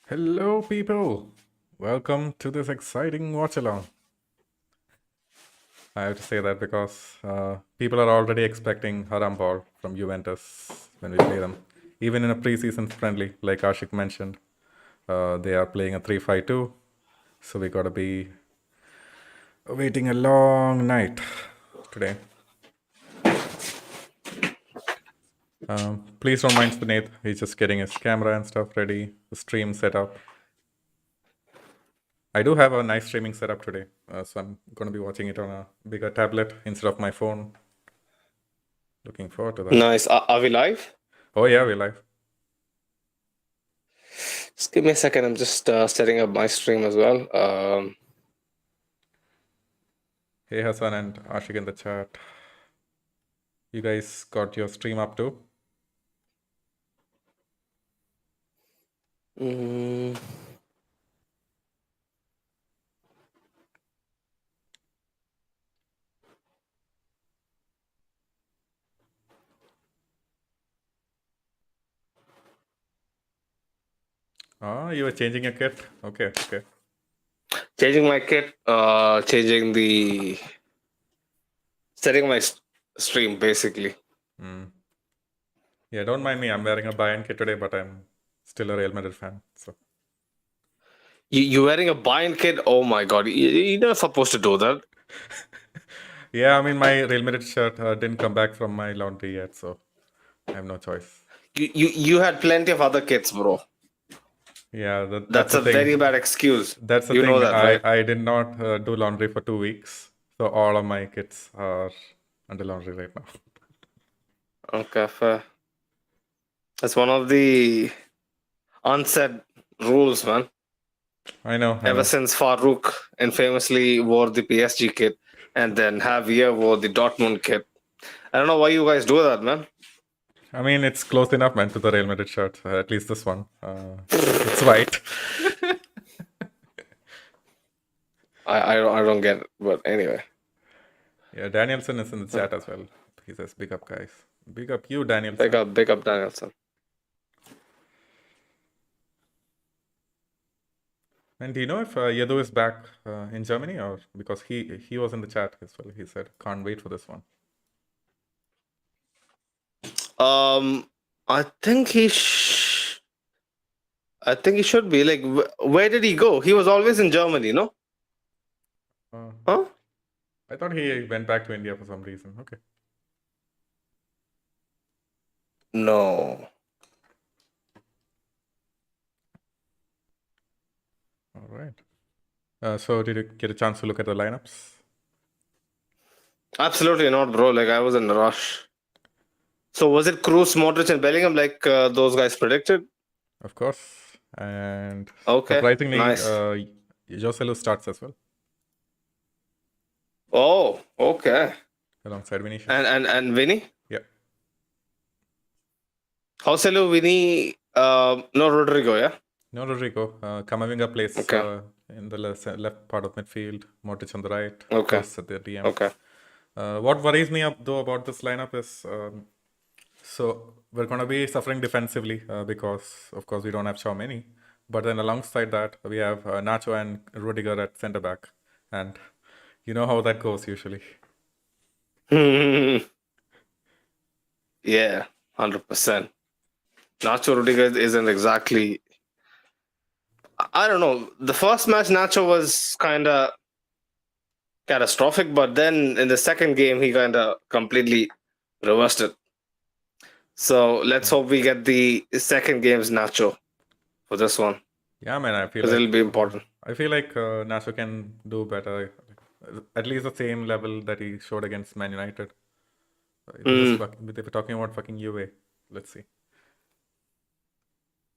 Hello, people. Welcome to this exciting watch along. I have to say that because people are already expecting haram ball from Juventus when we play them. Even in a preseason friendly, like Ashik mentioned, they are playing a 3-5-2. So we gotta be waiting a long night today. Please don't mind Suneet. He's just getting his camera and stuff ready, the stream set up. I do have a nice streaming setup today, so I'm going to be watching it on a bigger tablet instead of my phone. Looking forward to that. Nice. Are we live? Oh, yeah, we're live. Just give me a second. I'm just setting up my stream as well. Hey, Hassan and Ashik in the chat. You guys got your stream up too? mm, Oh, you were changing your kit? Okay, okay. Changing my kit. Setting my stream basically. Yeah, don't mind me. I'm wearing a Bayern kit today, but I'm still a Real Madrid fan. So You wearing a Bayern kit? Oh my god! You're not supposed to do that. yeah, I mean my Real Madrid shirt didn't come back from my laundry yet, so I have no choice. You had plenty of other kits, bro. Yeah, that's That's the a thing. very bad excuse. That's the You know thing. that, right? I did not do laundry for 2 weeks, so all of my kits are under laundry right now. Okay, fair. That's one of the unsaid rules, man. I know. Ever since Farouk infamously wore the PSG kit, and then Javier wore the Dortmund kit. I don't know why you guys do that, man. I mean, it's close enough, man, to the Real Madrid shirt. At least this one. It's white. I don't get it, but anyway. Yeah, Danielson is in the chat as well. He says, "Big up, guys. Big up you, Danielson." Big up Danielson. And do you know if Yadu is back in Germany, or because he was in the chat as well? He said, "Can't wait for this one." I think I think he should be. Like, where did he go? He was always in Germany, no? Huh? I thought he went back to India for some reason. Okay. No. All right. So did you get a chance to look at the lineups? Absolutely not, bro. Like, I was in a rush. So was it Kroos, Modric, and Bellingham like those guys predicted? Of course. And Okay, surprisingly, nice. Joselu starts as well Oh, okay. alongside Vinicius. And Vinny? Yeah. Joselu, Vinny, no Rodrigo, yeah? No Rodrigo. Camavinga plays Okay. in the left part of midfield. Modric on the right. Okay. Kroos at the DM. Okay. What worries me though about this lineup is so we're going to be suffering defensively because, of course, we don't have Many. But then alongside that, we have Nacho and Rudiger at centre back. And you know how that goes usually. Yeah, 100%. Nacho Rodriguez isn't exactly. I don't know. The first match, Nacho was kind of catastrophic, but then in the second game, he kind of completely reversed it. So let's hope we get the second game's Nacho for this one. Yeah, man, I feel because like it'll be important. I feel like Nacho can do better, at least the same level that he showed against Man United. If we're talking about fucking Juve, let's see.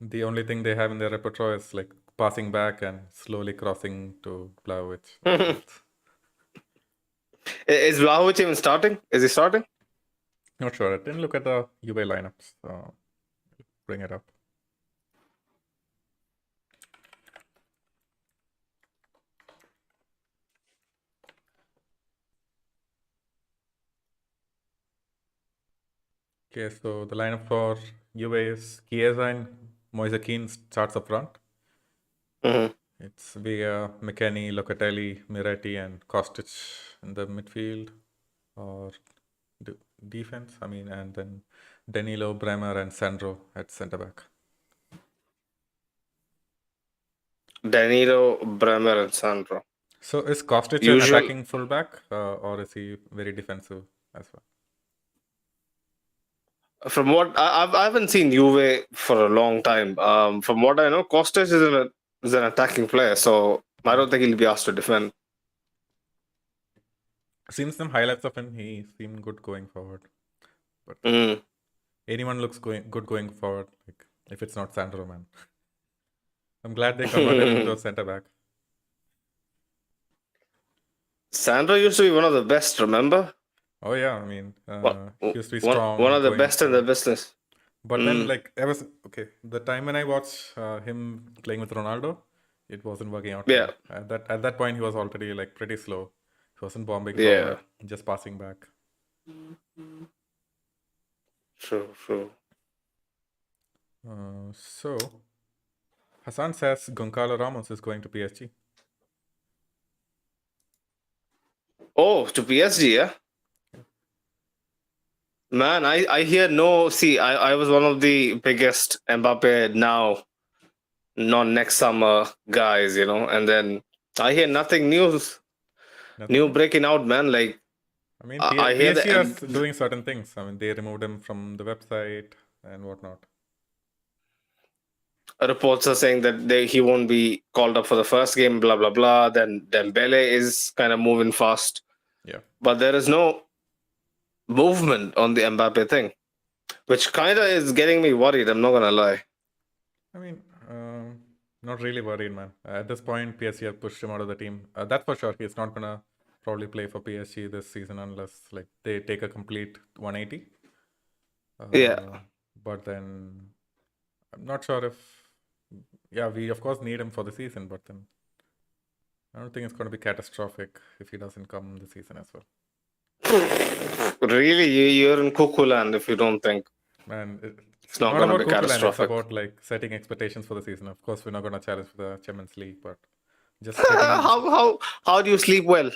The only thing they have in their repertoire is like passing back and slowly crossing to Vlahovic. Is Vlahovic even starting? Is he starting? Not sure. I didn't look at the Juve lineups. So bring it up. Okay, so the lineup for Juve is Chiesa and Moise Kean starts up front. Mhm. It's via McKennie, Locatelli, Miretti, and Kostic in the midfield or defense. I mean, and then Danilo, Bremer, and Sandro at centre back. Danilo, Bremer, and Sandro. So is Kostic an Usual. attacking fullback or is he very defensive as well? From what I haven't seen Juve for a long time. From what I know, Costas is an attacking player, so I don't think he'll be asked to defend. Seen some highlights of him. He seemed good going forward. But Mm. anyone looks good going forward. Like if it's not Sandro, man. I'm glad they converted him to a centre back. Sandro used to be one of the best. Remember? Oh yeah, I mean, One, he used to be strong one of the going best in the forward. business. But then, Mm. like, I was okay. The time when I watched him playing with Ronaldo, it wasn't working out for Yeah, me. At that point, he was already like pretty slow. He wasn't bombing yeah. forward, just passing back. True, true. So Hassan says Goncalo Ramos is going to PSG. Oh, to PSG, yeah. Man, I hear no. See, I was one of the biggest Mbappe now, not next summer guys, and then I hear nothing new Nothing. breaking out, man. Like I mean, I hear PSG the is doing certain things. I mean, they removed him from the website and whatnot. reports are saying that he won't be called up for the first game, blah blah blah. Then Dembele is kind of moving fast, Yeah. but there is no movement on the Mbappe thing, which kind of is getting me worried. I'm not gonna lie. I mean, not really worried, man. At this point, PSG have pushed him out of the team. That's for sure. He's not gonna probably play for PSG this season unless like they take a complete 180. Yeah, But then I'm not sure if. Yeah, we of course need him for the season, but then I don't think it's going to be catastrophic if he doesn't come this season as well. really, you're in cuckoo land if you don't think Man, it's not not gonna about be Kukulan. It's catastrophic. about like setting expectations for the season. Of course, we're not going to challenge for the Champions League, but just setting. How do you sleep well?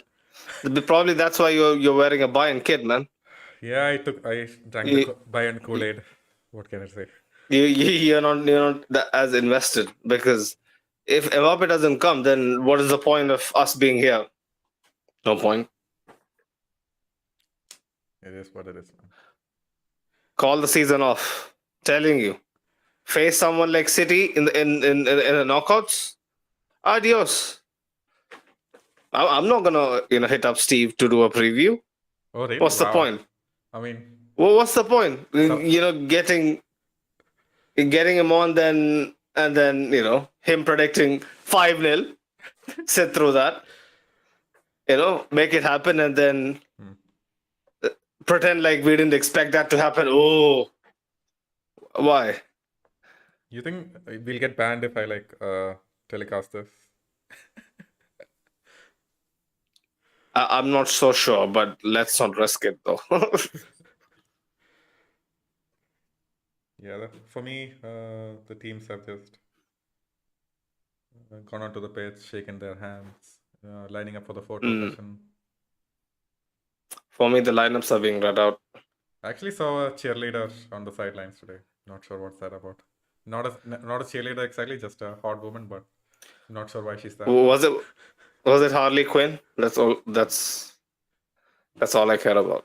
Probably that's why you're wearing a Bayern kit, man. Yeah, I drank the You, Bayern Kool-Aid. What can I say? you're not as invested because if Mbappe doesn't come, then what is the point of us being here? No point. It is what it is, man. Call the season off. Telling you, face someone like City in the knockouts. Adios. I'm not gonna hit up Steve to do a preview. Oh, really? What's the Wow. point? I mean, Well, what's the point? so, Getting him on, then and then him predicting 5-0. Sit through that. Make it happen, and then pretend like we didn't expect that to happen. Oh, why? you think we'll get banned if I like telecast this? I'm not so sure, but let's not risk it though. Yeah, for me, the teams have just gone onto the pitch, shaken their hands, lining up for the photo session. For me, the lineups are being read out. I actually saw a cheerleader on the sidelines today. Not sure what's that about. Not a cheerleader exactly, just a hot woman, but not sure why she's there. Was it Harley Quinn? That's all. That's all I care about.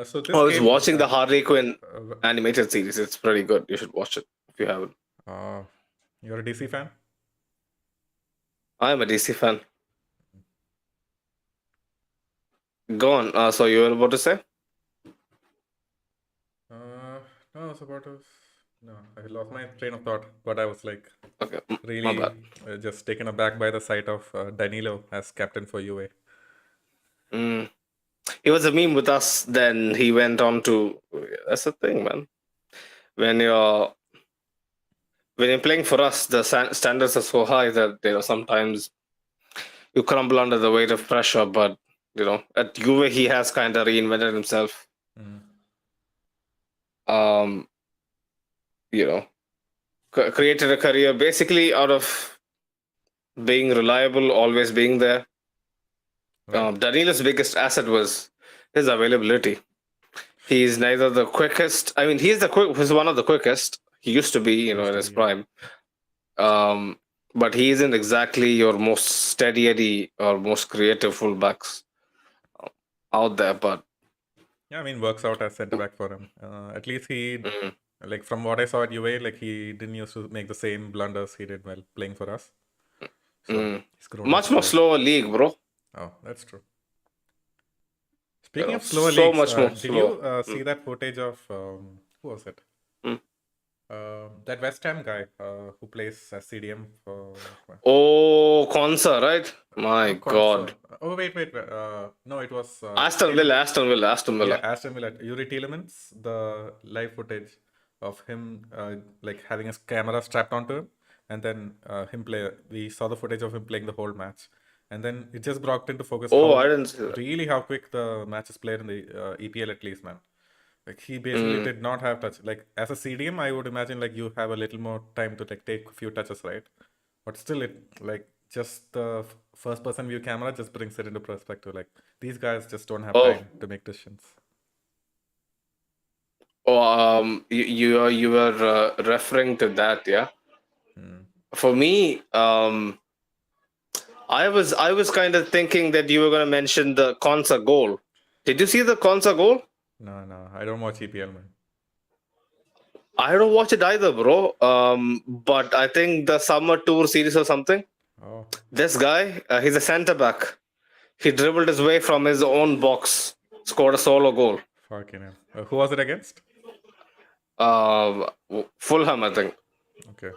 So this I was game, watching the Harley Quinn animated series. It's pretty good. You should watch it if you haven't. You're a DC fan? I am a DC fan. Go on. So you were about to say? No, I was about to. No, I lost my train of thought, but I was like Okay, my really bad. just taken aback by the sight of Danilo as captain for UA. He was a meme with us. Then he went on to. That's the thing, man. When you're playing for us, the standards are so high that sometimes you crumble under the weight of pressure. But at Juve, he has kind of reinvented himself. You know, created a career basically out of being reliable, always being there. Right. Danilo's biggest asset was his availability. He's neither the quickest. I mean, he's one of the quickest. He used to be, in his Yeah. prime. Um, but he isn't exactly your most steady Eddie or most creative fullbacks out there. But Yeah, I mean, works out as centre back for him. At least he, mm, like from what I saw at UA, like he didn't used to make the same blunders he did while playing for us. So he's grown much up more well. slower league, bro. Oh, that's true. Speaking of slower So leagues, much more did slow. you see that footage of who was it? Mm. That West Ham guy who plays as CDM for Oh, Konsa, right? My not Consa. God. Oh wait. No, it was Aston Villa, Aston Villa, Aston Yeah, Villa. Aston Villa. Yuri Tielemans, the live footage of him like having his camera strapped onto him, and then him play. We saw the footage of him playing the whole match, and then it just brought into focus Oh, how I didn't see that. really how quick the matches played in the EPL at least, man. Like he basically Mm. did not have touch. Like as a CDM, I would imagine like you have a little more time to like take a few touches, right? But still, it like just the first person view camera just brings it into perspective. Like these guys just don't have Oh, time to make decisions. you were referring to that, yeah. Hmm. For me, I was kind of thinking that you were going to mention the Konsa goal. Did you see the Konsa goal? No, I don't watch EPL, man. I don't watch it either, bro. But I think the summer tour series or something. Oh, This guy, he's a centre back. He dribbled his way from his own box, scored a solo goal. fucking hell. Who was it against? Fulham, I think. Okay.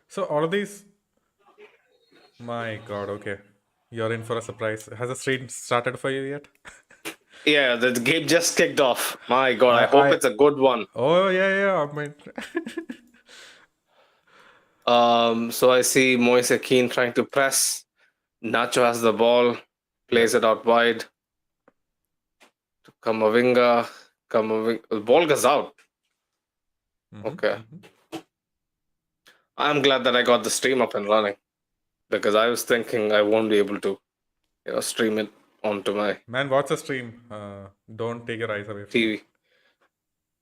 So all of these, my God, okay. You're in for a surprise. Has the stream started for you yet? Yeah, the game just kicked off. My God, I hope I it's a good one. oh yeah, I mean So I see Moise Keane trying to press. Nacho has the ball, plays yep. it out wide. Kamavinga, the ball goes out. Okay. I'm glad that I got the stream up and running because I was thinking I won't be able to, stream it onto my Man, watch the stream. Don't take your eyes away from it. TV.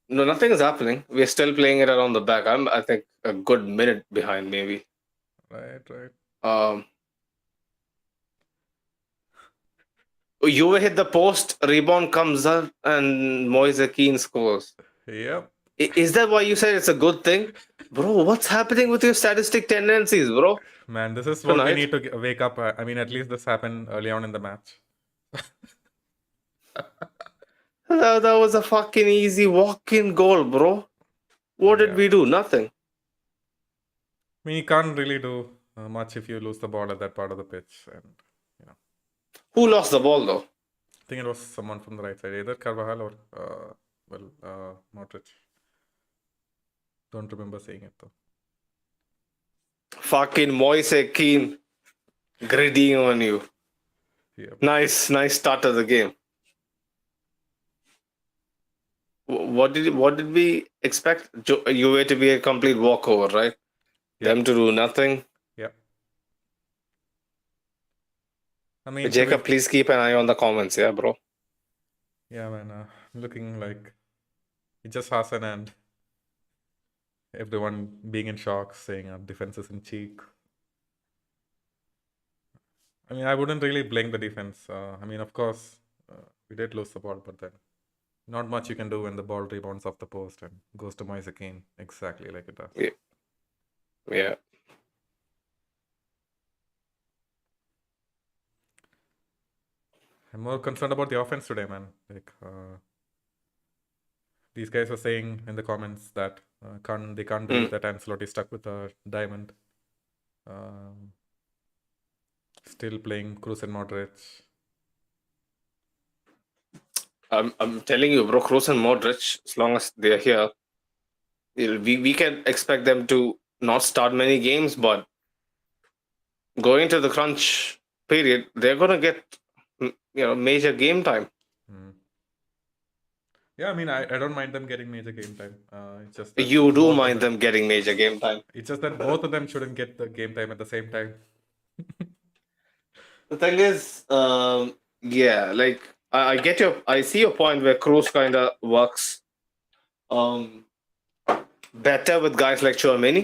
No, nothing is happening. We're still playing it around the back. I think, a good minute behind, maybe. Right. Um, Juve hit the post, rebound comes up, and Moise Keane scores. Yep. Is that why you said it's a good thing? Bro, what's happening with your statistic tendencies, bro? Man, this is what we Tonight? need to wake up. I mean, at least this happened early on in the match. That was a fucking easy walk-in goal, bro. What did Yeah. we do? Nothing. I mean, you can't really do much if you lose the ball at that part of the pitch. And, Who lost the ball, though? I think it was someone from the right side, either Carvajal or, Modric. Don't remember seeing it, though. Fucking Moise Keane gritting on you. Yep. Nice start of the game. What did we expect? Juve to be a complete walkover, right? Yep. Them to do nothing. Yep. I mean, Jacob, please keep an eye on the comments, yeah, bro. Yeah, man. Looking like it's just Hassan and everyone being in shock, saying our defense is in cheek. I mean, I wouldn't really blame the defense. I mean, of course, we did lose the ball, but then not much you can do when the ball rebounds off the post and goes to Moise Keane, exactly like it does. Yeah. I'm more concerned about the offense today, man. Like, these guys were saying in the comments that they can't believe that Ancelotti stuck with a diamond. Still playing Kroos and Modric. I'm telling you, bro, Kroos and Modric, as long as they're here, we can expect them to not start many games, but going into the crunch period, they're gonna get major game time. Yeah, Yeah, I mean, I don't mind them getting major game time. It's just that You do both of mind them getting major game time. It's just that both of them shouldn't get the game time at the same time. The thing is, yeah, like I get I see your point where Cruz kind of works um better with guys like Chouameni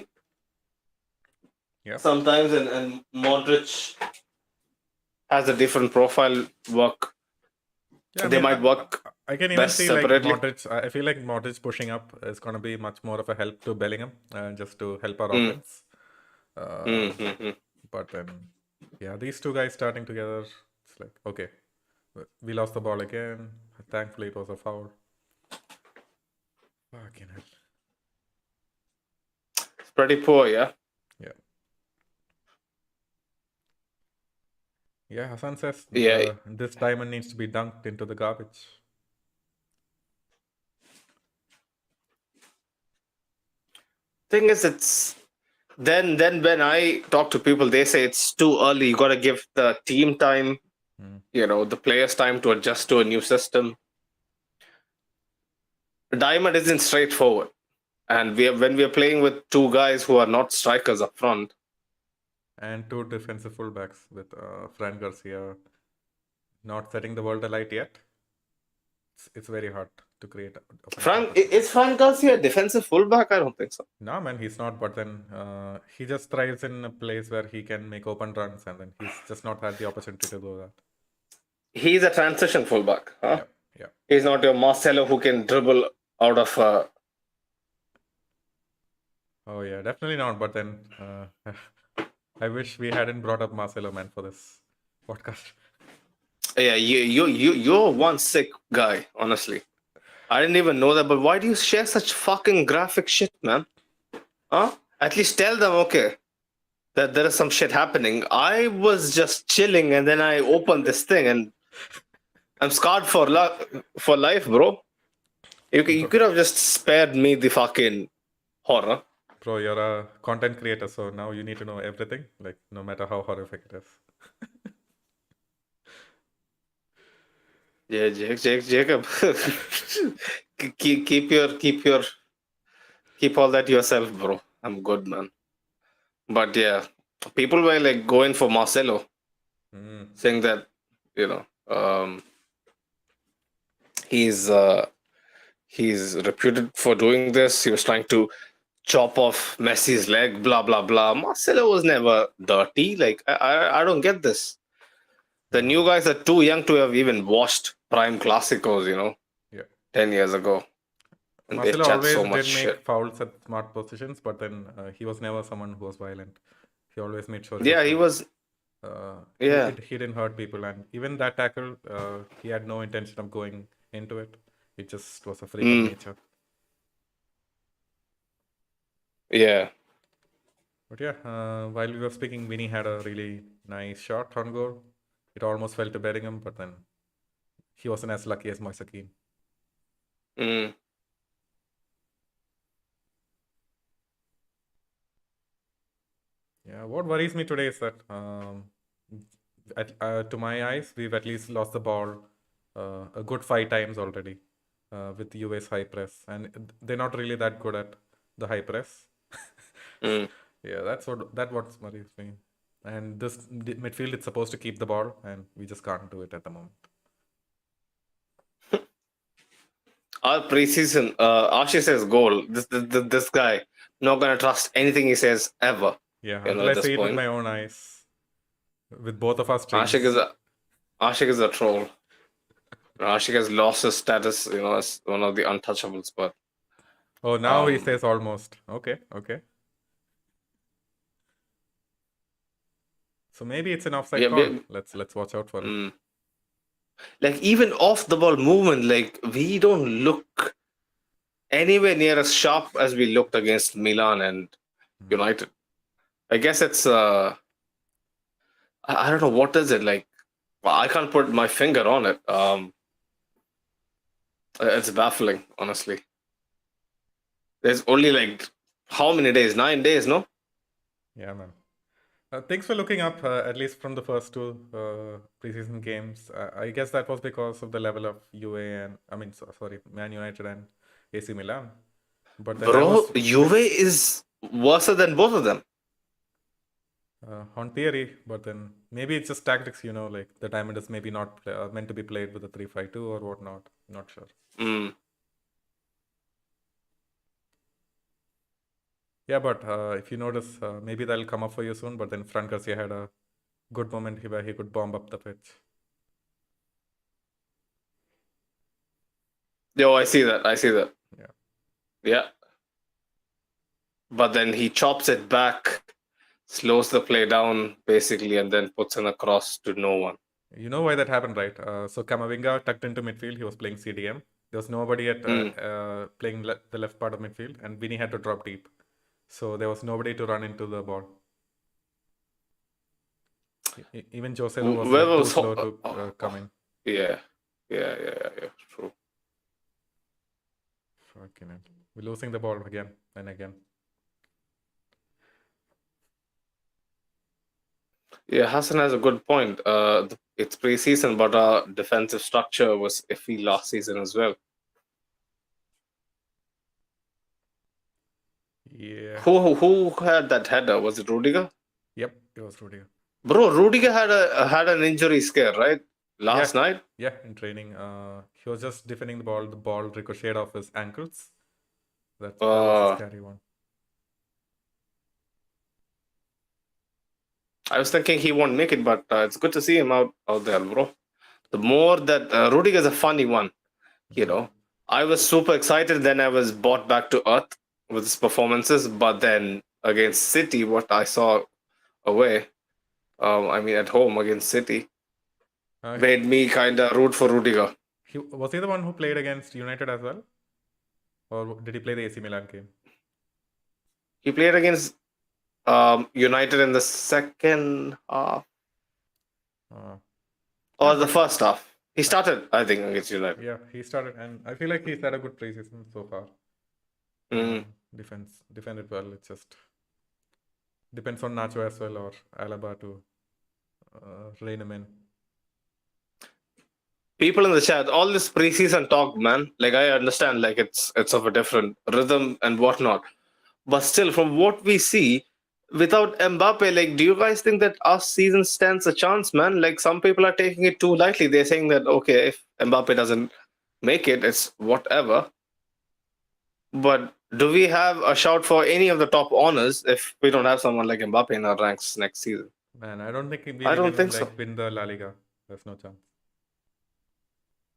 Yeah. sometimes, and Modric has a different profile work. Yeah, I They mean, might work I can even best see like separately. Modric. I feel like Modric pushing up is going to be much more of a help to Bellingham, just to help our Mm. offense. Mm-hmm. But then, yeah, these two guys starting together, it's like, okay, we lost the ball again. Thankfully, it was a foul. Fucking hell. It's pretty poor, yeah. Yeah. Yeah, Hassan says Yeah. this diamond needs to be dunked into the garbage. Thing is, it's then when I talk to people, they say it's too early. You got to give the team time, the players time to adjust to a new system. Diamond isn't straightforward, and when we are playing with two guys who are not strikers up front, And two defensive fullbacks with Fran Garcia not setting the world alight yet. It's very hard to create offensive. Is Fran Garcia a defensive fullback? I don't think so. No, man, he's not. But then he just thrives in a place where he can make open runs, and then he's just not had the opportunity to do that. He's a transition fullback, huh? Yeah, yeah. He's not your Marcelo who can dribble out of. Oh yeah, definitely not. But then I wish we hadn't brought up Marcelo, man, for this podcast. Yeah, you're one sick guy, honestly. I didn't even know that, but why do you share such fucking graphic shit, man? Huh? At least tell them, okay, that there is some shit happening. I was just chilling, and then I opened this thing, and I'm scarred for life, bro. You could have just spared me the fucking horror. Bro, you're a content creator, so now you need to know everything, like no matter how horrific it is. Yeah, Jacob. keep all that yourself, bro. I'm good, man. But yeah, people were like going for Marcelo, saying that he's reputed for doing this. He was trying to chop off Messi's leg, blah blah blah. Marcelo was never dirty. Like I don't get this. The new guys are too young to have even watched prime Clásicos, 10 years ago. And Marcelo they chat always so much did make shit. fouls at smart positions, but then he was never someone who was violent. He always made sure. Yeah, he was. Yeah, he didn't hurt people, and even that tackle, he had no intention of going into it. It just was a freak of nature. Yeah. But yeah, while we were speaking, Vinny had a really nice shot on goal. It almost fell to Bellingham, but then he wasn't as lucky as Moise Kean. Yeah, what worries me today is that, to my eyes, we've at least lost the ball a good 5 times already with UA's high press, and they're not really that good at the high press. Yeah, that what worries me. And this midfield is supposed to keep the ball, and we just can't do it at the moment. Our preseason, Ashish says goal. This guy, not gonna trust anything he says ever. Yeah, until I see it with my own eyes, with both of us. Ashik is a troll. Ashik has lost his status, as one of the untouchables. But oh, now he says almost. Okay. So maybe it's an offside call. Let's watch out for it. Like even off the ball movement, like we don't look anywhere near as sharp as we looked against Milan and United. I guess it's I don't know, what is it like. I can't put my finger on it. It's baffling, honestly. There's only like how many days? 9 days, no? Yeah, man. Things were looking up, at least from the first two preseason games. I guess that was because of the level of sorry, Man United and AC Milan. But then that was Bro, Juve is worse than both of them. on theory, but then maybe it's just tactics, like the diamond is maybe not meant to be played with a 3-5-2 or whatnot. Not sure. Mm. Yeah, but if you notice, maybe that'll come up for you soon. But then Fran Garcia had a good moment where he could bomb up the pitch. Yo, I see that. I see that. Yeah. Yeah. But then he chops it back, slows the play down, basically, and then puts in a cross to no one. You know why that happened, right? So Camavinga tucked into midfield. He was playing CDM. There was nobody at playing the left part of midfield, and Vinny had to drop deep. So there was nobody to run into the ball. Even Jose was Where too was slow to come in. Yeah. True. Fucking hell. We're losing the ball again and again. Yeah, Hassan has a good point. It's preseason, but our defensive structure was iffy last season as well. Yeah. Who had that header? Was it Rudiger? Yep, it was Rudiger. Bro, Rudiger had an injury scare, right? Last night? Yeah, in training. He was just defending the ball. The ball ricocheted off his ankles. That was a scary one. I was thinking he won't make it, but it's good to see him out there, bro. The more that Rudiger is a funny one, I was super excited. Then I was brought back to earth with his performances. But then against City, what I saw away, at home against City, made me kind of root for Rudiger. Was he the one who played against United as well? Or did he play the AC Milan game? He played against United in the second half. Or the first half. He started, I think, against United. Yeah, he started, and I feel like he's had a good preseason so far. Defended well. It just depends on Nacho as well or Alaba to rein him in. People in the chat, all this preseason talk, man. Like I understand, like it's of a different rhythm and whatnot, but still, from what we see, without Mbappe, like, do you guys think that our season stands a chance, man? Like some people are taking it too lightly. They're saying that okay, if Mbappe doesn't make it, it's whatever. But do we have a shout for any of the top honors if we don't have someone like Mbappe in our ranks next season? Man, I don't think we win the La Liga. There's no chance.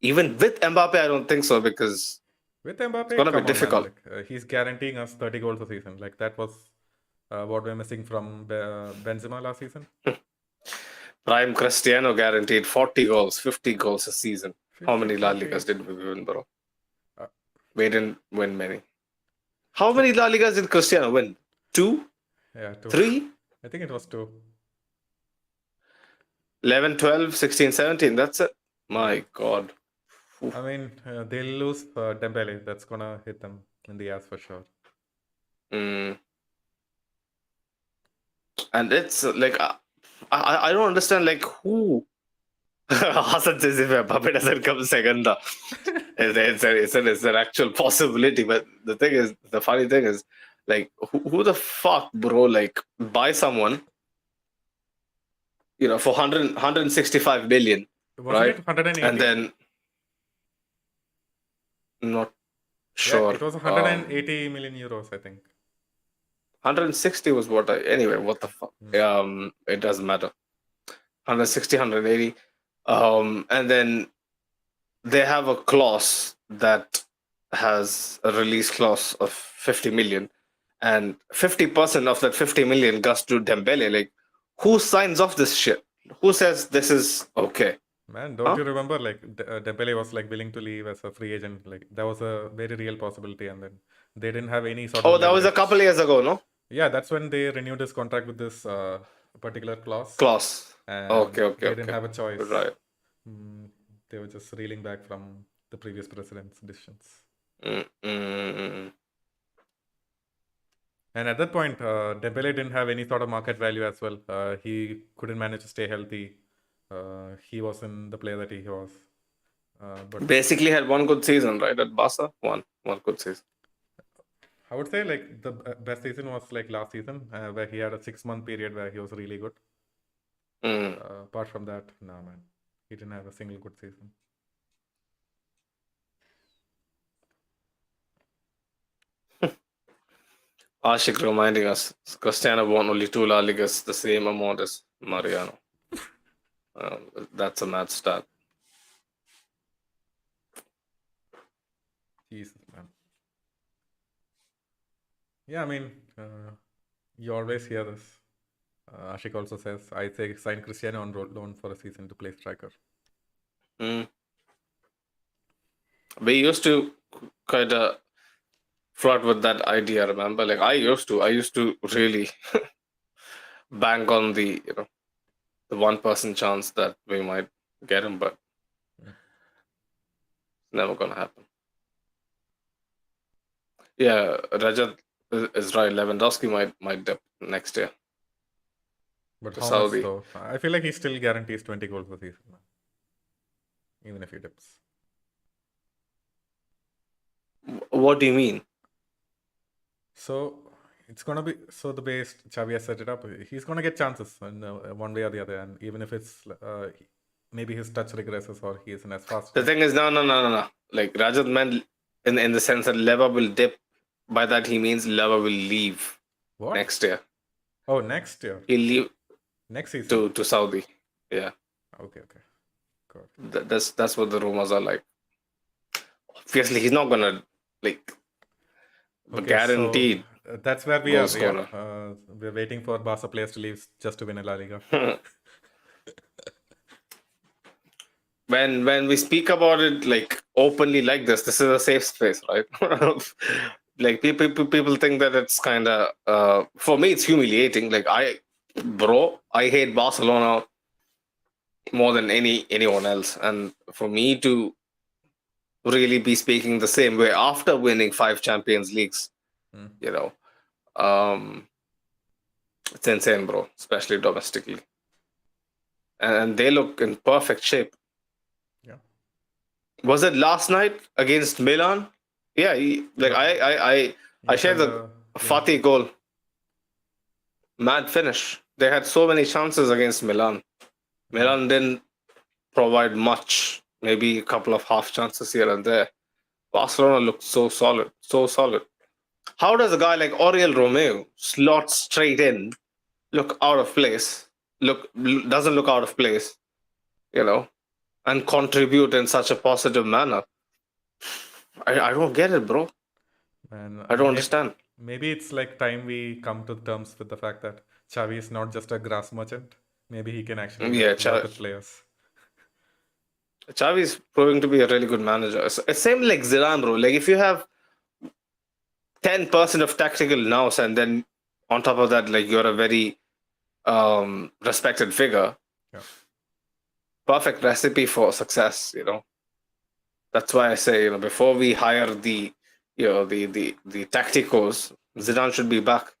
Even with Mbappe, I don't think so because with Mbappe, it's gonna be difficult. Man, he's guaranteeing us 30 goals a season. Like that was what we're missing from Benzema last season. Prime Cristiano guaranteed 40 goals, 50 goals a season. How many La Ligas did we win, bro? We didn't win many. How many La Ligas did Cristiano win? 2? Yeah, 2. 3? I think it was 2. 11, 12, 16, 17. That's it. My God. I mean, they'll lose Dembele. That's gonna hit them in the ass for sure. And it's like I don't understand like who. Hassan says if Mbappe doesn't come second, it's an actual possibility. But the funny thing is, like who the fuck, bro? Like buy someone, for 165 million, right? 180? And then not sure. Yeah, it was 180 million euros, I think. 160 was what anyway, what the fuck? It doesn't matter. 160, 180. And then they have a clause that has a release clause of 50 million. And 50% of that 50 million goes to Dembele. Like, who signs off this shit? Who says this is okay? Man, don't you remember, like, Dembele was, like, willing to leave as a free agent. Like, that was a very real possibility. And then they didn't have any sort of... Oh, that was a couple years ago, no? Yeah, that's when they renewed his contract with this particular clause. And okay. They didn't have a choice. Right. They were just reeling back from the previous president's decisions. And at that point, Dembele didn't have any sort of market value as well. He couldn't manage to stay healthy. He wasn't the player that he was. But Basically, had one good season, right? At Barca, one good season. I would say like the best season was like last season, where he had a 6-month period where he was really good. Mm. Apart from that, nah, man, he didn't have a single good season. Ashik reminding us Cristiano won only 2 La Ligas, the same amount as Mariano. That's a mad stat. Jesus, man. Yeah, I mean, you always hear this. Ashik also says, I say sign Cristiano on loan for a season to play striker. Mm. We used to kind of flirt with that idea, remember? Like I used to really bank on the the 1% chance that we might get him, but it's never gonna happen. Yeah, Rajat is right. Lewandowski might dip next year. But To how much Saudi. though? I feel like he still guarantees 20 goals a season, man. Even if he dips. What do you mean? So it's gonna be the base Xavi has set it up. He's gonna get chances in one way or the other, and even if it's maybe his touch regresses or he isn't as fast. The thing is, no. Like Rajat meant in the sense that Leva will dip. By that he means Leva will leave What? next year. Oh, next year. He'll leave Next season. to Saudi. Yeah. Okay. Good. That's what the rumors are like. Obviously, he's not gonna like Okay, guaranteed. So that's where we goal are. scorer. Yeah. We're waiting for Barca players to leave just to win a La Liga. When we speak about it like openly like this is a safe space, right? Like people think that it's kind of for me it's humiliating. Like I hate Barcelona more than anyone else, and for me to really be speaking the same way after winning 5 Champions Leagues, you know, it's insane, bro, especially domestically. And they look in perfect shape. Yeah. Was it last night against Milan? Yeah, I shared the Fatih goal. Mad finish. They had so many chances against Milan. Milan didn't provide much. Maybe a couple of half chances here and there. Barcelona looked so solid, so solid. How does a guy like Oriol Romeu slot straight in, look out of place, doesn't look out of place, and contribute in such a positive manner? I don't get it, bro. And I don't understand. Maybe it's like time we come to terms with the fact that Xavi is not just a grass merchant. Maybe he can actually work with players. Xavi is proving to be a really good manager. It's same like Zidane, bro. Like if you have 10% of tactical nous and then on top of that, like you're a very respected figure. Yeah. Perfect recipe for success, That's why I say, before we hire the tacticos, Zidane should be back.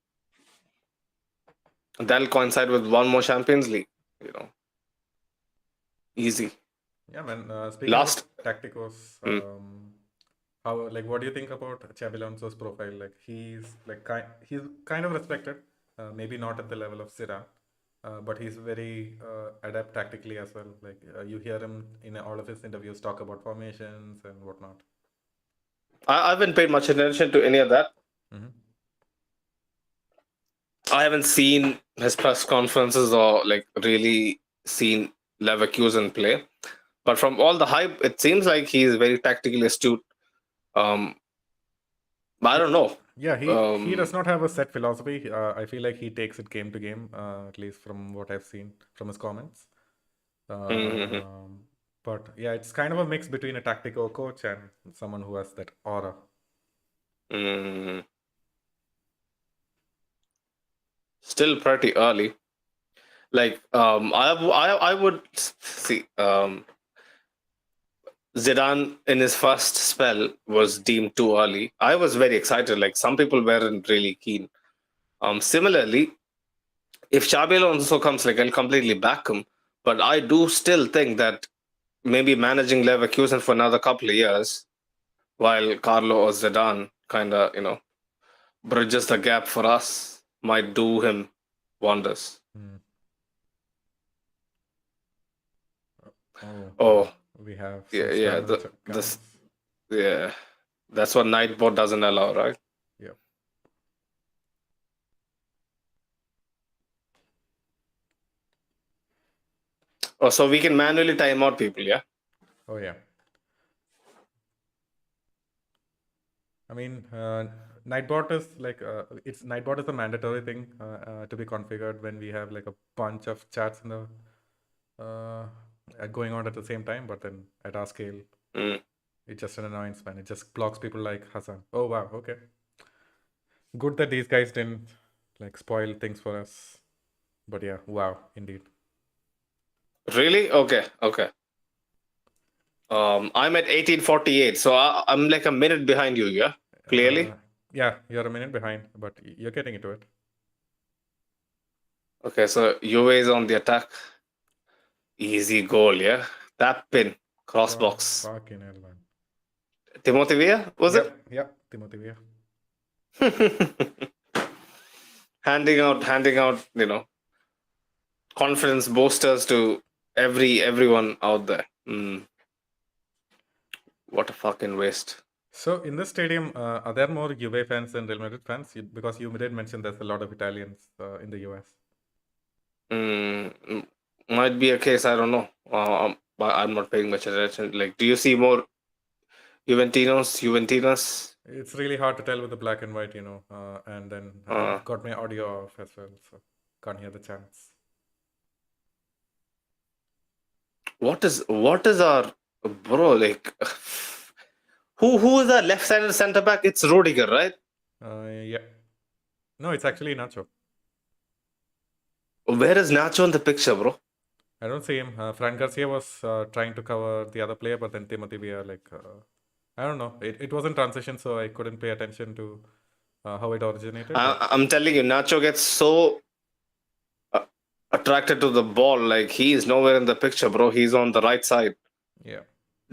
That'll coincide with one more Champions League, Easy. Yeah, man. Speaking of tacticos, what do you think about Xabi Alonso's profile? Like he's kind of respected, maybe not at the level of Zidane, but he's very adept tactically as well. Like you hear him in all of his interviews talk about formations and whatnot. I haven't paid much attention to any of that. I haven't seen his press conferences or like really seen Leverkusen play. But from all the hype, it seems like he's very tactically astute. I don't know. Yeah, he does not have a set philosophy. I feel like he takes it game to game, at least from what I've seen from his comments. But yeah, it's kind of a mix between a tactical coach and someone who has that aura. Still pretty early. Like I would see Zidane in his first spell was deemed too early. I was very excited. Like some people weren't really keen. Similarly, if Xabi Alonso comes, like I'll completely back him. But I do still think that maybe managing Leverkusen for another couple of years, while Carlo or Zidane kind of bridges the gap for us, might do him wonders. Oh, we have some yeah. comments. Yeah, that's what Nightbot doesn't allow, right? Yep. Oh, so we can manually time out people, yeah? Oh yeah. I mean, Nightbot is like Nightbot is a mandatory thing to be configured when we have like a bunch of chats in the going on at the same time. But then at our scale, it's just an annoyance, man. It just blocks people like Hassan. Oh wow, okay. Good that these guys didn't like spoil things for us. But yeah, wow, indeed. Really? Okay. I'm at 1848, so I'm like a minute behind you, yeah? Clearly? Yeah, you're a minute behind, but you're getting into it. Okay, so Juve is on the attack. Easy goal, yeah? Tap pin, cross box. Fucking hell, man. Timothy Weah, was it? Yep, Timothy Weah. handing out, confidence boosters to everyone out there. What a fucking waste. So in this stadium, are there more Juve fans than Real Madrid fans? Because you did mention there's a lot of Italians in the US. Might be a case, I don't know. I'm not paying much attention. Like, do you see more Juventinas? It's really hard to tell with the black and white, and then I've got my audio off as well, so can't hear the chants. What is our bro, like who is the left-sided center back? It's Rudiger, right? Yeah. No, it's actually Nacho. Where is Nacho in the picture, bro? I don't see him. Fran Garcia was trying to cover the other player, but then Timothy Weah, I don't know. It was in transition, so I couldn't pay attention to how it originated. I'm telling you, Nacho gets so attracted to the ball, like he is nowhere in the picture, bro. He's on the right side. Yeah.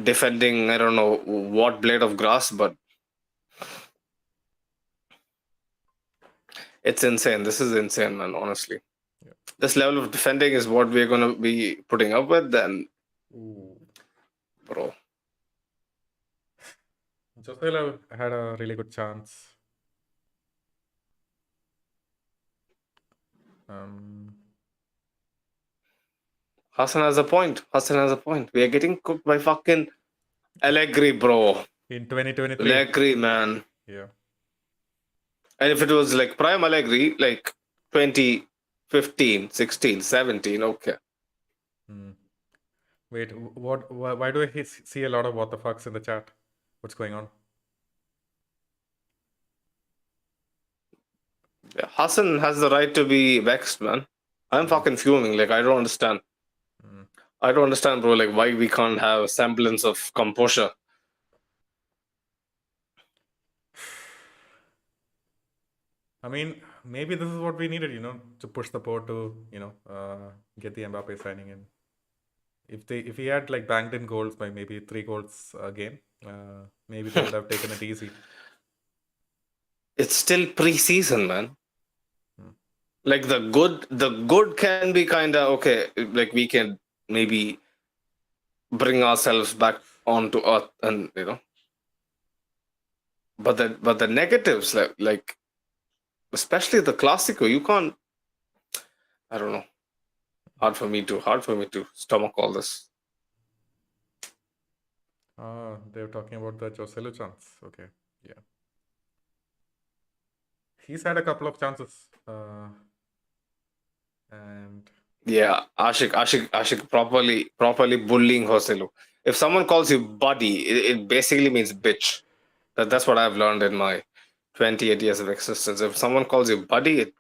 Defending, I don't know what blade of grass, but it's insane. This is insane, man, honestly. Yeah. This level of defending is what we're going to be putting up with, then. Ooh. Bro. Joselu had a really good chance. Hassan has a point. We are getting cooked by fucking Allegri, bro. In 2023. Allegri, man. Yeah. And if it was like prime Allegri, like 2015, 16, 17, okay. Wait, why do I see a lot of what the fucks in the chat? What's going on? Yeah, Hassan has the right to be vexed, man. I'm fucking fuming. Like, I don't understand. I don't understand, bro. Like, why we can't have a semblance of composure. I mean, maybe this is what we needed, to push the boat to, get the Mbappe signing in. If he had like banked in goals by maybe 3 goals a game, maybe they would have taken it easy. It's still preseason, man. Like the good can be kind of okay. Like we can maybe bring ourselves back onto earth, and But the negatives, like especially the Clasico, you can't. I don't know. Hard for me to stomach all this. They're talking about the Joselu chance. Okay, yeah. He's had a couple of chances. And yeah, Ashik properly bullying Joselu. If someone calls you buddy, it basically means bitch. That's what I've learned in my 28 years of existence. If someone calls you buddy,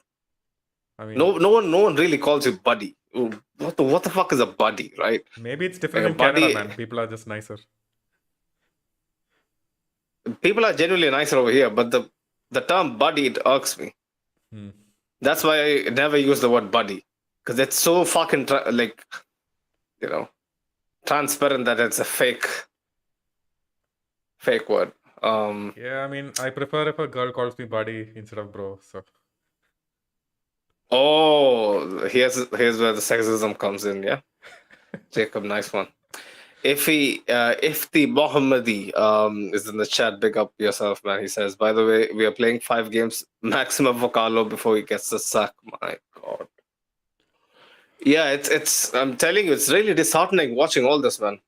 no one really calls you buddy. What the fuck is a buddy, right? Maybe it's different in Canada, man. People are just nicer. People are genuinely nicer over here, but the term buddy, it irks me. That's why I never use the word buddy, because it's so fucking transparent that it's a fake word. Yeah, I mean, I prefer if a girl calls me buddy instead of bro. So Oh, here's where the sexism comes in. Yeah, Jacob, nice one. If the Mohammadi is in the chat, big up yourself, man. He says, by the way, we are playing 5 games maximum for Carlo before he gets the sack. My God. Yeah, it's. I'm telling you, it's really disheartening watching all this, man.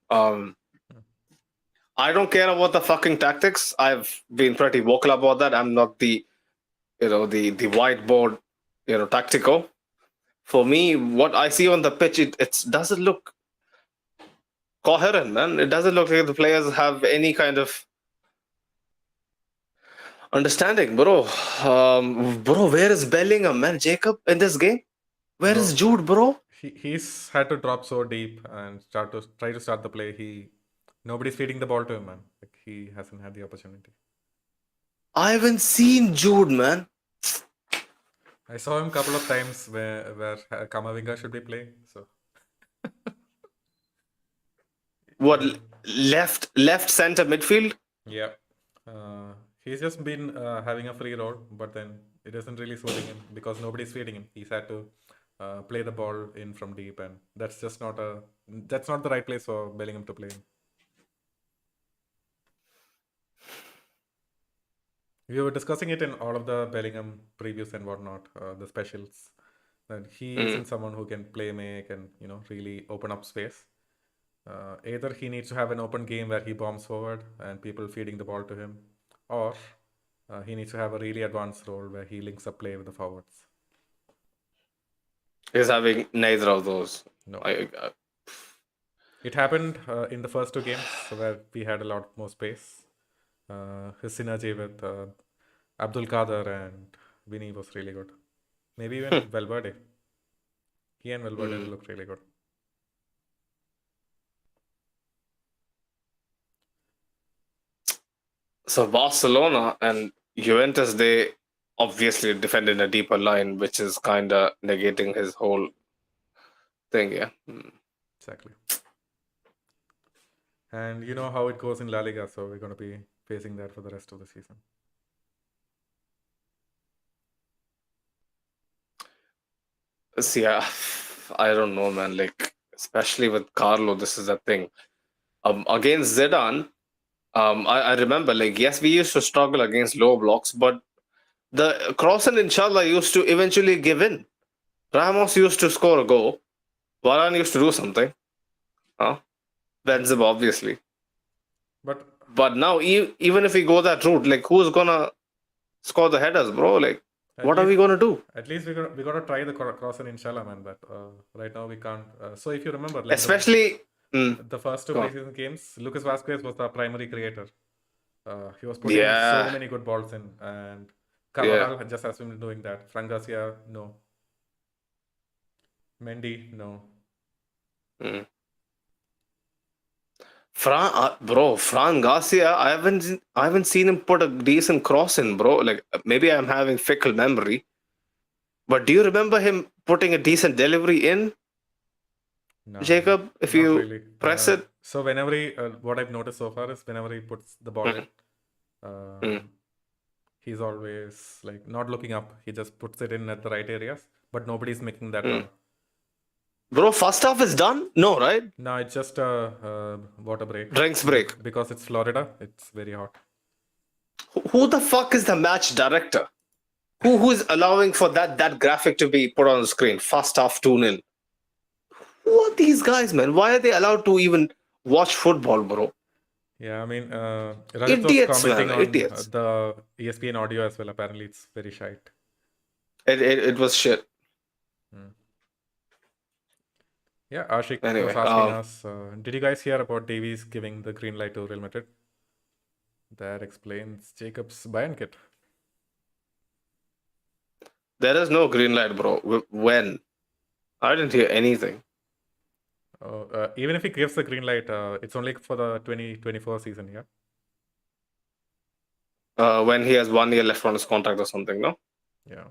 I don't care about the fucking tactics. I've been pretty vocal about that. I'm not the the whiteboard tactical. For me, what I see on the pitch, it doesn't look coherent, man. It doesn't look like the players have any kind of understanding, bro. Bro, where is Bellingham, man? Jacob in this game? Where is bro, Jude, bro? he's had to drop so deep and try to start the play. Nobody's feeding the ball to him, man. Like he hasn't had the opportunity. I haven't seen Jude, man. I saw him a couple of times where Kamavinga should be playing. So What left center midfield? yeah, he's just been having a free role, but then it isn't really suiting him because nobody's feeding him. He's had to play the ball in from deep, and that's not the right place for Bellingham to play in. We were discussing it in all of the Bellingham previews and whatnot, the specials. That he isn't someone who can play make and really open up space. Either he needs to have an open game where he bombs forward and people feeding the ball to him, or he needs to have a really advanced role where he links up play with the forwards. He's having neither of those. No. It happened in the first 2 games where we had a lot more space. His synergy with Abdul Kader and Vinny was really good. Maybe even Valverde. He and Valverde looked really good. So Barcelona and Juventus, they obviously defend in a deeper line, which is kind of negating his whole thing. Yeah. Exactly. And you know how it goes in La Liga, so we're going to be facing that for the rest of the season. See, I don't know, man. Like, especially with Carlo, this is a thing. Against Zidane, I remember, like, yes, we used to struggle against low blocks, but the Crossen Inshallah used to eventually give in. Ramos used to score a goal. Varane used to do something. Benzema, obviously. But now, even if we go that route, like, who's gonna score the headers, bro? Like, what are we gonna do? At least we got to try the Crossen Inshallah, man. But right now we can't. So if you remember, like Especially the first 2 preseason games, Lucas Vazquez was the primary creator. He was putting so many good balls in, and Carvajal just has been doing that. Fran Garcia, no. Mendy, no. Fran Garcia, I haven't seen him put a decent cross in, bro. Like, maybe I'm having fickle memory, but do you remember him putting a decent delivery in? No, Jacob, if you really. press it. So whenever what I've noticed so far is whenever he puts the ball in, he's always like not looking up. He just puts it in at the right areas, but nobody's making that run. Bro, first half is done? No, right? No, it's just a water break. Drinks break. Because it's Florida, it's very hot. Who the fuck is the match director? Who is allowing for that graphic to be put on the screen? First half 2-0. Who are these guys, man? Why are they allowed to even watch football, bro? Yeah, I mean, Idiots, was commenting man, on idiots. the ESPN audio as well. Apparently, it's very shite. It was shit. Yeah, Ashik was asking us, did you guys hear about Davies giving the green light to Real Madrid? That explains Jacob's Bayern kit. There is no green light, bro. When? I didn't hear anything. Even if he gives the green light, it's only for the 2024 season, yeah? When he has 1 year left on his contract or something, no? Yeah.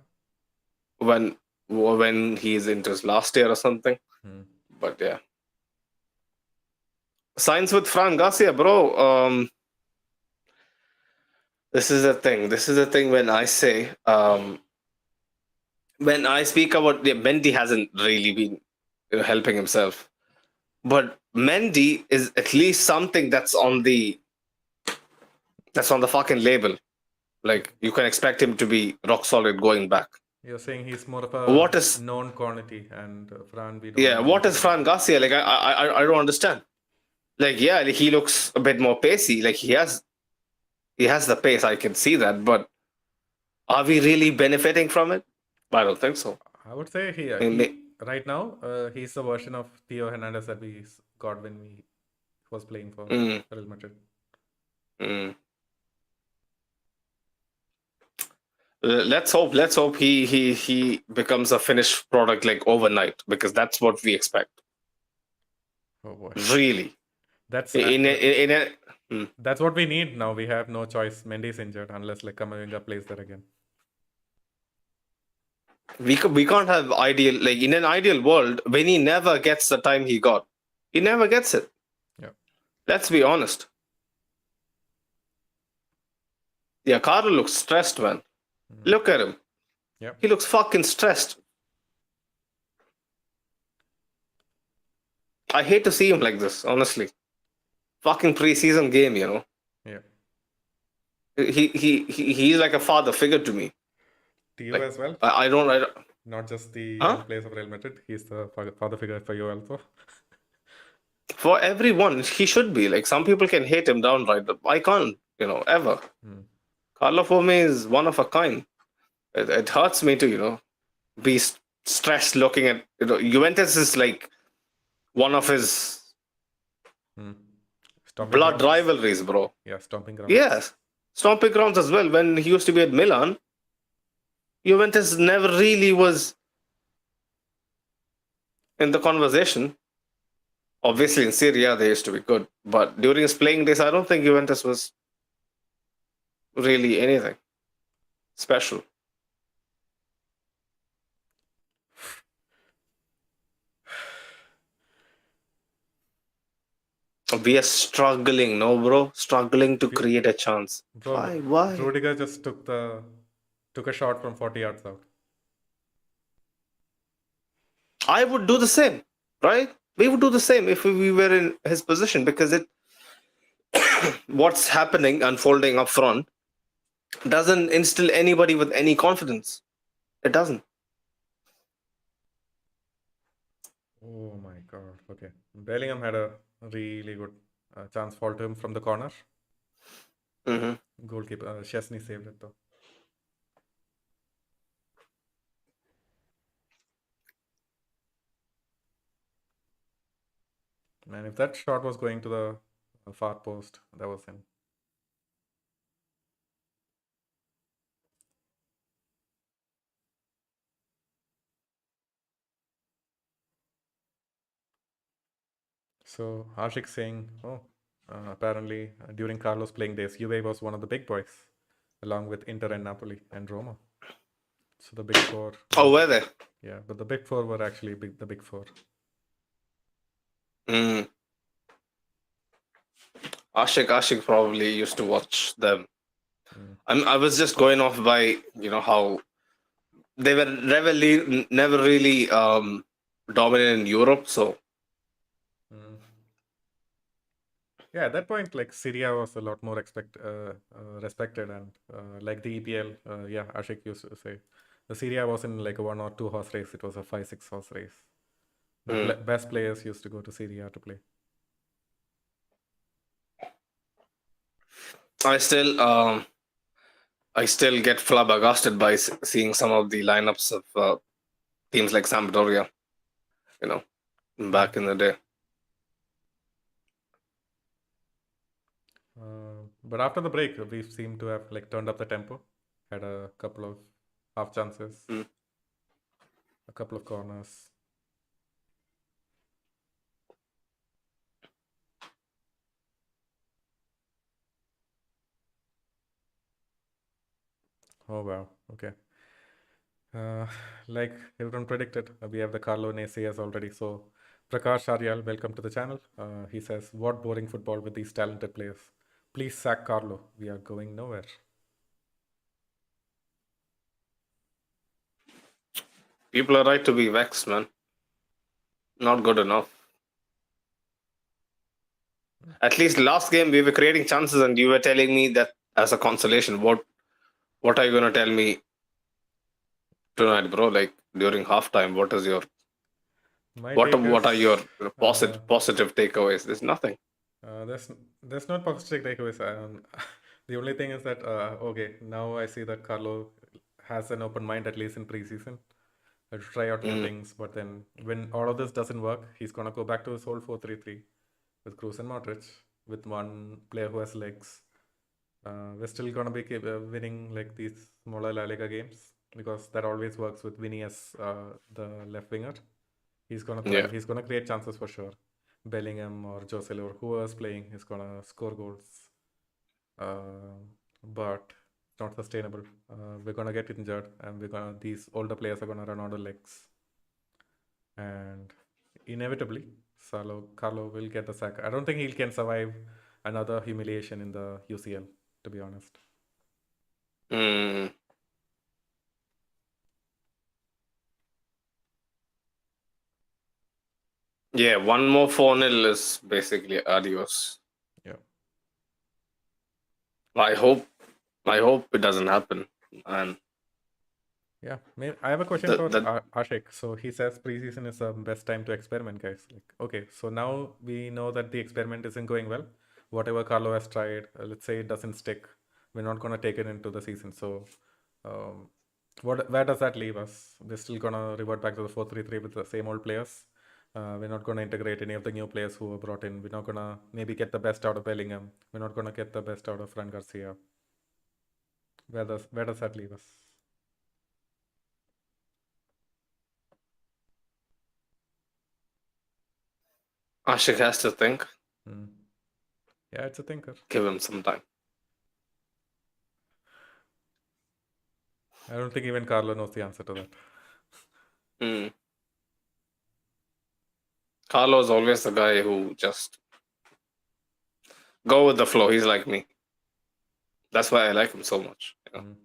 when he's into his last year or something. Hmm. But yeah, signs with Fran Garcia, bro. This is the thing. This is the thing when I say when I speak about Mendy hasn't really been helping himself, but Mendy is at least something that's on the fucking label. Like you can expect him to be rock solid going back. You're saying he's more of a What is known quantity, and Fran, we don't yeah? know What is anything about. Fran Garcia? Like I don't understand. Like yeah, like, he looks a bit more pacey. Like he has the pace. I can see that, but are we really benefiting from it? I don't think so. I would say I mean, he right now he's the version of Theo Hernandez that we got when we was playing for mm, Real Madrid. mm. Let's hope. Let's hope he becomes a finished product like overnight, because that's what we expect. Oh boy, Really, that's in a. that's what we need now. We have no choice. Mendy's injured unless like Kamavinga plays there again. We can't have ideal, like in an ideal world when he never gets the time he never gets it. Yeah. Let's be honest. Yeah, Carlo looks stressed, man. Look at him. Yeah. He looks fucking stressed. I hate to see him like this, honestly. Fucking preseason game, Yeah. He's like a father figure to me. To you Like as well. I don't. Not just the Huh? young players of Real Madrid. He's the father figure for you also. For everyone, he should be. Like some people can hate him downright, but I can't, ever. Hmm. Carlo for me is one of a kind. It hurts me to, be stressed looking at, Juventus is like one of his Hmm. Stomping blood grounds. rivalries, bro. Yeah, stomping grounds. Yes. Stomping grounds as well. When he used to be at Milan, Juventus never really was in the conversation. Obviously, in Syria, they used to be good. But during his playing days, I don't think Juventus was really anything special. We are struggling, no, bro? Struggling to create a chance. Bro, Why? Rudiger just took a shot from 40 yards out. I would do the same, right? We would do the same if we were in his position, because what's happening, unfolding up front, doesn't instill anybody with any confidence. It doesn't. Oh my God. Okay. Bellingham had a really good chance fall to him from the corner. hmm Goalkeeper Chesney saved it though. Man, if that shot was going to the far post, that was in. So Ashik saying, apparently during Carlos playing days, Juve was one of the big boys, along with Inter and Napoli and Roma. So the big four. Oh, were they? Yeah, but the big four were actually the big four. Mm. Ashik probably used to watch them. I was just going off by how they were never really dominant in Europe. So Yeah, at that point, like Syria was a lot more respected, and like the EPL, yeah, Ashik used to say, the Syria wasn't like a 1 or 2 horse race; it was a 5, 6 horse race. The best players used to go to Syria to play. I still get flabbergasted by seeing some of the lineups of teams like Sampdoria, back in the day. But after the break, we seem to have like turned up the tempo, had a couple of half chances, a couple of corners. Oh wow, okay. Like everyone predicted, we have the Carlo naysayers already. So, Prakash Aryal, welcome to the channel. He says, "What boring football with these talented players? Please sack Carlo. We are going nowhere." People are right to be vexed, man. Not good enough. At least last game we were creating chances, and you were telling me that as a consolation. What are you gonna tell me tonight, bro? Like during halftime, what is your My take what are your is positive takeaways? There's nothing. there's not positive takeaways. The only thing is that okay, now I see that Carlo has an open mind at least in preseason. To try out new things, but then when all of this doesn't work, he's gonna go back to his old 4-3-3 with Cruz and Modric, with one player who has legs. We're still gonna be winning like these smaller La Liga games because that always works with Vinny as the left winger. He's gonna Yeah. thrive. He's gonna create chances for sure. Bellingham or Joselu or whoever's playing is gonna score goals. But it's not sustainable. We're gonna get injured, and these older players are gonna run out of legs, and inevitably, Carlo will get the sack. I don't think he can survive another humiliation in the UCL, to be honest. Yeah, one more 4-0 is basically adios. Yeah. I hope it doesn't happen. And Yeah, I have a question for Ashik. So he says preseason is the best time to experiment, guys. Like, okay, so now we know that the experiment isn't going well. Whatever Carlo has tried, let's say it doesn't stick. We're not gonna take it into the season. So, where does that leave us? We're still gonna revert back to the 4-3-3 with the same old players. We're not gonna integrate any of the new players who were brought in. We're not gonna maybe get the best out of Bellingham. We're not gonna get the best out of Fran Garcia. Where does that leave us? Ashik has to think. Yeah, it's a thinker. Give him some time. I don't think even Carlo knows the answer to that. Carlo is always the guy who just go with the flow. He's like me. That's why I like him so much. You know?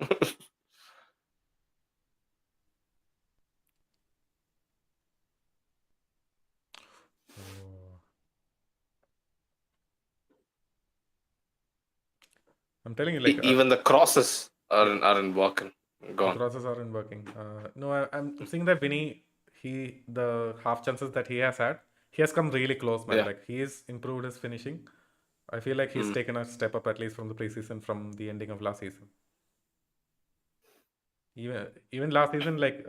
I'm telling you, like even the crosses aren't working. Gone. The crosses aren't working. No, I'm seeing that Vinny, the half chances that he has had, he has come really close, man. Yeah. Like he's improved his finishing. I feel like he's taken a step up at least from the preseason, from the ending of last season. Even last season, like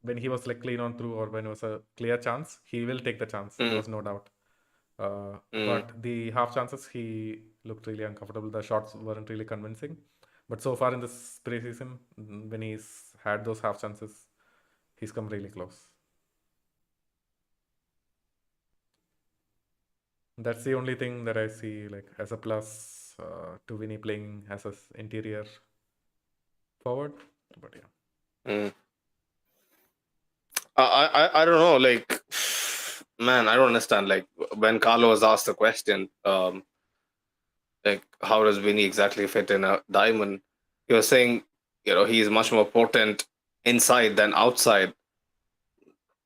when he was like clean on through or when it was a clear chance, he will take the chance. There was no doubt. But the half chances, he looked really uncomfortable. The shots weren't really convincing. But so far in this preseason, when he's had those half chances, he's come really close. That's the only thing that I see like as a plus to Vinny playing as an interior forward. But yeah. I don't know. Like, man, I don't understand. Like when Carlo was asked the question, like how does Vinny exactly fit in a diamond? He was saying, he's much more potent inside than outside.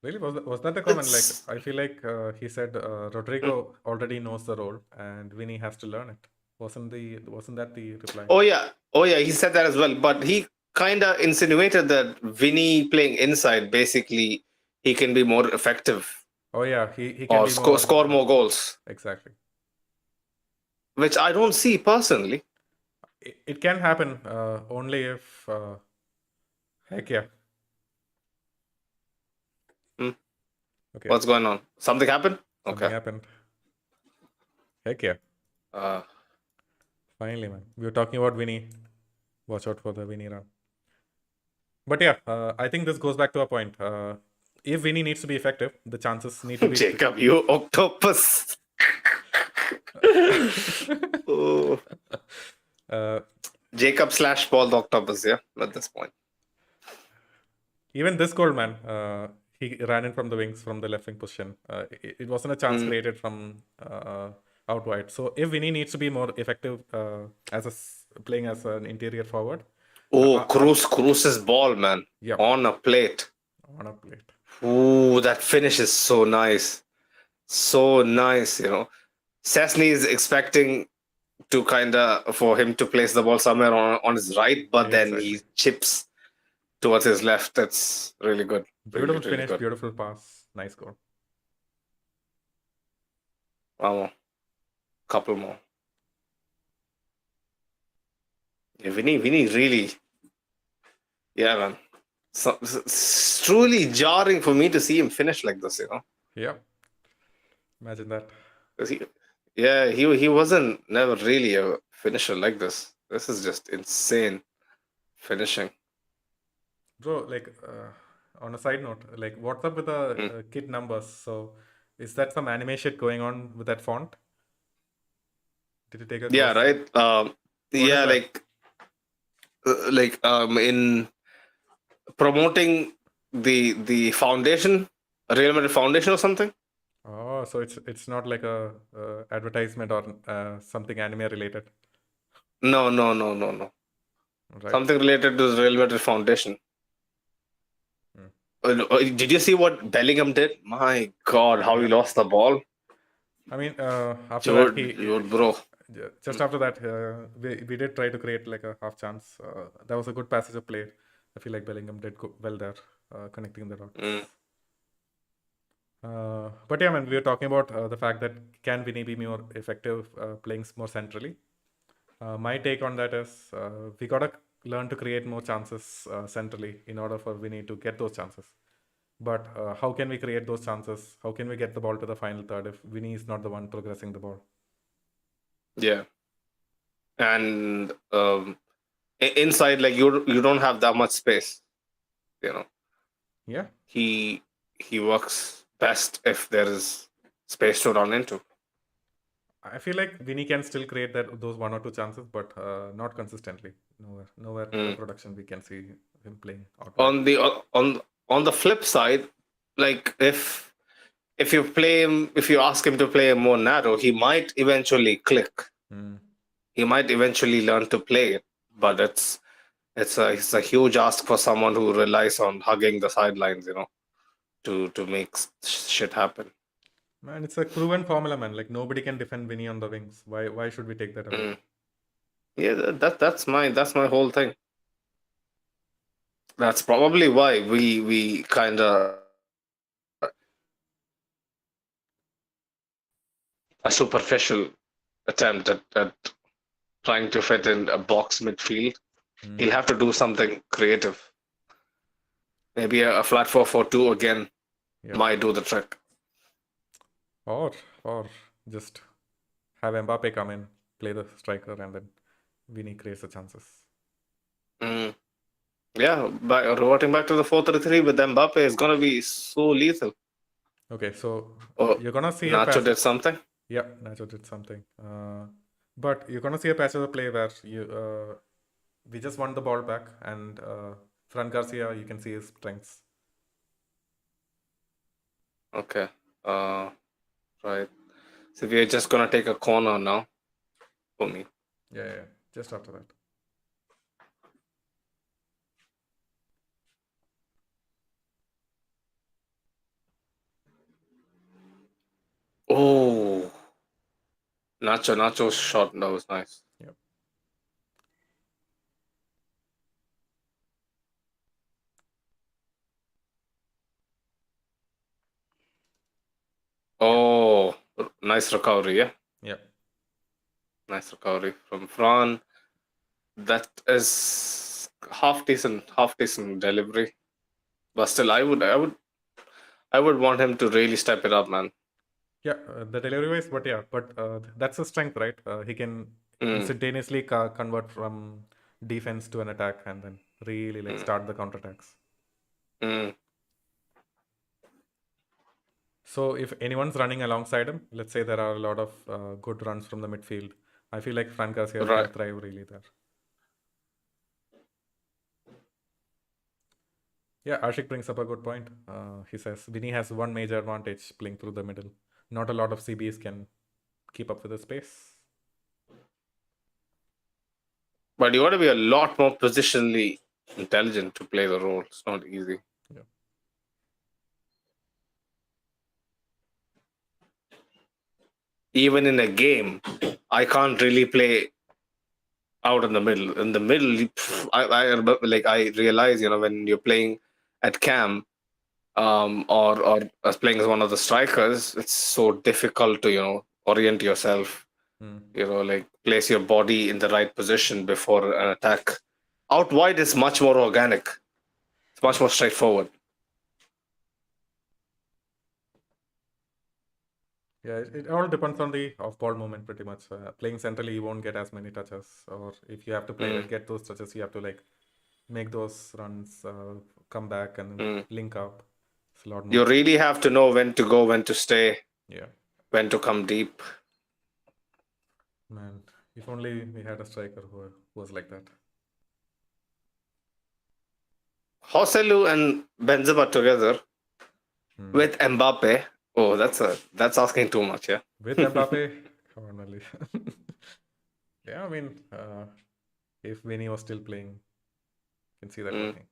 Really, was that the comment? Like, I feel like he said Rodrigo already knows the role, and Vinny has to learn it. Wasn't that the reply? Oh yeah, he said that as well. But he kind of insinuated that Vinny playing inside, basically, he can be more effective. Oh yeah, he can be score more goals. Exactly. Which I don't see personally. It can happen only if heck yeah. Okay. What's going on? Something happened? Something happened. Heck yeah. Finally, man. We were talking about Vinny. Watch out for the Vinny run. But yeah, I think this goes back to a point. If Vinny needs to be effective, the chances need to be... Jacob, you octopus. Jacob / Paul the octopus, yeah, at this point. Even this goal, man, he ran in from the wings from the left wing position. It wasn't a chance created from out wide. So if Vinny needs to be more effective playing as an interior forward, Oh, Cruz's ball, man, yeah, on a plate. on a plate. Ooh, that finish is so nice. So nice, you know. Cessny is expecting to kind of for him to place the ball somewhere on his right, but then Exactly. he chips towards his left. That's really good. Really, Beautiful really finish, good. beautiful pass, nice goal. One more. Couple more. Yeah, Vinny really, yeah, man. So, it's truly jarring for me to see him finish like this, you know. Yeah, imagine that. 'Cause he wasn't never really a finisher like this. This is just insane finishing. Bro, like on a side note, like what's up with the Mm. kid numbers? So is that some anime shit going on with that font? Did you take a Yeah, close? right. What is Yeah, that? in promoting the foundation, Real Madrid Foundation or something. Oh, so it's not like a advertisement or something anime related, No, no, no, no, no. right? Something related to the Real Madrid Foundation. Mm. Did you see what Bellingham did? My God, how he Yeah. lost the ball, I mean, after that bro. just after that we did try to create like a half chance. That was a good passage of play. I feel like Bellingham did well there, connecting the Mm, dots. But yeah, man, we were talking about the fact that can Vinny be more effective playing more centrally? My take on that is we gotta learn to create more chances centrally in order for Vinny to get those chances. But how can we create those chances? How can we get the ball to the final third if Vinny is not the one progressing the ball? yeah, and inside, like you don't have that much space. You know, Yeah, he he works best if there is space to run into. I feel like Vinny can still create those one or two chances, but not consistently. Nowhere in the Mm. production we can see him playing out wide. On the on the flip side, like if you play him, if you ask him to play more narrow, he might eventually click. Mm. He might eventually learn to play it, but it's a huge ask for someone who relies on hugging the sidelines, you know, to make shit happen. Man, it's a proven formula, man. Like nobody can defend Vinny on the wings. Why should we take that away? Mm. Yeah, that's my whole thing. That's probably why we kind of a superficial attempt at trying to fit in a box midfield. Mm. He'll have to do something creative. Maybe a flat 4-4-2 again Yep. might do the trick. Or or just have Mbappe come in, play the striker, and then Vinny creates the chances. Mm. Yeah, reverting back to the 4-3-3 with Mbappe is gonna be so lethal. Okay, so Oh, you're gonna see a Nacho pass. did something. Yeah, Nacho did something. But you're gonna see a passage of play where we just won the ball back, and Fran Garcia, you can see his strengths. Okay. Right. So we are just gonna take a corner now for me. Yeah, just after that. Oh, Nacho's shot, that was nice. Yep. Oh, nice recovery, yeah. Yep. Nice recovery from Fran. That is half decent delivery. But still, I would want him to really step it up, man. Yeah, the delivery wise, but that's a strength, right? He can Mm, instantaneously convert from defense to an attack and then really like mm, start the counterattacks. mm. So if anyone's running alongside him, let's say there are a lot of good runs from the midfield, I feel like Fran Garcia Right. can thrive really there. Yeah, Ashik brings up a good point. He says Vinny has one major advantage playing through the middle. Not a lot of CBs can keep up with the space. But you got to be a lot more positionally intelligent to play the role. It's not easy. Yeah. Even in a game, I can't really play out in the middle. In the middle, I realize, when you're playing at cam, or as playing as one of the strikers, it's so difficult to orient yourself. Hmm. Like place your body in the right position before an attack. Out wide is much more organic. It's much Yeah. more straightforward. Yeah, it all depends on the off-ball movement pretty much. Playing centrally, you won't get as many touches, or if you have to play Mm, get those touches, you have to like make those runs, come back and mm. link up. It's a lot more You tricky. really have to know when to go, when to stay, Yeah, when to come deep. man. If only we had a striker who was like that. Joselu and Benzema together Hmm. with Mbappe. Oh, that's asking too much, yeah. With Mbappe, come on, Ali. Yeah, I mean, if Vinny was still playing, you can see that Mm. working.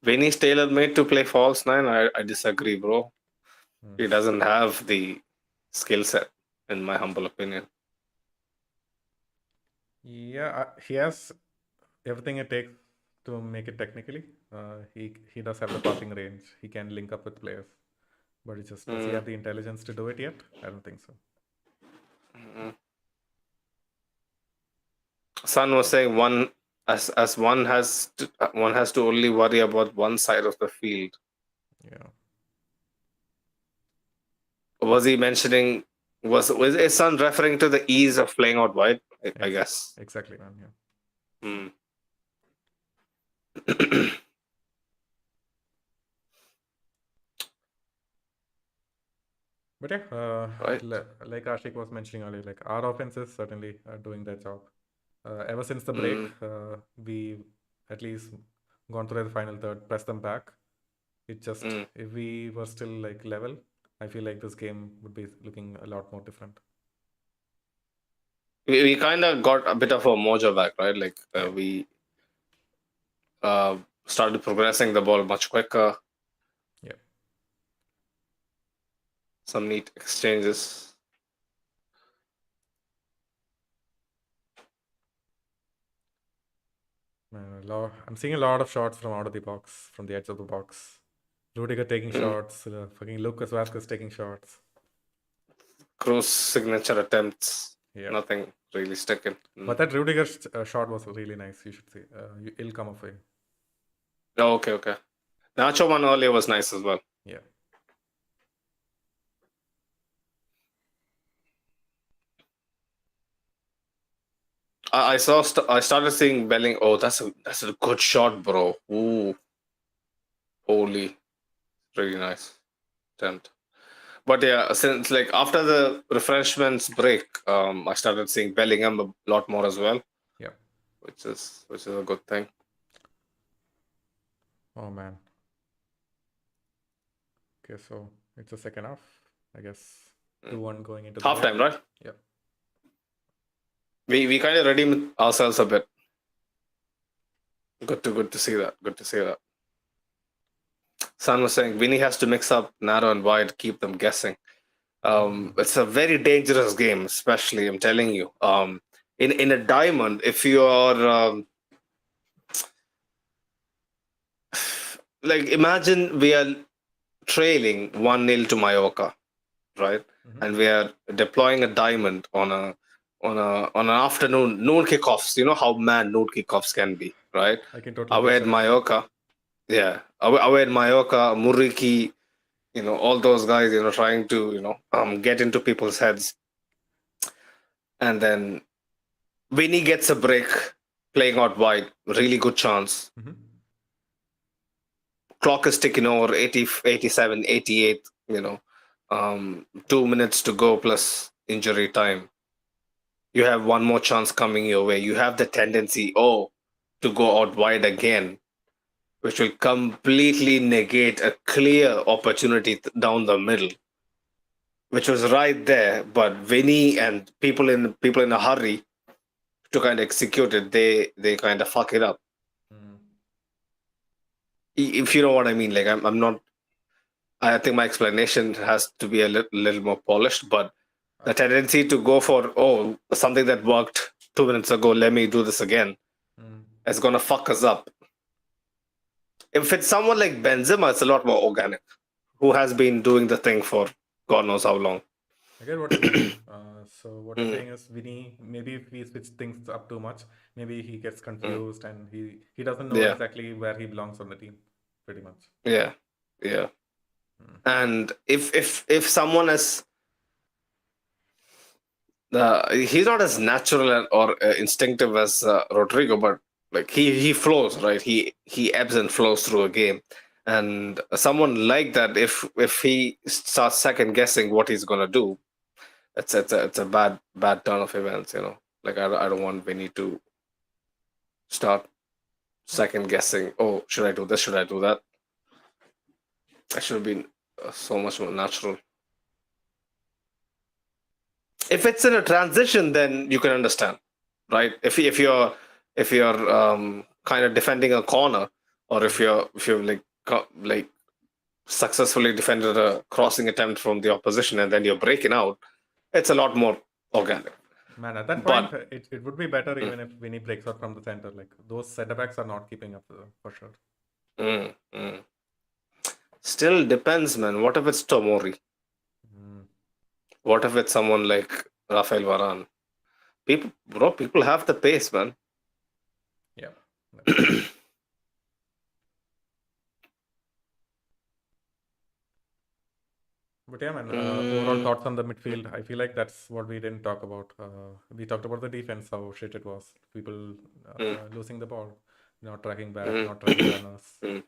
Vinny's tailor made to play false nine. I disagree, bro. Hmm. He doesn't have the skill set, in my humble opinion. Yeah, he has everything it takes to make it technically. He does have the passing range. He can link up with players, but it just does he Mm. have the intelligence to do it yet? I don't think so. Mm. Son was saying as one has to only worry about one side of the field. Yeah, Was he mentioning was his son referring to the ease of playing out wide? I ex- guess. exactly, man. Yeah, Mm. but yeah, Right. like Ashik was mentioning earlier, like our offenses certainly are doing their job. Ever since the break, Mm. we at least gone through the final third, press them back. It just Mm. if we were still like level, I feel like this game would be looking a lot more different. We kind of got a bit of a mojo back, right? Like Yeah. we uh, started progressing the ball much quicker. Yeah. Some neat exchanges. Man, I'm seeing a lot of shots from out of the box, from the edge of the box. Rudiger taking Mm. shots, fucking Lucas Vasquez taking shots. Cruz signature attempts. Yeah. Nothing really sticking. But that Rudiger shot was really nice. You should see. It'll come off way. Oh, okay. Nacho one earlier was nice as well. Yeah. I saw. I started seeing Belling. Oh, that's a good shot, bro. Ooh, holy, really nice attempt. But yeah, since like after the refreshments break, I started seeing Bellingham a lot more as well, Yeah. which is a good thing. Oh man. Okay, so it's a second half. I guess 2-1 going into the break. Halftime, right? Yeah. We kind of redeemed ourselves a bit. Good to see that. Good to see that. San was saying Vinny has to mix up narrow and wide, keep them guessing. It's a very dangerous game, especially I'm telling you. In a diamond, if you are like imagine we are trailing 1-0 to Mallorca, right? Mm-hmm. And we are deploying a diamond on an afternoon noon kickoffs. You know how mad noon kickoffs can be, right? I can totally Away at picture it. Mallorca, yeah, away at Mallorca, Muriki, all those guys, trying to get into people's heads, and then Vinny gets a break playing out wide, really good chance. Mm-hmm. Clock is ticking over 80, 87, 88. 2 minutes to go plus injury time. you have one more chance coming your way. You have the tendency, to go out wide again, which will completely negate a clear opportunity down the middle, which was right there. But Vinny and people in a hurry to kind of execute it, they kind of fuck it up. Mm. If you know what I mean, like I'm not. I think my explanation has to be a little more polished, but the tendency to go for something that worked 2 minutes ago, let me do this again, Mm. is gonna fuck us up. If it's someone like Benzema, it's a lot more organic, who has been doing the thing for God knows how long. I get what you're saying. So what you're Mm, saying is Vinny, maybe if we switch things up too much, maybe he gets mm. confused and he doesn't know Yeah, exactly where he belongs on the team, pretty much. yeah, yeah. Mm. And if someone is he's not as natural or instinctive as Rodrigo, but like he flows, right? He ebbs and flows through a game, and someone like that, if he starts second guessing what he's gonna do, it's a bad turn of events, Like I don't want Vinny to start second guessing. Oh, should I do this? Should I do that? I should have been so much more natural. If it's in a transition, then you can understand, right? If you're kind of defending a corner, or if you're like successfully defended a crossing attempt from the opposition and then you're breaking out, it's a lot more organic. Man, at that point, But it would be better mm, even if Vinny breaks out from the center. Like those center backs are not keeping up for sure. mm, mm. Still depends, man. What if it's Tomori? Mm. What if it's someone like Rafael Varane? People have the pace, man. Yeah. That's true. But yeah, man, overall Mm, thoughts on the midfield. I feel like that's what we didn't talk about. We talked about the defense, how shit it was. People mm, losing the ball, not tracking back, mm, not tracking runners. mm,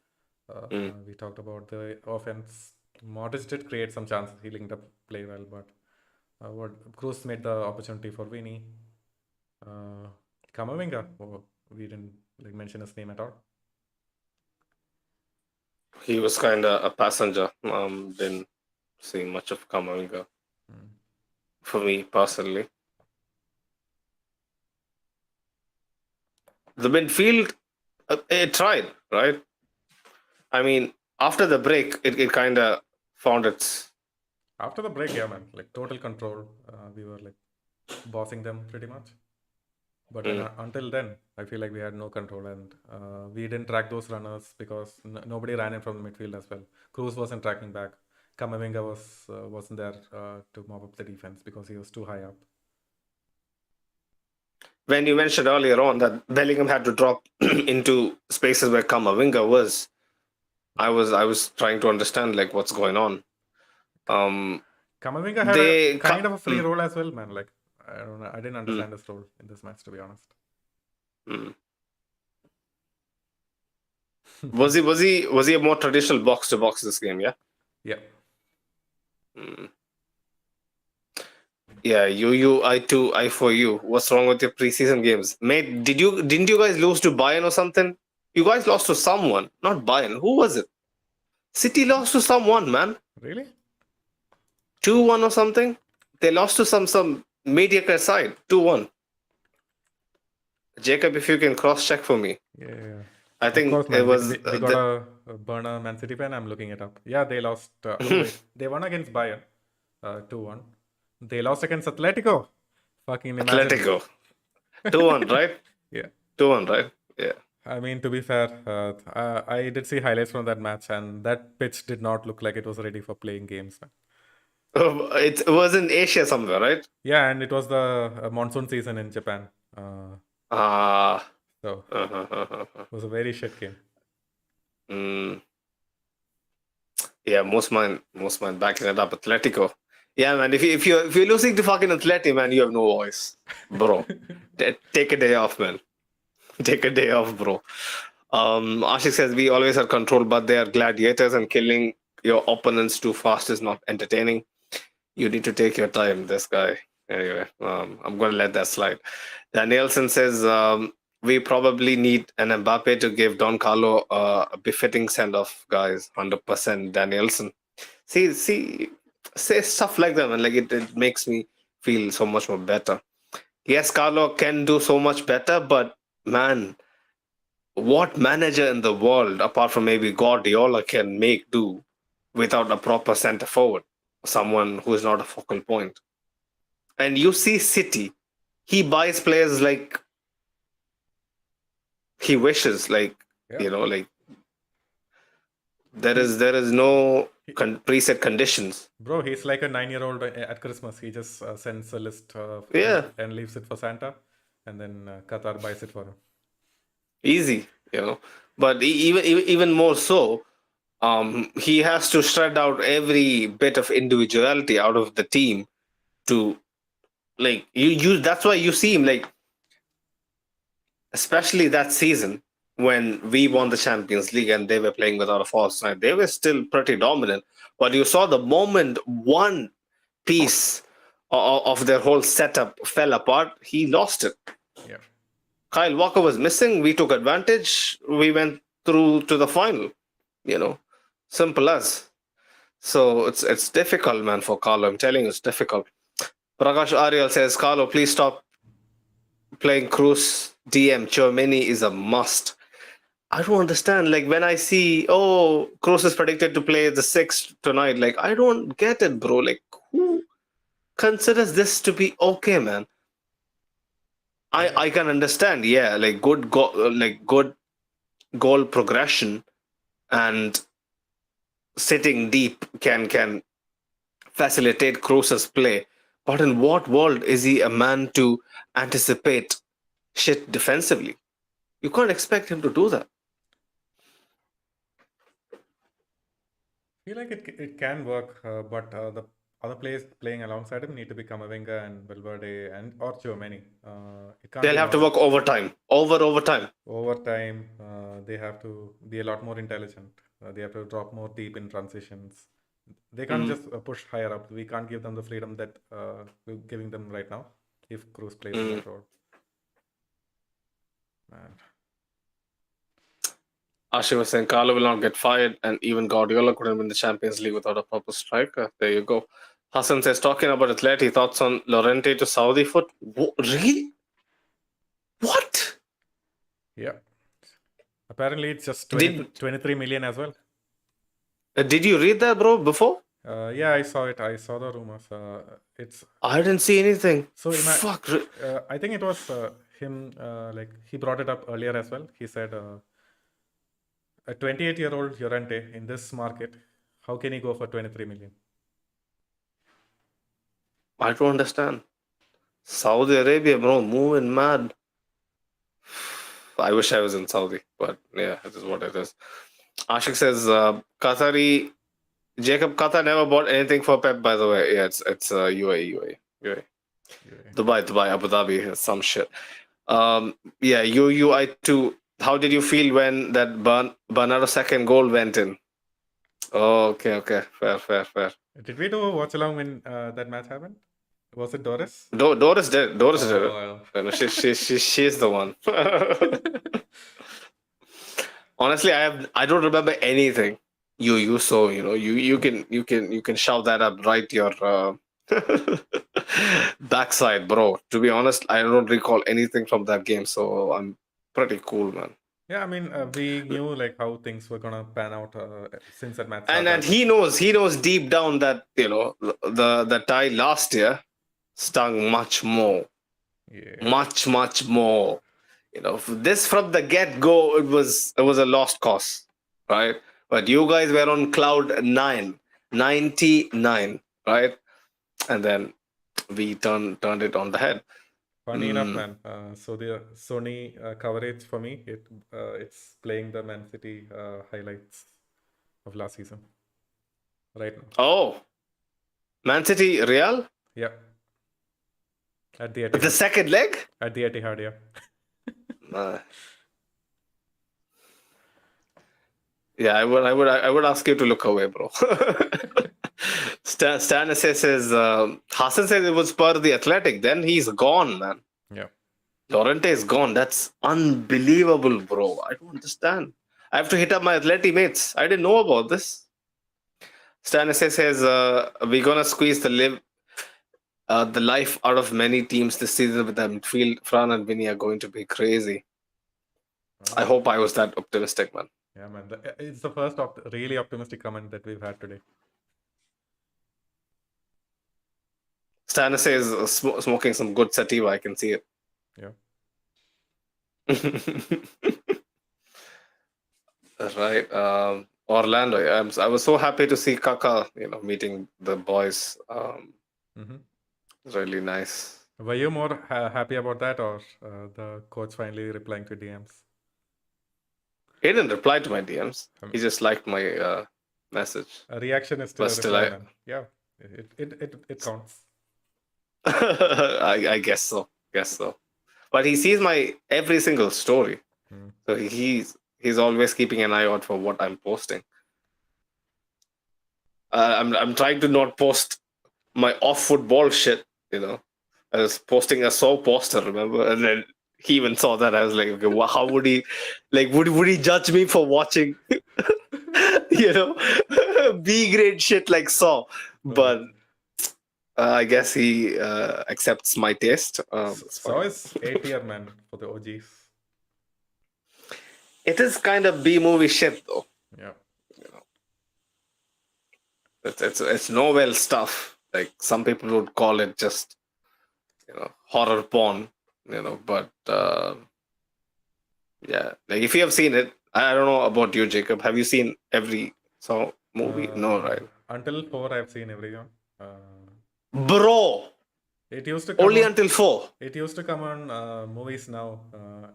mm. We talked about the offense. Modest did create some chances. He linked up play well, but what Cruz made the opportunity for Vinny. Uh, Kamavinga, we didn't like mention his name at all. He was kind of a passenger. Didn't see much of Kamavinga Mm. for me personally. The midfield, it tried, right? I mean, after the break, it kind of found its. After the break, yeah, man, like total control. We were like bossing them pretty much. But then, Mm. until then, I feel like we had no control, and we didn't track those runners because nobody ran in from the midfield as well. Cruz wasn't tracking back. Kamavinga wasn't there to mop up the defense because he was too high up. When you mentioned earlier on that Bellingham had to drop into spaces where Kamavinga was, I was trying to understand like what's going on. Kamavinga had a They kind of a free mm, role as well, man. Like I don't know, I didn't mm, understand his role in this match, to be honest. mm. Was he a more traditional box to box this game? Yeah. Yeah. Mm. Yeah, I for you. What's wrong with your preseason games, mate? Didn't you guys lose to Bayern or something? You guys lost to someone, not Bayern. Who was it? City lost to someone, man. Really? 2-1 or something. They lost to some mediocre side. 2-1. Jacob, if you can cross check for me. Yeah. I Of think course, it man. was We got a burner Man City fan. I'm looking it up. Yeah, they lost. Oh, wait. They won against Bayern 2-1. They lost against Atletico. Fucking imagine. Atletico. 2-1, right? Yeah. 2-1, right? Yeah. I mean, to be fair, I did see highlights from that match, and that pitch did not look like it was ready for playing games, man. It was in Asia somewhere, right? Yeah, and it was the monsoon season in Japan. Ah. So it was a very shit game. Mm. Yeah, most mine backing it up. Atletico. Yeah, man. If you're losing to fucking Atleti, man, you have no voice, bro. Take a day off, man. Take a day off, bro. Ashik says we always have control, but they are gladiators, and killing your opponents too fast is not entertaining. You need to take your time. This guy. Anyway, I'm going to let that slide. Danielson says we probably need an Mbappe to give Don Carlo a befitting send off, guys. 100% Danielson. See, say stuff like that, and like it makes me feel so much more better. Yes, Carlo can do so much better, but man, what manager in the world, apart from maybe Guardiola, can make do without a proper center forward, someone who is not a focal point? And you see City, he buys players like he wishes, like Yeah. like there is no preset conditions. Bro, he's like a 9-year-old at Christmas. He just sends a list Yeah, and leaves it for Santa, and then Qatar buys it for him. easy, But even more so, he has to shred out every bit of individuality out of the team to like you. That's why you see him like, especially that season when we won the Champions League and they were playing without a false nine. They were still pretty dominant, but you saw the moment one piece of their whole setup fell apart, he lost it. Yeah. Kyle Walker was missing. We took advantage. We went through to the final. Simple as. So it's difficult, man, for Carlo. I'm telling you, it's difficult. Prakash Ariel says, Carlo, please stop playing Cruz DM. Germany is a must. I don't understand. Like when I see, Cruz is predicted to play the 6th tonight. Like I don't get it, bro. Like who considers this to be okay, man? I can understand. Yeah, like good goal progression and sitting deep can facilitate Cruz's play. But in what world is he a man to anticipate shit defensively? You can't expect him to do that. I feel like it can work, but the other players playing alongside him need to be Camavinga and Valverde or Tchouaméni. It can't They'll be have to Modric. work overtime. Overtime. Over time, they have to be a lot more intelligent. They have to drop more deep in transitions. They can't just push higher up. We can't give them the freedom that we're giving them right now if Cruz plays in that role. Man. Ashim was saying Carlo will not get fired, and even Guardiola couldn't win the Champions League without a proper striker. There you go. Hassan says, talking about Atleti, thoughts on Llorente to Saudi foot? Really? What? Yeah. Apparently, it's just 23 million as well. Did you read that, bro, before? Yeah, I saw it. I saw the rumors. I didn't see anything. So fuck. I think it was him. Like he brought it up earlier as well. He said, a 28-year-old Llorente in this market, how can he go for 23 million? I don't understand. Saudi Arabia, bro, moving mad. I wish I was in Saudi, but yeah, it is what it is. Ashik says, Qatar never bought anything for Pep, by the way. Yeah, it's UAE. Dubai, Abu Dhabi, some shit. Yeah, I too. How did you feel when that Bernardo second goal went in? Oh, okay, fair. Did we do a watch along when that match happened? Was it Doris? Doris did. Doris did it. Well. No, she's the one. Honestly, I don't remember anything. You so you can shove that up right your backside, bro. To be honest, I don't recall anything from that game, so I'm pretty cool, man. Yeah, I mean, we knew like how things were gonna pan out since that match. And he knows deep down that the tie last year stung much more. Yeah. Much more. This from the get-go, it was a lost cause, right? But you guys were on cloud 99, right? And then we turned it on the head. Funny enough, man. So the Sony coverage for me, it's playing the Man City highlights of last season right now. Oh, Man City Real? Yeah. At the Etihad. The second leg? At the Etihad, yeah. Yeah, I would ask you to look away, bro. Stanis says Hassan says it was per the Athletic. Then he's gone, man. Yeah. Llorente is gone. That's unbelievable, bro. I don't understand. I have to hit up my Atleti mates. I didn't know about this. Stanis says we're gonna squeeze the life out of many teams this season with the midfield. Fran and Vinny are going to be crazy. I hope I was that optimistic, man. Yeah, man. It's the first really optimistic comment that we've had today. Stanis says smoking some good sativa. I can see it. Yeah. Right. Orlando. I was so happy to see Kaka, meeting the boys. Really nice. Were you more happy about that, or the coach finally replying to DMs? He didn't reply to my DMs. He just liked my message. A reaction is still But a still, reply, man. Yeah, it counts. I guess so. But he sees my every single story, so he's always keeping an eye out for what I'm posting. I'm trying to not post my off football shit. I was posting a Saw poster, remember, and then he even saw that. I was like, okay, how would he, would he judge me for watching, B grade shit like Saw? But I guess he accepts my taste. Saw is A-tier, man, for the OGs. It is kind of B movie shit, though. Yeah. It's novel stuff. Like some people would call it just, horror porn. But yeah. Like if you have seen it, I don't know about you, Jacob. Have you seen every Saw movie? No, right? Until 4, I've seen everyone. Bro. It used to come only on, until 4. It used to come on movies now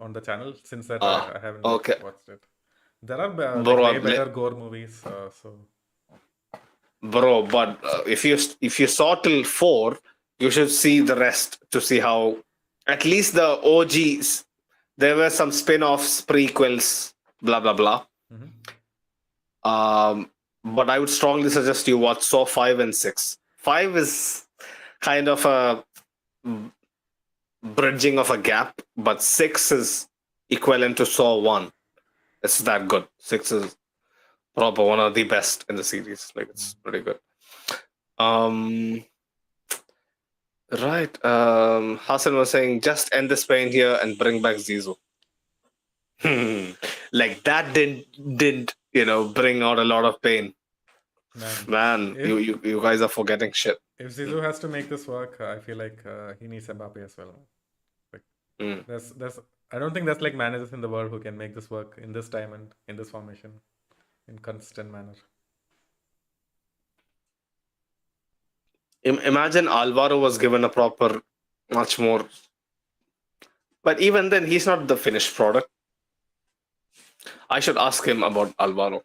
on the channel. Since that, I haven't watched it. There are way better gore movies. Bro, but if you saw till 4, you should see the rest to see how at least the OGs. There were some spin-offs, prequels, blah blah blah. But I would strongly suggest you watch Saw 5 and 6. 5 is kind of a bridging of a gap, but 6 is equivalent to Saw 1. It's that good. 6 is proper one of the best in the series. Like it's pretty good. Right. Hassan was saying just end this pain here and bring back Zizou. Like that didn't bring out a lot of pain. Man, you guys are forgetting shit. If Zizou has to make this work, I feel like he needs Mbappe as well. Like, there's I don't think there's like managers in the world who can make this work in this time and in this formation in consistent manner. Imagine Alvaro was given a proper, much more. But even then, he's not the finished product. I should ask him about Alvaro.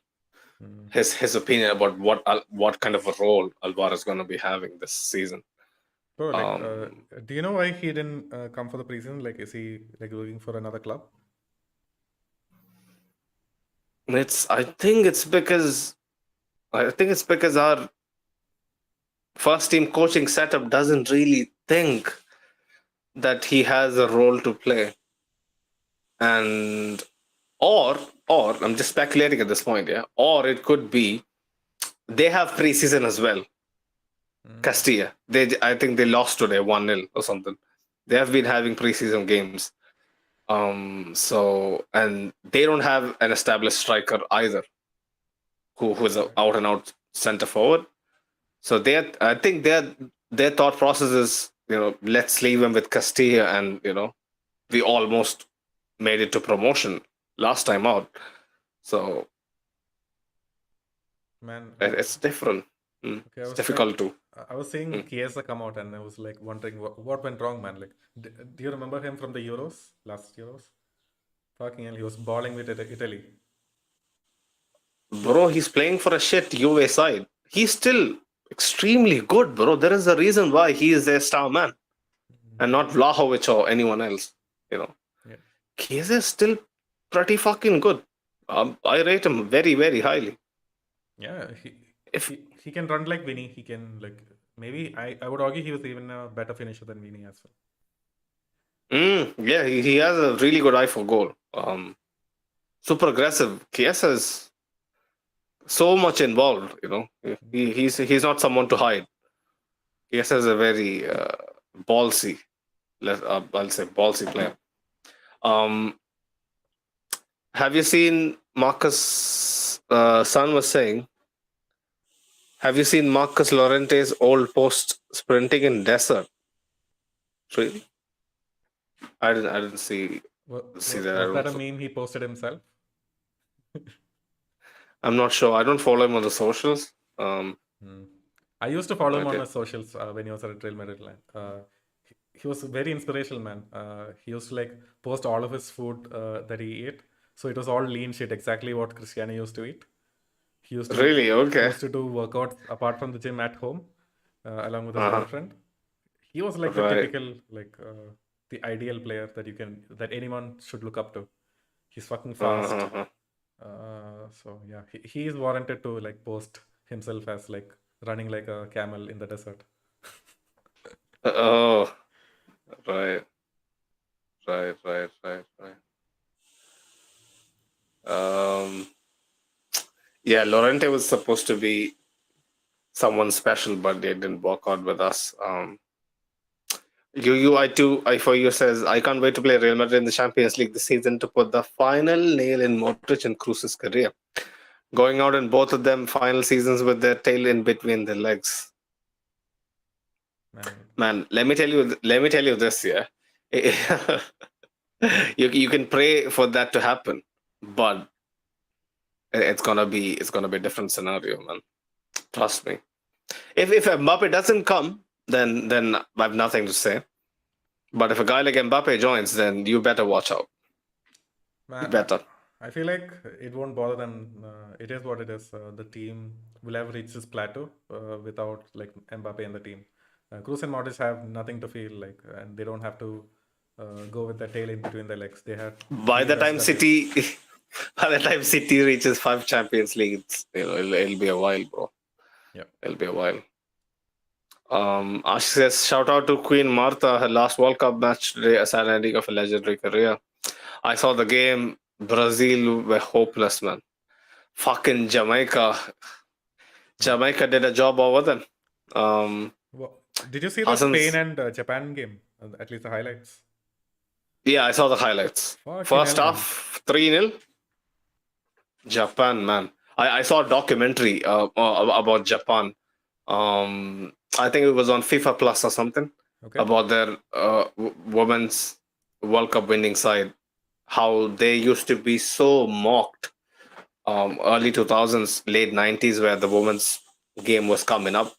His opinion about what kind of a role Alvaro is going to be having this season. Bro, like, do you know why he didn't come for the preseason? Like, is he like looking for another club? I think it's because our first team coaching setup doesn't really think that he has a role to play, and or I'm just speculating at this point, yeah. Or it could be they have preseason as well. Castilla, I think they lost today 1-0 or something. They have been having preseason games. So and they don't have an established striker either, who's an out and out center forward. So I think their thought process is, let's leave him with Castilla, and we almost made it to promotion last time out. So man, it's different. It's difficult too. I was seeing Chiesa come out, and I was like wondering what went wrong, man. Like, do you remember him from the last Euros? Fucking hell, he was balling with Italy. Bro, he's playing for a shit UA side. He's still extremely good, bro. There is a reason why he is their star man, and not Vlahovic or anyone else. Yeah. Chiesa is still pretty fucking good. I rate him very, very highly. Yeah, he can run like Vinny. He can like maybe I would argue he was even a better finisher than Vinny as Yeah, he has a really good eye for goal. Super aggressive. Chiesa is so much involved. He's not someone to hide. Chiesa is a very ballsy. I'll say ballsy player. Um, have you seen Marcus? Son was saying. Have you seen Marcus Llorente's old post sprinting in desert? Really? I didn't well. see that. Was that a meme he posted himself? I'm not sure. I don't follow him on the socials. I used to follow No him on idea. his socials when he was at Real Madrid. He was very inspirational, man. He used to like post all of his food that he ate. So it was all lean shit, exactly what Cristiano used to eat. He used to Really? he Okay. used to do workouts apart from the gym at home, along with his Uh-huh. girlfriend. He was like the Right. typical the ideal player that anyone should look up to. He's fucking fast. Uh-huh. So yeah, he is warranted to like post himself as like running like a camel in the desert. Oh, right. Right. Right. Right. Right. Um. Yeah, Lorente was supposed to be someone special, but they didn't work out with us. I for you says I can't wait to play Real Madrid in the Champions League this season to put the final nail in Modric and Cruz's career. Going out in both of them final seasons with their tail in between their legs. Man, let me tell you this, yeah. you can pray for that to happen, but it's gonna be a different scenario, man. Trust me. If Mbappe doesn't come, then I have nothing to say. But if a guy like Mbappe joins, then you better watch out. You Man, better. I feel like it won't bother them. It is what it is. The team will have reached this plateau without like Mbappe in the team. Cruz and Modric have nothing to feel like, and they don't have to go with the tail in between their legs. They have By been the time established. City, by the time City reaches 5 Champions Leagues, it'll be a while, bro. Yeah. It'll be a while. Ash says, shout out to Queen Martha. Her last World Cup match today, a sad ending of a legendary career. I saw the game. Brazil were hopeless, man. Fucking Jamaica. Jamaica did a job over them. Did you see the Hassan's. Spain and Japan game? At least the highlights. Yeah, I saw the highlights. Fucking First hell, man. half, 3-0. Japan, man. I saw a documentary about Japan. I think it was on FIFA Plus or something. Okay. About their women's World Cup winning side. How they used to be so mocked. Early 2000s, late 90s, where the women's game was coming up.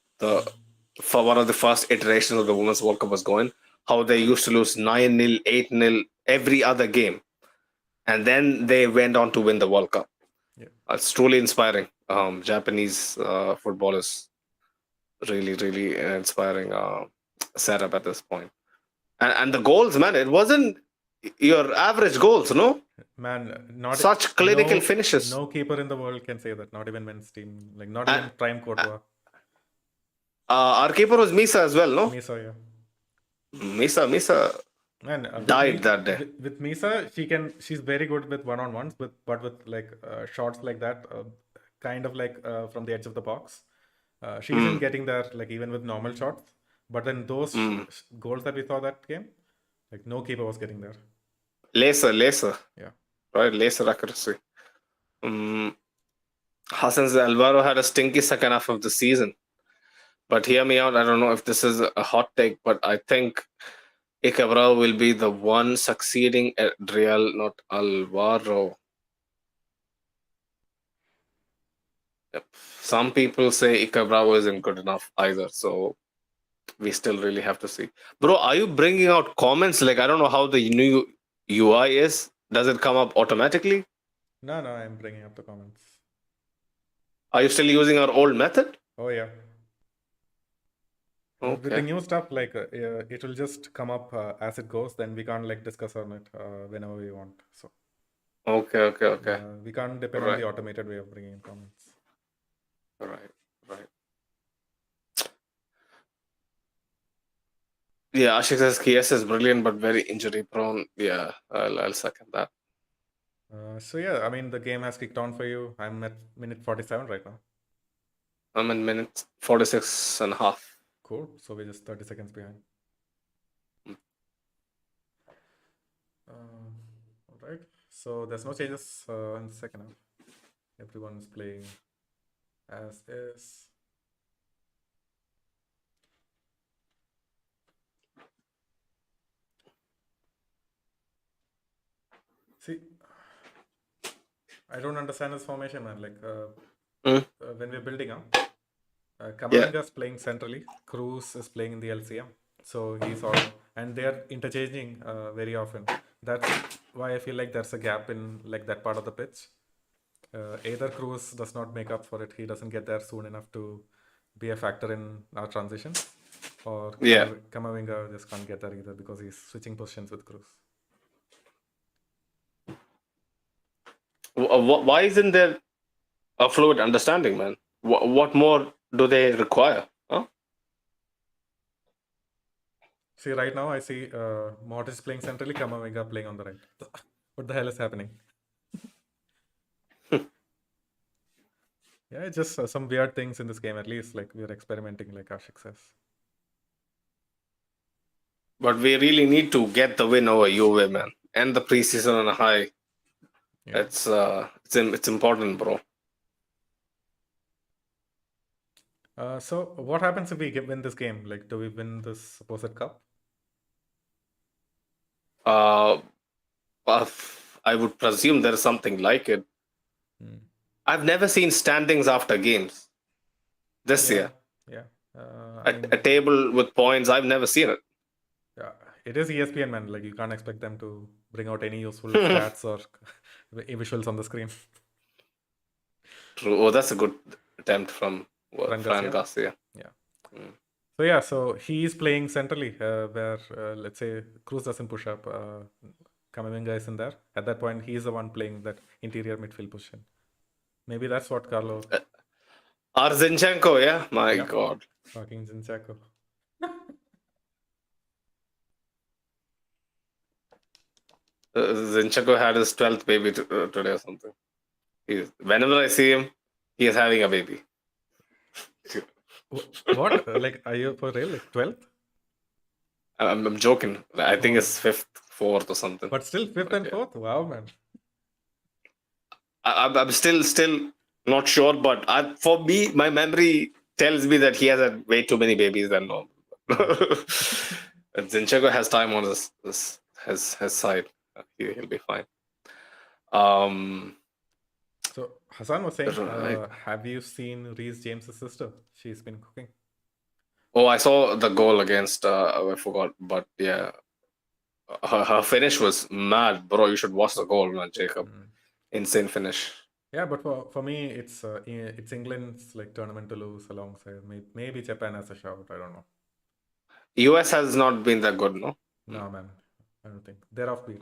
For one of the first iterations of the Women's World Cup was going, how they used to lose 9-0, 8-0 every other game. And then they went on to win the World Cup. Yeah. It's truly inspiring. Japanese football is really, really inspiring setup at this point. And the goals, man, it wasn't your average goals, no? Man, not Such clinical no, finishes. No keeper in the world can say that. Not even men's team. Like not even prime Courtois. Our keeper was Misa as well, no? Misa, yeah. Misa Man, died that day. With Misa, she's very good with one-on-ones, but with like shots like that, kind of like from the edge of the box. She isn't getting there like even with normal shots. But then those goals that we saw that game, like no keeper was getting there. Laser. Yeah. Right, laser accuracy. Hassan's Alvaro had a stinky second half of the season. But hear me out. I don't know if this is a hot take, but I think Icabra will be the one succeeding at Real, not Alvaro. Yep. Some people say Icabra isn't good enough either, so we still really have to see. Bro, are you bringing out comments? Like, I don't know how the new UI is. Does it come up automatically? No, I'm bringing up the comments. Are you still using our old method? Oh, yeah. Okay. With the new stuff, like it will just come up as it goes. Then we can't like discuss on it whenever we want. So. Okay. We can't depend on the automated way of bringing in comments. Right. Yeah, Ashik says KS is brilliant but very injury prone. Yeah, I'll second that. So yeah, I mean the game has kicked on for you. I'm at minute 47 right now. I'm in minute 46 and a half. Cool. So we're just 30 seconds behind. All right. So there's no changes in the second half. Everyone's playing as is. See, I don't understand this formation, man. Like when we're building up, Camavinga's playing centrally. Cruz is playing in the LCM. So he's all, and they're interchanging very often. That's why I feel like there's a gap in like that part of the pitch. Either Cruz does not make up for it. He doesn't get there soon enough to be a factor in our transitions. Or Yeah. Camavinga just can't get there either because he's switching positions with Cruz. Why isn't there a fluid understanding, man? What more do they require? Huh? See, right now I see Modric playing centrally, Camavinga playing on the right. What the hell is happening? Yeah, it's just some weird things in this game. At least, like we're experimenting, like Ashik says. But we really need to get the win over Juve, man, and the preseason on a high. Yeah. It's important, bro. So what happens if we win this game? Like, do we win this supposed cup? I would presume there is something like it. I've never seen standings after games this year. Yeah. A table with points, I've never seen it. Yeah, it is ESPN, man. Like you can't expect them to bring out any useful stats or visuals on the screen. True. Oh, that's a good attempt from Fran Garcia. Yeah. So yeah, so he's playing centrally where let's say Cruz doesn't push up. Camavinga is in there. At that point, he's the one playing that interior midfield position. Maybe that's what Carlo. Zinchenko, yeah? My God. Fucking Zinchenko. Zinchenko had his 12th baby today or something. Whenever I see him, he is having a baby. What? Like, are you for real? Like 12th? I'm joking. I think it's 5th, 4th or something. But still 5th and 4th? Wow, man. I'm still not sure, but for me, my memory tells me that he has had way too many babies than normal. Zinchenko has time on his side. He'll be fine. So Hassan was saying, have you seen Reece James's sister? She's been cooking. Oh, I saw the goal against I forgot, but yeah, her finish was mad, bro. You should watch the goal, man, Jacob. Insane finish. Yeah, but for me, it's England's like tournament to lose alongside. Maybe Japan has a shout. I don't know. US has not been that good, no? No, man. I don't think they're offbeat.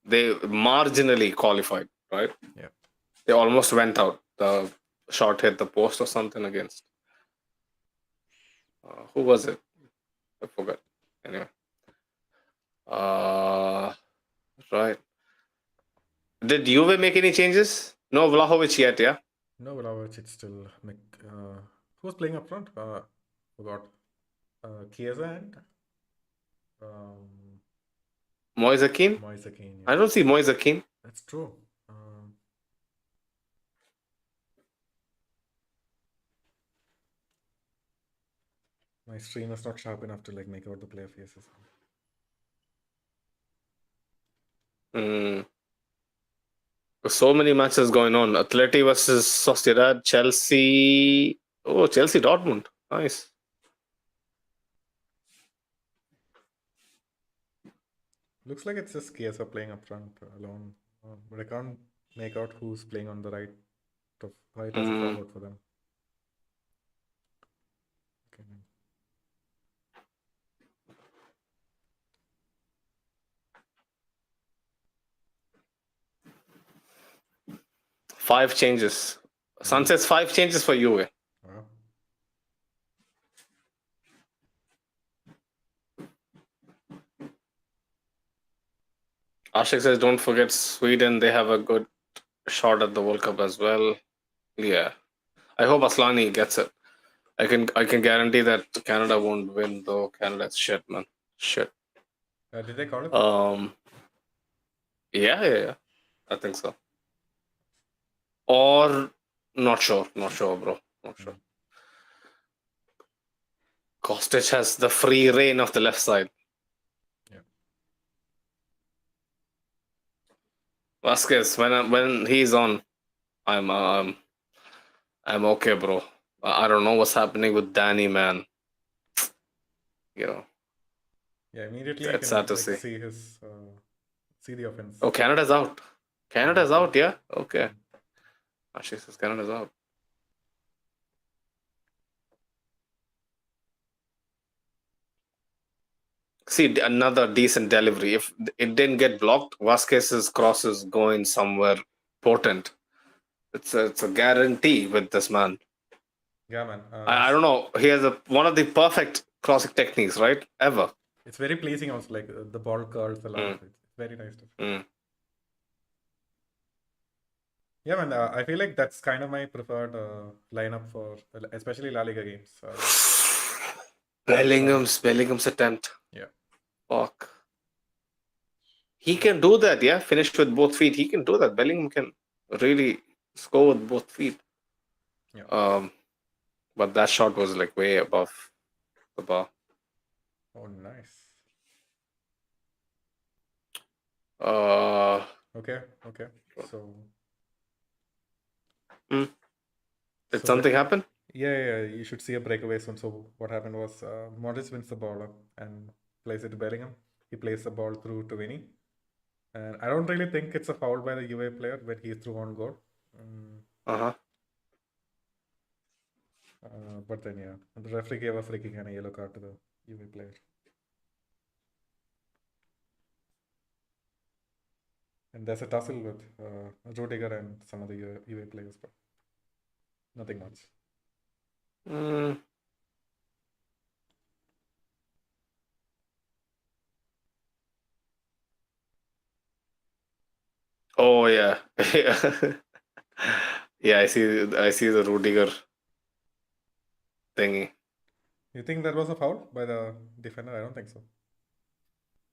They marginally qualified, right? Yeah. They almost went out. The shot hit the post or something against. Who was it? I forgot. Anyway. Right. Did Juve make any changes? No Vlahovic yet, yeah? No Vlahovic. It's still who's playing up front? Forgot. Chiesa and Moise Kean? Moise Kean. I don't see Moise Kean. That's true. My stream is not sharp enough to like make out the player faces. So many matches going on. Atleti versus Sociedad, Chelsea. Oh, Chelsea Dortmund. Nice. Looks like it's just Chiesa playing up front alone. But I can't make out who's playing on the right as a forward for them. Okay. 5 changes. Sun says 5 changes for Juve. Wow. Ashik says, don't forget Sweden. They have a good shot at the World Cup as well. Yeah. I hope Aslani gets it. I can guarantee that Canada won't win though. Canada's shit, man. Shit. Did they call it? Yeah. I think so. Or not sure, bro. Not sure. Kostic has the free reign of the left side. Yeah. Vasquez, when he's on, I'm okay, bro. I don't know what's happening with Danny, man. You know, Yeah, immediately you it's can sad to like see. see his see the offense. Oh, Canada's out. Canada's out, yeah? Okay. Ashik says Canada's out. See, another decent delivery. If it didn't get blocked, Vasquez's cross is going somewhere potent. It's a guarantee with this man. Yeah, man. I don't know. He has one of the perfect crossing techniques, right? Ever. It's very pleasing also, like the ball curls a lot. It's very nice to see. Yeah, man. I feel like that's kind of my preferred lineup for especially La Liga games. Bellingham's attempt. Yeah. Fuck. He can do that, yeah. Finish with both feet. He can do that. Bellingham can really score with both feet. Yeah. But that shot was like way above the bar. Oh, nice. Okay. So. Did something happen? Yeah. You should see a breakaway soon. So what happened was Modric wins the ball up and plays it to Bellingham. He plays the ball through to Vinny. And I don't really think it's a foul by the UA player when he threw on goal. But then, yeah, the referee gave a free kick and a yellow card to the UA player. And there's a tussle with Rudiger and some of the UA players, but nothing much. Oh yeah. Yeah, I see the Rudiger thingy. You think that was a foul by the defender? I don't think so.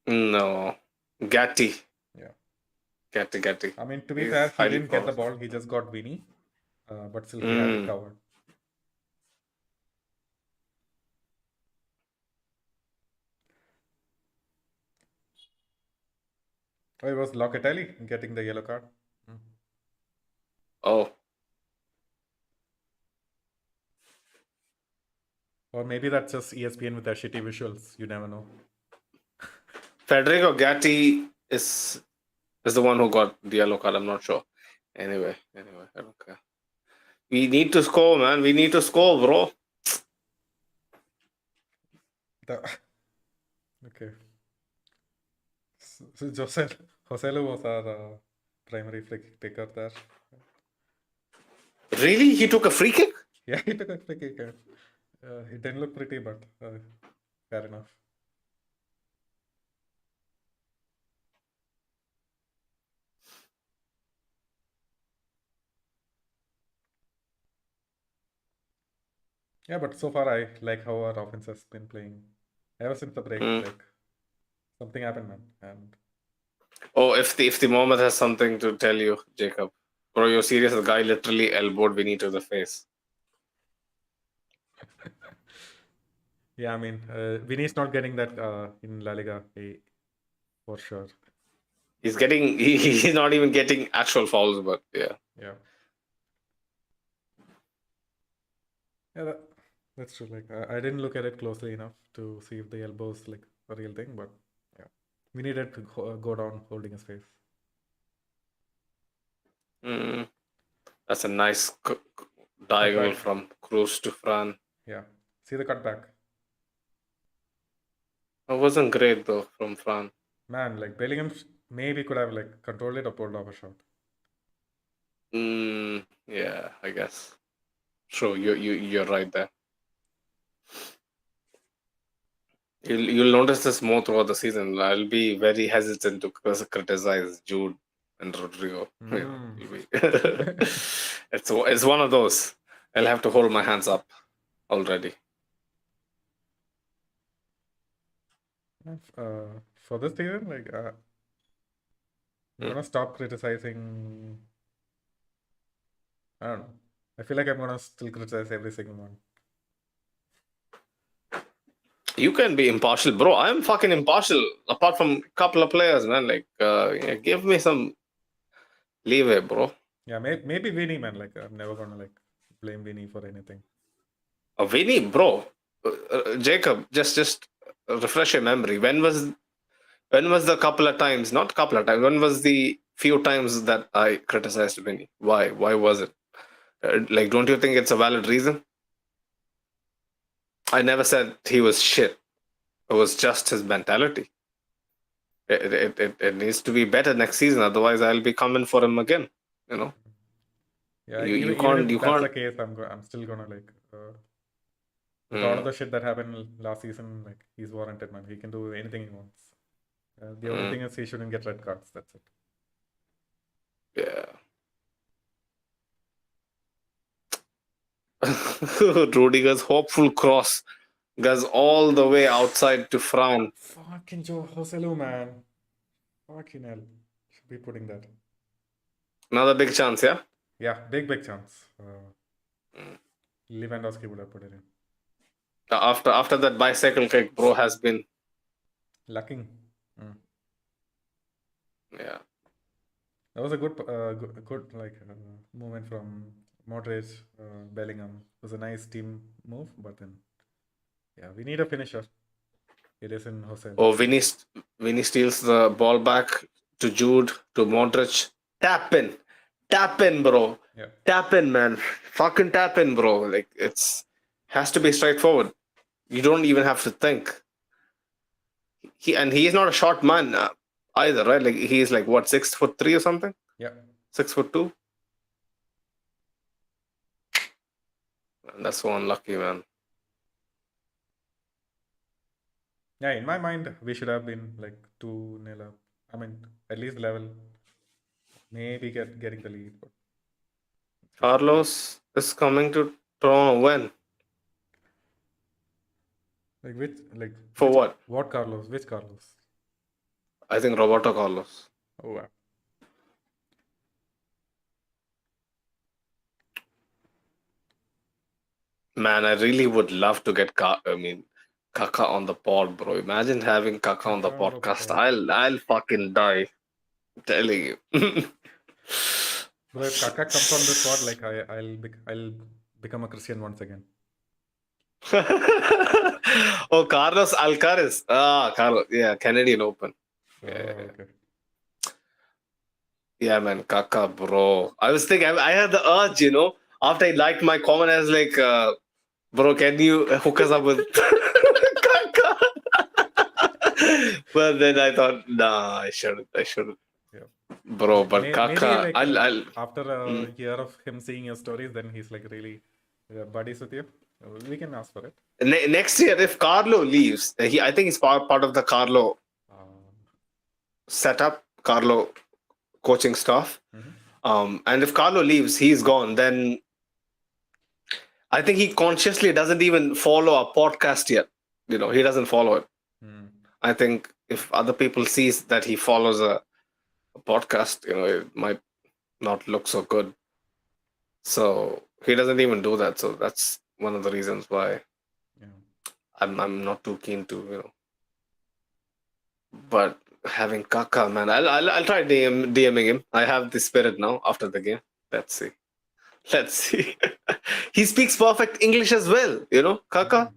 No. Gatti. Yeah. Gatti. I mean, to be fair, he didn't get the ball. He just got Vinny. But still, he had it covered. Oh, it was Locatelli getting the yellow card. Oh. Or maybe that's just ESPN with their shitty visuals. You never know. Federico Gatti is the one who got the yellow card. I'm not sure. Anyway, I don't care. We need to score, man. We need to score, bro. Okay. So Joselu was our primary free kick taker there. Really? He took a free kick? Yeah, he took a free kick. It didn't look pretty, but fair enough. Yeah, but so far I like how our offense has been playing ever since the break. Like something happened, man. And if the Mohammed has something to tell you, Jacob, bro, you're serious? The guy literally elbowed Vinny to the face. Yeah, I mean, Vinny's not getting that in La Liga for sure. He's not even getting actual fouls, but yeah. Yeah, that's true. Like I didn't look at it closely enough to see if the elbow's like a real thing, but yeah, we needed to go down holding his face. That's a nice diagonal from Cruz to Fran. Yeah, see the cutback. It wasn't great though from Fran. Man, like Bellingham maybe could have like controlled it or pulled off a shot. Yeah, I guess. True, you're right there. You'll notice this more throughout the season. I'll be very hesitant to criticize Jude and Rodrigo. Mm. It'll be it's one of those. I'll have to hold my hands up already. For this season, like, I'm gonna stop criticizing. I don't know. I feel like I'm gonna still criticize every single one. You can be impartial, bro. I'm fucking impartial. Apart from a couple of players, man. Like, yeah, give me some leeway, bro. Yeah, maybe Vinny, man. Like, I'm never gonna like blame Vinny for anything. Vinny, bro. Jacob, just refresh your memory. When was the couple of times? Not couple of times. When was the few times that I criticized Vinny? Why? Why was it? Like, don't you think it's a valid reason? I never said he was shit. It was just his mentality. It needs to be better next season. Otherwise, I'll be coming for him again. You know. Yeah, You even can't if that's the case, I'm still gonna like with all of Mm, the shit that happened last season, like he's warranted, man. He can do anything he wants. The only thing is he shouldn't get red cards. That's it. yeah. Rudiger's hopeful cross goes all the way outside to Fran. Fucking Joe Joselu, man. Fucking hell. Should be putting that. Another big chance, yeah. Yeah, big chance. Lewandowski would have put it in. After that bicycle kick, bro has been Lucking. yeah. That was a good like movement from Modric, Bellingham. It was a nice team move, but then yeah, we need a finisher. It is in Jose. Oh, Vinny steals the ball back to Jude to Modric. Tap in, bro. Yeah. Tap in, man. Fucking tap in, bro. Like has to be straightforward. You don't even have to think. He's not a short man either, right? Like he's like what 6'3" or something. Yeah. 6'2". That's so unlucky, man. Yeah, in my mind, we should have been like 2-0 up. I mean, at least level. Maybe getting the lead. But Carlos is coming to Toronto when? like For what? What Carlos? Which Carlos? I think Roberto Carlos. Oh wow. Man, I really would love to get Kaka on the pod, bro. Imagine having Kaka on the Kaka on the podcast. pod. I'll fucking die. I'm telling you. Bro, if Kaka comes on this pod, like I'll become a Christian once again. Oh, Carlos Alcaraz. Carlos. Yeah, Canadian Open. Oh, okay. Yeah, man, Kaka, bro. I was thinking, I had the urge, after I liked my comment, I was like, bro, can you hook us up with Kaka? But then I thought, nah, I shouldn't. Yeah. Bro, but Kaka, maybe like, I'll. after a year of him seeing your stories, then he's like really buddies with you. We can ask for it. Next year, if Carlo leaves, I think he's part of the Carlo setup, Carlo coaching staff. And if Carlo leaves, he's gone. Then I think he consciously doesn't even follow a podcast yet. He doesn't follow it. I think if other people sees that he follows a podcast, it might not look so good. So he doesn't even do that. So that's one of the reasons why I'm not too keen to, But having Kaka, man, I'll try DMing him. I have the spirit now after the game. Let's see. He speaks perfect English as well, Kaka.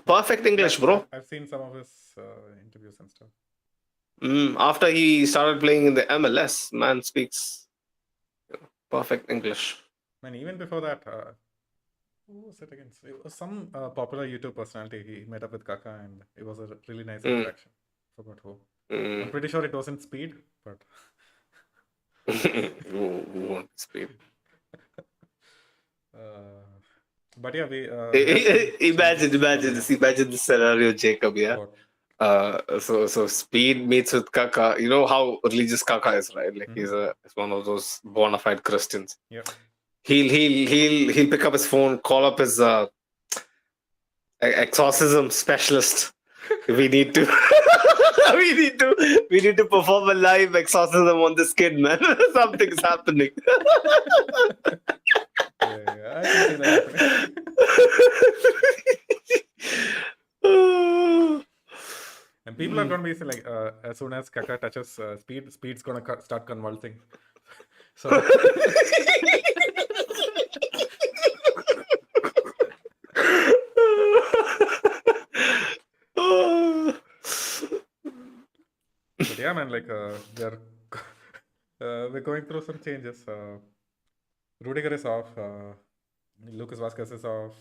Perfect English, bro. I've seen some of his interviews and stuff. After he started playing in the MLS, man speaks perfect English. Man, even before that, who was it against? It was some popular YouTube personality. He met up with Kaka, and it was a really nice interaction. Forgot who. I'm pretty sure it wasn't Speed, but who won't Speed? But yeah, we had some Imagine this scenario, Jacob. Yeah. what? So Speed meets with Kaka. You know how religious Kaka is, right? Like he's one of those bona fide Christians. Yeah. He'll pick up his phone, call up his exorcism specialist. We need to we need to perform a live exorcism on this kid, man. Something's happening. Yeah, I can see that happening. And people are going to be like, as soon as Kaka touches Speed's going to start convulsing. So but yeah, man, like we're going through some changes. Rudiger is off. Lucas Vasquez is off.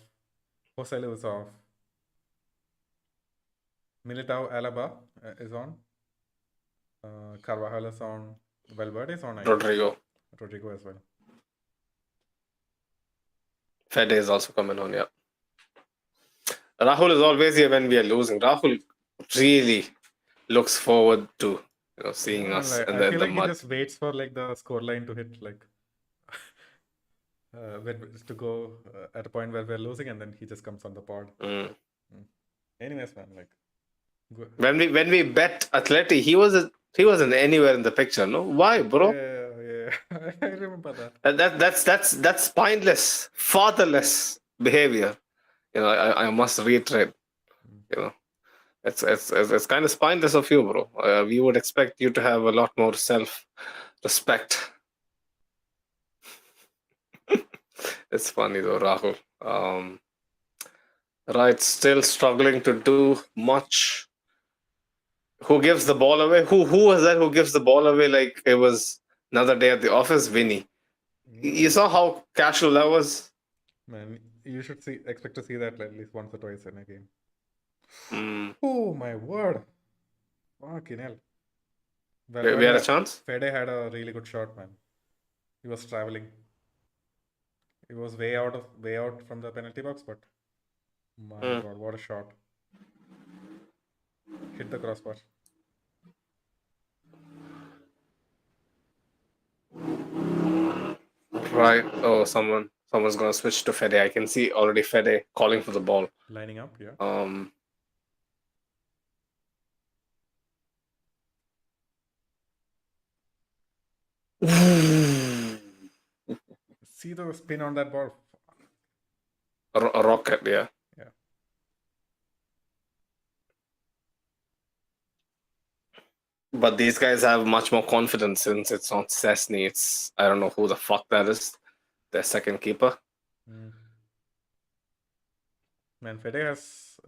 Joselu is off. Militao Alaba is on. Carvajal is on. Valverde is on. Rodrigo as well. Fede is also coming on, yeah. Rahul is always here when we are losing. Rahul really looks forward to seeing us. Like, and I then feel the like mud. he just waits for like the scoreline to hit like to go at a point where we're losing, and then he just comes on the pod. Anyways, man, like good. When we bet Atleti, he wasn't anywhere in the picture. No, why, bro? Yeah, I remember that. That's spineless, fatherless behavior. I must reiterate. It's kind of spineless of you, bro. We would expect you to have a lot more self-respect. It's funny though, Rahul. Right, still struggling to do much. Who gives the ball away? Who was that? Who gives the ball away like it was another day at the office? Vinny. You saw how casual that was. Man, you should expect to see that at least once or twice in a game. Oh my word! Fucking hell. We had a chance. Fede had a really good shot, man. He was traveling. He was way out from the penalty box, but my God, what a shot! Hit the crossbar. Right. Oh, someone's gonna switch to Fede. I can see already Fede calling for the ball. Lining up, yeah. See the spin on that ball. A rocket, yeah. Yeah. But these guys have much more confidence since it's not Cessny. It's I don't know who the fuck that is. Their second keeper. Man, Fede has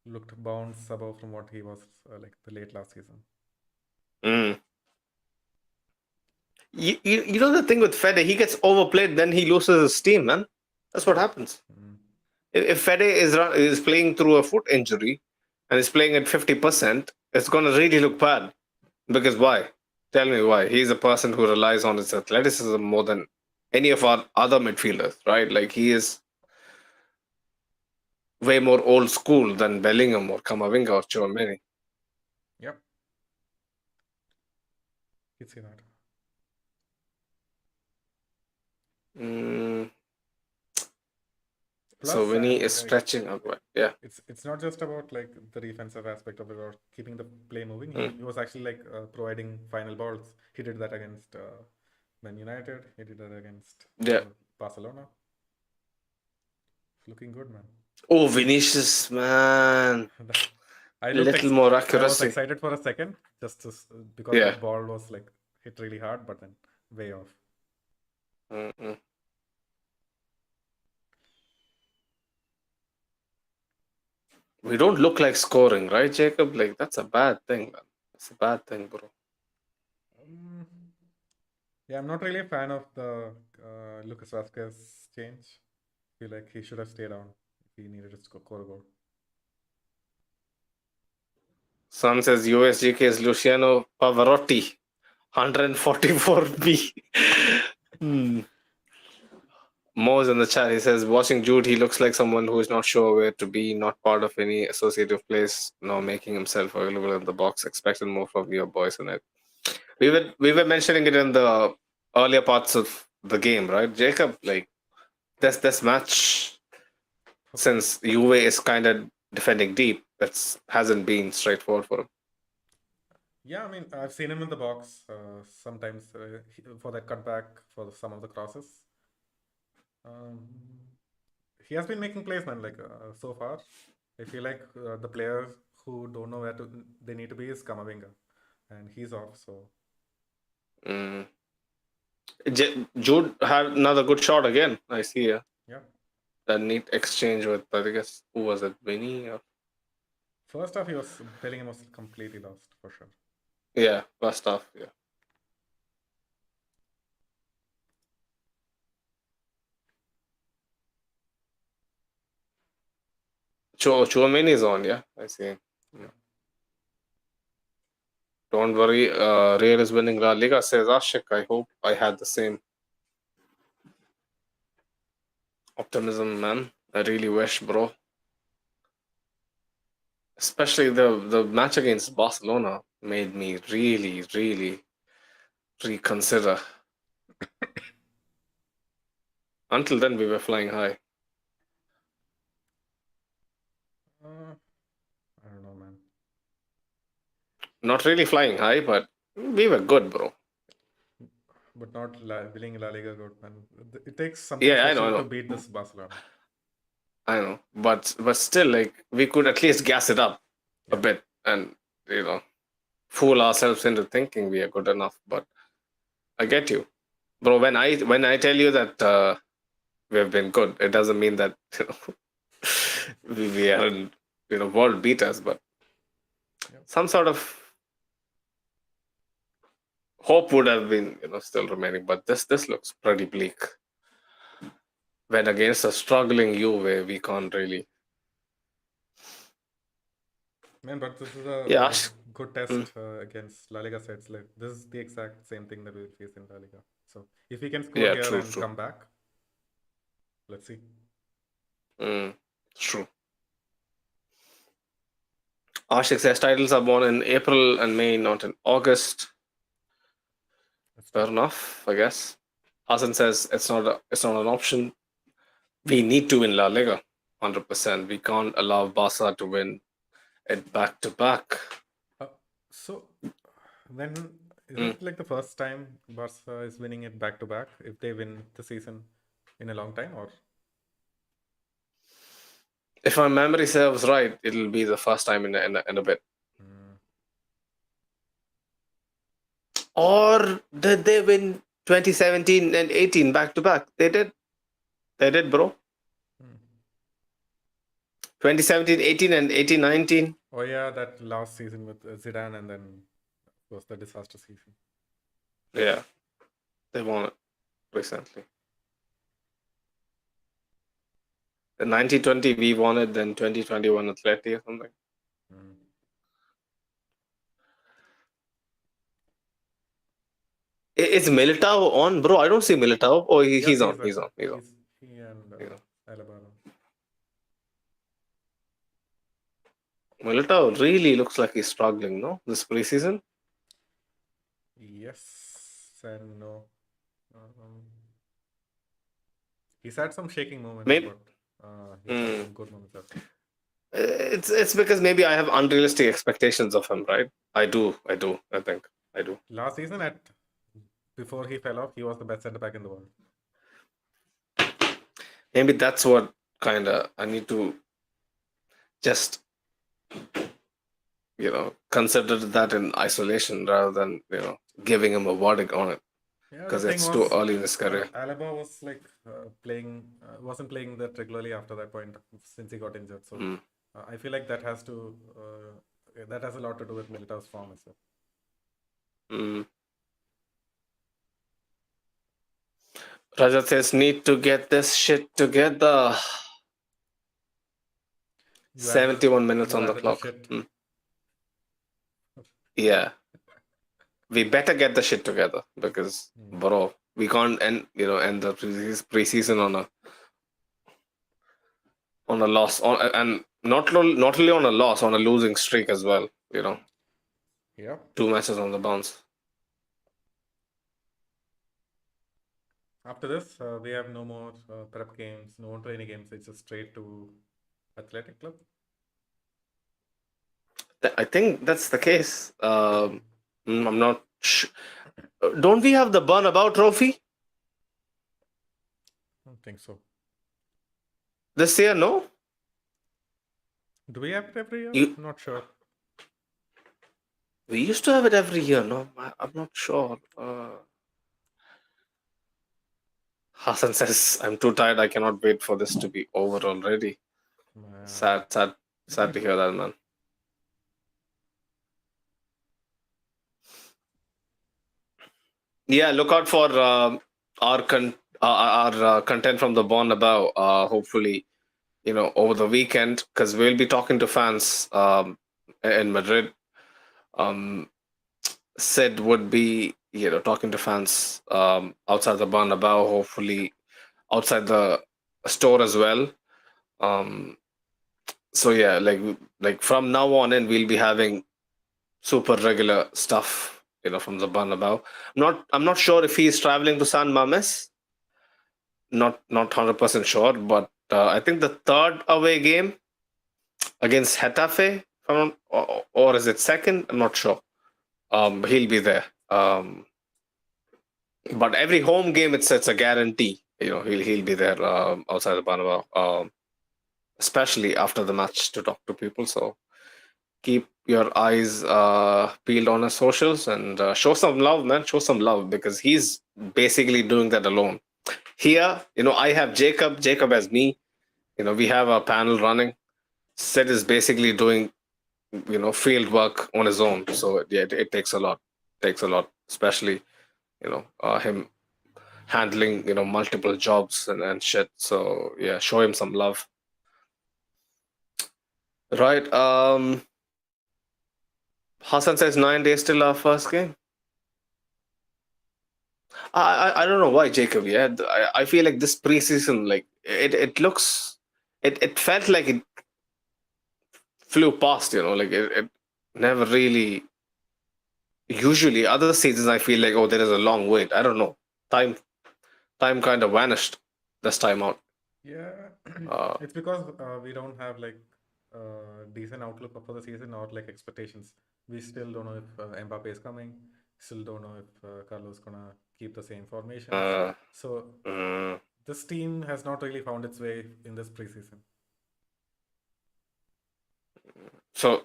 looked bounds above from what he was like the late last season. You know the thing with Fede, he gets overplayed, then he loses his steam, man. That's what happens. If Fede is playing through a foot injury and is playing at 50%, it's going to really look bad. Because why? Tell me why. He's a person who relies on his athleticism more than any of our other midfielders, right? Like he is way more old school than Bellingham or Camavinga or Chouameni. Yep. You see that. So Vinny is stretching up, yeah. It's not just about like the defensive aspect of it or keeping the play moving. He was actually like providing final balls. He did that against Man United. He did that against Barcelona. It's looking good, man. Oh, Vinicius, man. A little more accuracy. I was excited for a second, just because the ball was like hit really hard, but then way off. We don't look like scoring, right, Jacob? Like that's a bad thing, man. That's a bad thing, bro. Yeah, I'm not really a fan of the Lucas Vasquez change. I feel like he should have stayed on if he needed to score a goal. Son says USGK is Luciano Pavarotti, 144B. Mo's in the chat. He says, watching Jude, he looks like someone who is not sure where to be, not part of any associative place, nor making himself available in the box. Expecting more from your boys in it. We were mentioning it in the earlier parts of the game, right, Jacob? Like this match, since Juve is kind of defending deep, that hasn't been straightforward for him. Yeah, I mean, I've seen him in the box sometimes for that cutback for some of the crosses. He has been making plays, man. Like so far, I feel like the players who don't know where they need to be is Kamavinga, and he's off. So Mm. Jude had another good shot again. I see. yeah, That neat exchange with, I guess, who was it, Vinny? Or... first half Bellingham was completely lost for sure. Yeah, first half. Yeah. Chouameni is on. Yeah, I see. Yeah. Don't worry, Real is winning La Liga, says Ashik. I hope I had the same optimism, man. I really wish, bro. Especially the match against Barcelona made me really, really reconsider. Until then, we were flying high. I don't know, man. Not really flying high, but we were good, bro. But not winning La Liga good, man. It takes something Yeah, I special know. to beat this Barcelona. I know, but still, like we could at least gas it up a bit, and fool ourselves into thinking we are good enough. But I get you, bro. When I tell you that we have been good, it doesn't mean that we are world beaters, but some sort of hope would have been still remaining. But this looks pretty bleak. When against a struggling Juve, we can't really. Man, but this is a good test Mm. against La Liga sides. Like this is the exact same thing that we will face in La Liga. So if we can score here and come back, let's see. True. Ashik says titles are born in April and May, not in August. Fair enough, I guess. Hassan says it's not an option. We need to win La Liga, 100%. We can't allow Barca to win it back to back. So when is it like the first time Barca is winning it back to back? If they win the season in a long time, or if my memory serves right, it'll be the first time in a bit. Or did they win 2017 and 18 back to back? They did, bro. 2017, 18 and 18, 19. Oh yeah, that last season with Zidane, and then was the disaster season. Yeah, they won it recently. The 1920 we won it, then 2021 Atleti or something. Is Militao on, bro? I don't see Militao. Oh, he's on. He's on. He and Alaba. Militao really looks like he's struggling, no? This preseason? Yes and no. He's had some shaking moments, Maybe. But he's had some good moments. It's because maybe I have unrealistic expectations of him, right? I do. I think I do. Last season, before he fell off, he was the best centre back in the world. Maybe that's what kind of I need to just consider that in isolation rather than giving him a verdict on it, because it's too early in his career. Alaba was like wasn't playing that regularly after that point since he got injured. So I feel like that has a lot to do with Militao's form as well. Rajat says, need to get this shit together. 71 minutes on the clock. Yeah. We better get the shit together because, bro, we can't end the preseason on a loss, and not only on a loss, on a losing streak as well. Yeah. 2 matches on the bounce. After this, we have no more prep games, no more training games. It's just straight to Athletic Club. I think that's the case. I'm not sure. Don't we have the Burnabout Trophy I don't think so. this year? No. Do we have it every year? You- I'm not sure. We used to have it every year. No, I'm not sure. Hassan says, "I'm too tired. I cannot wait for this to be over already." Sad to hear that, man. Yeah, look out for our content from the Born Above. Hopefully, over the weekend, because we'll be talking to fans in Madrid. Sid would be, talking to fans outside the Bernabeu, hopefully outside the store as well. So yeah, like from now on in, we'll be having super regular stuff, from the Bernabeu. I'm not sure if he's traveling to San Mames. Not 100% sure, but I think the third away game against Getafe, if I'm not- or is it second? I'm not sure. He'll be there. But every home game, it's a guarantee. He'll be there outside the Bernabeu, especially after the match to talk to people. So keep your eyes peeled on his socials and show some love, man. Show some love, because he's basically doing that alone. Here, I have Jacob. Jacob has me. We have a panel running. Sid is basically doing, field work on his own. So yeah, it takes a lot. Takes a lot, especially him handling multiple jobs and shit. So yeah, show him some love. Right. Hassan says 9 days till our first game. I don't know why, Jacob. Yeah, I feel like this preseason, like it looks, it felt like it flew past. Like it never really. Usually, other seasons I feel like, oh, there is a long wait. I don't know. Time kind of vanished this time out. Yeah, Uh, it's because we don't have like decent outlook for the season or like expectations. We still don't know if Mbappe is coming. Still don't know if Carlos gonna keep the same formations. uh, So mm, this team has not really found its way in this preseason. so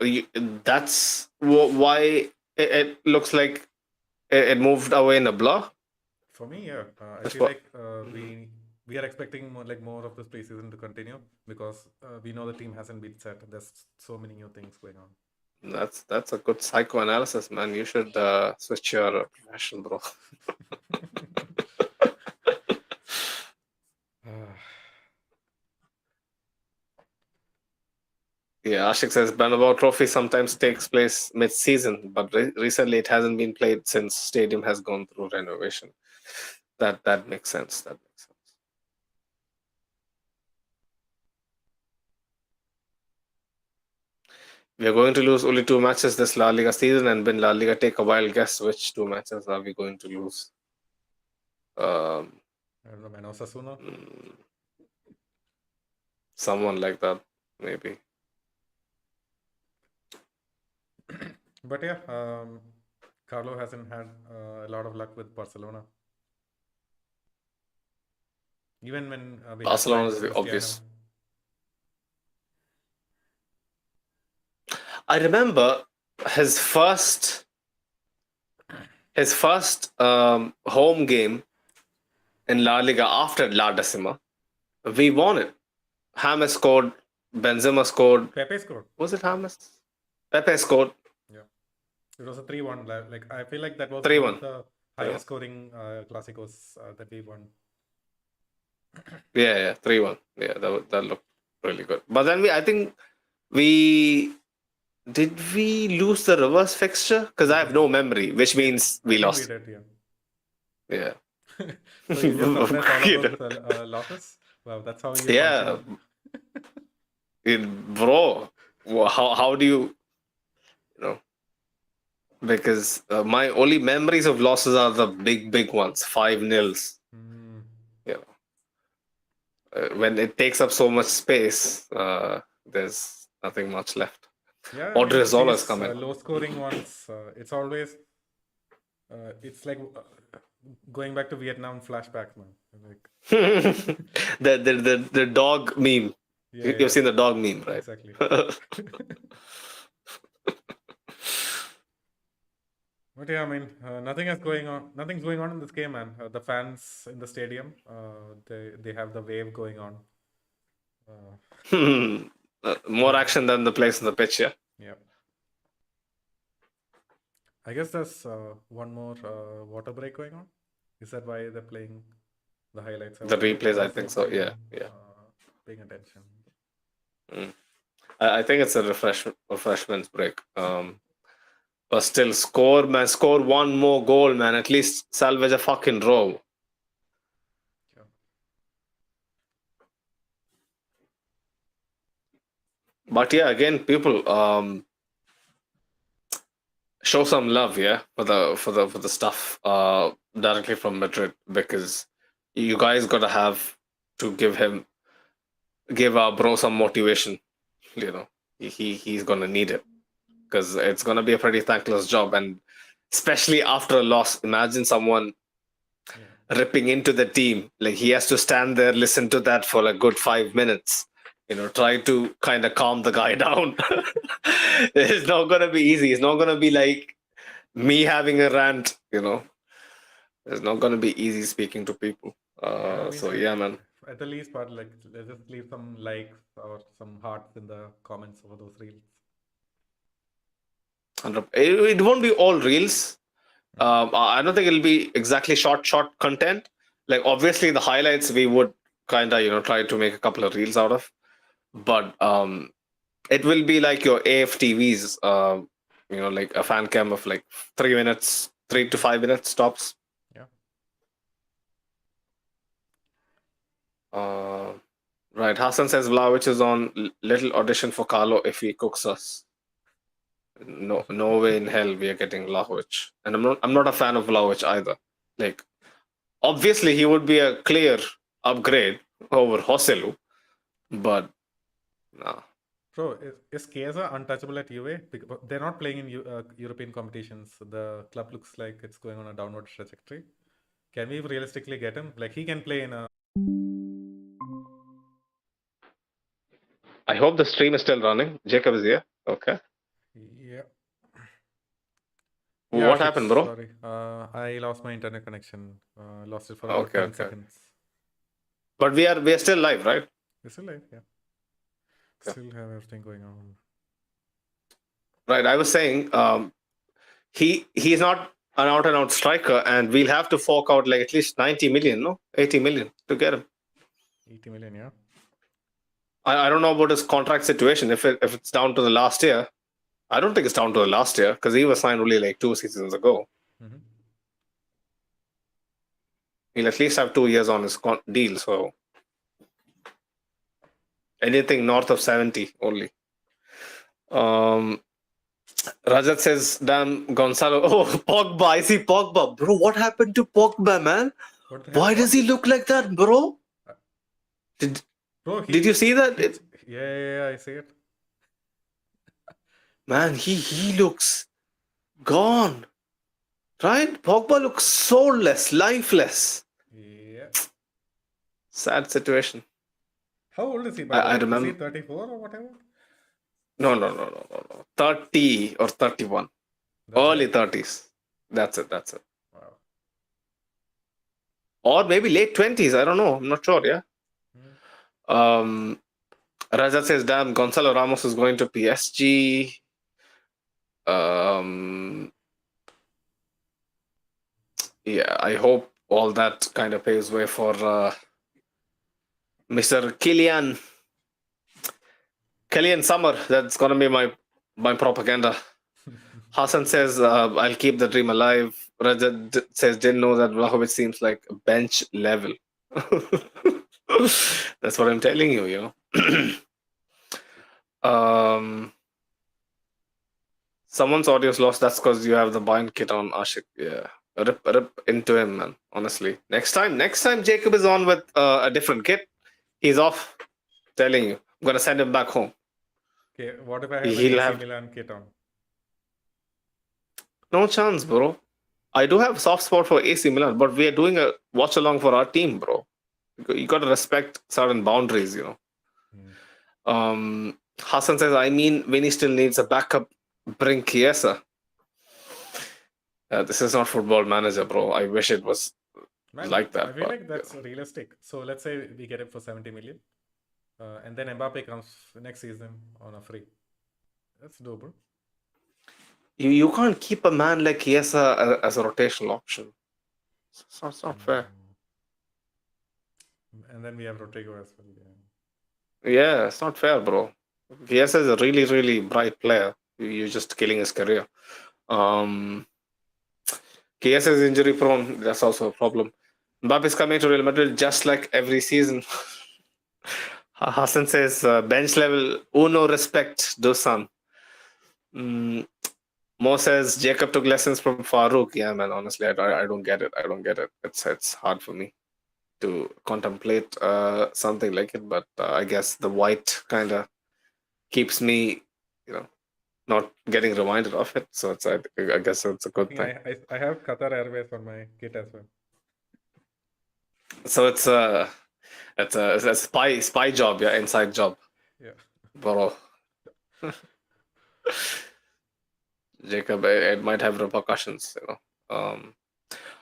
that's why it looks like it moved away in a blur. For me, yeah, I That's feel what. like we are expecting more of this preseason to continue because we know the team hasn't been set. There's so many new things going on. That's a good psychoanalysis, man. You should switch your profession, bro. Yeah, Ashik says Bernabeu Trophy sometimes takes place mid-season, but recently it hasn't been played since stadium has gone through renovation. That makes sense. That makes sense. We are going to lose only 2 matches this La Liga season, and when La Liga, take a wild guess which 2 matches are we going to lose? I don't know, man. Osasuna. Someone like that, maybe. But yeah, Carlo hasn't had a lot of luck with Barcelona. Even when we Barcelona had is Cristiano. obvious. I remember his first home game in La Liga after La Decima. We won it. James scored. Benzema scored. Pepe scored. Was it James? Pepe scored. Yeah, it was a 3-1. Like I feel like that was 3-1. one of the highest scoring Clásicos that we won. Yeah, 3-1. Yeah, that looked really good. But then I think we lose the reverse fixture? Because I have no memory, which means we I think lost. we did, yeah. Yeah. So you just suppress all You of know? those losses? Wow, that's how you Yeah, function. bro. How do you know? Because my only memories of losses are the big ones, 5-0s. Mm. You know, when it takes up so much space, there's nothing much left. Yeah, I mean, Odriozola is these coming. low scoring ones, it's always, it's like going back to Vietnam flashbacks, man. Like, The dog meme. yeah, You've yeah, seen the dog meme, right? exactly. But yeah, I mean, nothing's going on in this game, man. The fans in the stadium, they have the wave going on. More action than the place in the pitch, yeah. Yeah. I guess there's one more water break going on. Is that why they're playing the highlights? The replays, I think Wasn't so. really Yeah, yeah. paying attention. Mm. I think it's a refreshments break. But still, score, man. Score one more goal, man. At least salvage a fucking row. Yeah. But yeah, again, people show some love, yeah, for the stuff directly from Madrid, because you guys gotta have to give our bro some motivation. You know, he's gonna need it, because it's gonna be a pretty thankless job, and especially after a loss. Imagine someone Yeah. ripping into the team. Like, he has to stand there, listen to that for a good 5 minutes. You know, try to kind of calm the guy down. It's not gonna be easy. It's not gonna be like me having a rant. You know, it's not gonna be easy speaking to people. Yeah, I mean, So yeah, man. at the least part, like, let's just leave some likes or some hearts in the comments over those reels. It won't be all reels. I don't think it'll be exactly short content. Like, obviously the highlights we would kind of try to make a couple of reels out of, but it will be like your AFTVs. Like a fan cam of like 3 minutes, 3 to 5 minutes tops. Yeah. Right. Hassan says Vlahovic is on little audition for Carlo if he cooks us. No way in hell we are getting Vlahovic. And I'm not a fan of Vlahovic either. Like, obviously he would be a clear upgrade over Hoselu, but nah. Bro, is Chiesa untouchable at UA? Because they're not playing in European competitions. The club looks like it's going on a downward trajectory. Can we realistically get him? Like, he can play in a... I hope the stream is still running. Jacob is here. Okay. Yeah. What Ashik, happened, bro? Sorry. I lost my internet connection. Lost it for about Okay, 10 okay. seconds. But we are still live, right? We're still live, yeah. Okay. Still have everything going on. Right. I was saying, he's not an out and out striker, and we'll have to fork out like at least 90 million, no? 80 million to get him. 80 million, yeah. I don't know about his contract situation. If it's down to the last year, I don't think it's down to the last year, because he was signed only like 2 seasons ago. Mm-hmm. He'll at least have 2 years on his deal. So anything north of 70 only. Rajat says, damn, Gonzalo. Oh, Pogba. I see Pogba. Bro, what happened to Pogba, man? Why does he look like that, bro? Did you see that? Yeah, I see it. Man, he looks gone. Right? Pogba looks soulless, lifeless. Yeah. Sad situation. How old is he, I remember. Is he 34 or whatever? No. 30 or 31. Early 30s. That's it. Wow. Or maybe late 20s. I don't know. I'm not sure, yeah. Rajat says, damn, Gonzalo Ramos is going to PSG. Yeah, I hope all that kind of paves way for Mr. Kylian Summer. That's gonna be my propaganda. Hassan says, I'll keep the dream alive. Rajat says, didn't know that Vlahovic seems like bench level. That's what I'm telling you, you know. Someone's audio's lost. That's because you have the bind kit on, Ashik. Yeah. Rip into him, man. Honestly. Next time Jacob is on with a different kit, he's off. Telling you. I'm going to send him back home. Okay, what if I have an He'll AC have Milan kit on? no chance, bro. I do have a soft spot for AC Milan, but we are doing a watch along for our team, bro. You got to respect certain boundaries, you know. Hassan says, I mean, Vinny still needs a backup. Bring Chiesa. This is not Football Manager, bro. I wish it was Man, like that. I feel like that's realistic. So let's say we get it for 70 million. And then Mbappe comes next season on a free. That's doable. You can't keep a man like Chiesa as a rotational option. It's not fair. And then we have Rodrigo as well. Yeah, it's not fair, bro. Chiesa is a really, really bright player. You're just killing his career. Chiesa is injury prone. That's also a problem. Mbappe is coming to Real Madrid just like every season. Hassan says, bench level, uno respect, Dusan. Mo says, Jacob took lessons from Farouk. Yeah, man, honestly, I don't get it. I don't get it. It's hard for me to contemplate something like it, but I guess the white kind of keeps me, you know, not getting reminded of it. So I guess it's a good thing. I have Qatar Airways on my kit as well. So it's a spy job, yeah, inside job. Yeah, bro. Jacob, it might have repercussions, you know.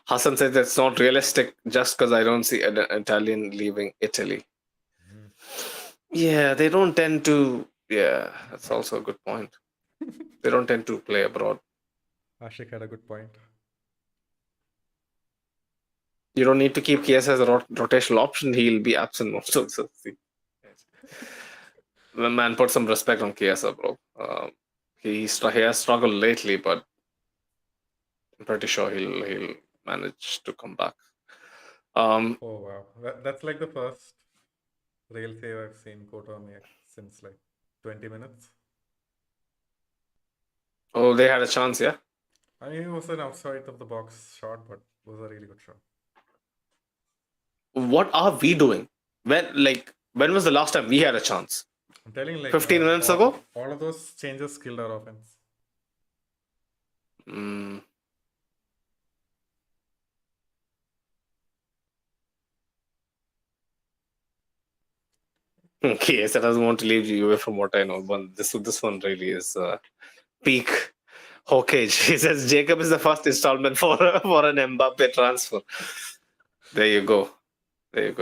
Hassan says it's not realistic just because I don't see an Italian leaving Italy. Yeah, they don't tend to. Yeah, that's also a good point. They don't tend to play abroad. Ashik had a good point. You don't need to keep Chiesa as a rotational option. He'll be absent most of the season. Man, put some respect on Chiesa, bro. He has struggled lately, but I'm pretty sure he'll manage to come back. Oh wow, that's like the first rail save I've seen Koto make since like 20 minutes. Oh, they had a chance, yeah. I mean, it was an outside of the box shot, but it was a really good shot. What are we doing? When was the last time we had a chance? I'm telling you, like 15 minutes ago. All of those changes killed our offense. Okay, yes, I doesn't want to leave you away from what I know. But this one really is peak hawkage. He says Jacob is the first installment for an Mbappe transfer. There you go,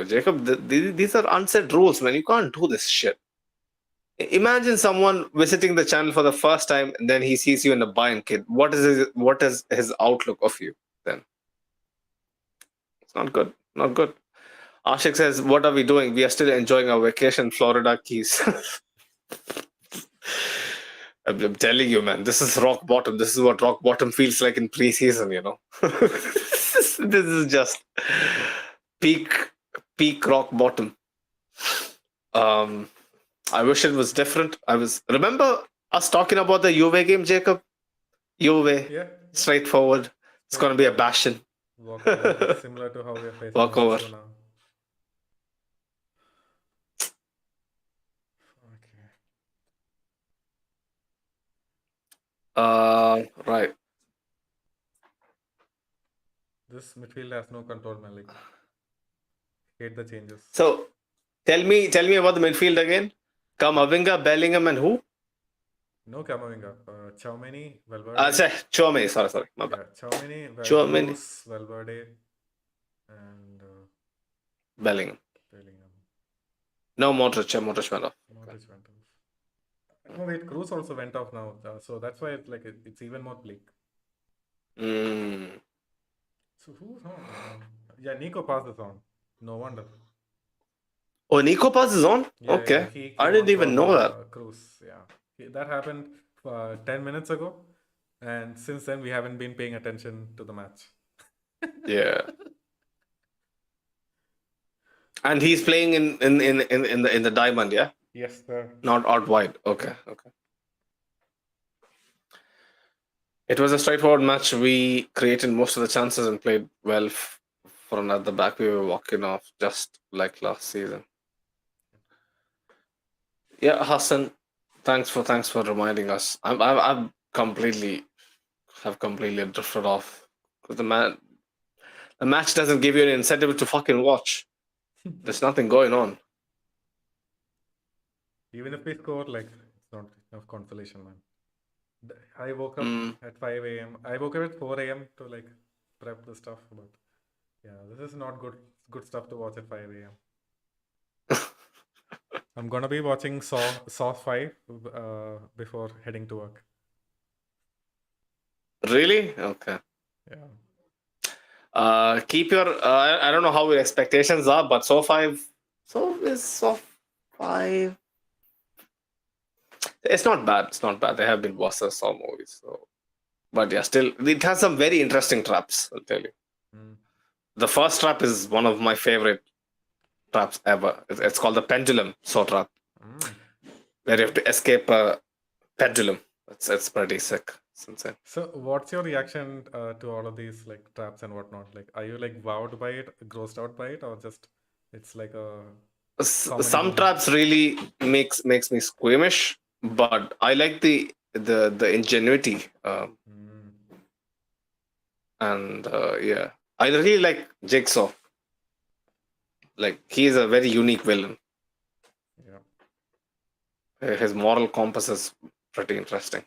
Jacob. These are unsaid rules, man. You can't do this shit. Imagine someone visiting the channel for the first time, and then he sees you in a buying kit. What is his outlook of you then? It's not good. Not good. Ashik says, what are we doing? We are still enjoying our vacation, Florida Keys. I'm telling you, man, this is rock bottom. This is what rock bottom feels like in preseason, you know. This is just peak rock bottom. I wish it was different. Remember us talking about the Juve game, Jacob? Juve, yeah. Straightforward. It's going to be a bastion. Walkover, similar to how we are facing Walkover. now. Right. This midfield has no control, man. Like, hate the changes. So, tell me about the midfield again. Kamavinga, Bellingham, and who? No Kamavinga. Tchouaméni, Valverde. Tchouaméni. Sorry. My bad. Tchouaméni, Valverde, and Bellingham. No, Modric went off. Modric went off. No, wait, Cruz also went off now. So that's why it's even more bleak. So who's on? Yeah, Nico Paz is on. No wonder. Oh, Nico Paz is on? Yeah, okay. He I didn't even know that. Cruz, yeah. That happened 10 minutes ago. And since then, we haven't been paying attention to the match. Yeah. And he's playing in the diamond, yeah? Yes, sir. Not out wide. Okay. It was a straightforward match. We created most of the chances and played well for another back. We were walking off just like last season. Yeah, Hassan, thanks for reminding us. I've completely drifted off. 'Cause the match doesn't give you an incentive to fucking watch. There's nothing going on. Even if we score, like, it's not enough consolation, man. I woke up Mm. at 5 a.m. I woke up at 4 a.m. to like prep the stuff, but yeah, this is not good stuff to watch at 5 a.m. I'm gonna be watching Saw 5 before heading to work. Really? Okay. Yeah. Keep your. I don't know how your expectations are, but Saw 5. Saw 5. It's not bad. It's not bad. There have been worse Saw movies. So, but yeah, still, it has some very interesting traps. I'll tell you. Mm. The first trap is one of my favorite traps ever. It's called the pendulum Saw trap, where you have to escape a pendulum. It's pretty sick. It's insane. So, what's your reaction to all of these like traps and whatnot? Like, are you like wowed by it, grossed out by it, or just it's like a comedy Some movie? traps really makes me squeamish, but I like the ingenuity. And yeah, I really like Jigsaw. Like, he's a very unique villain. Yeah. His moral compass is pretty interesting.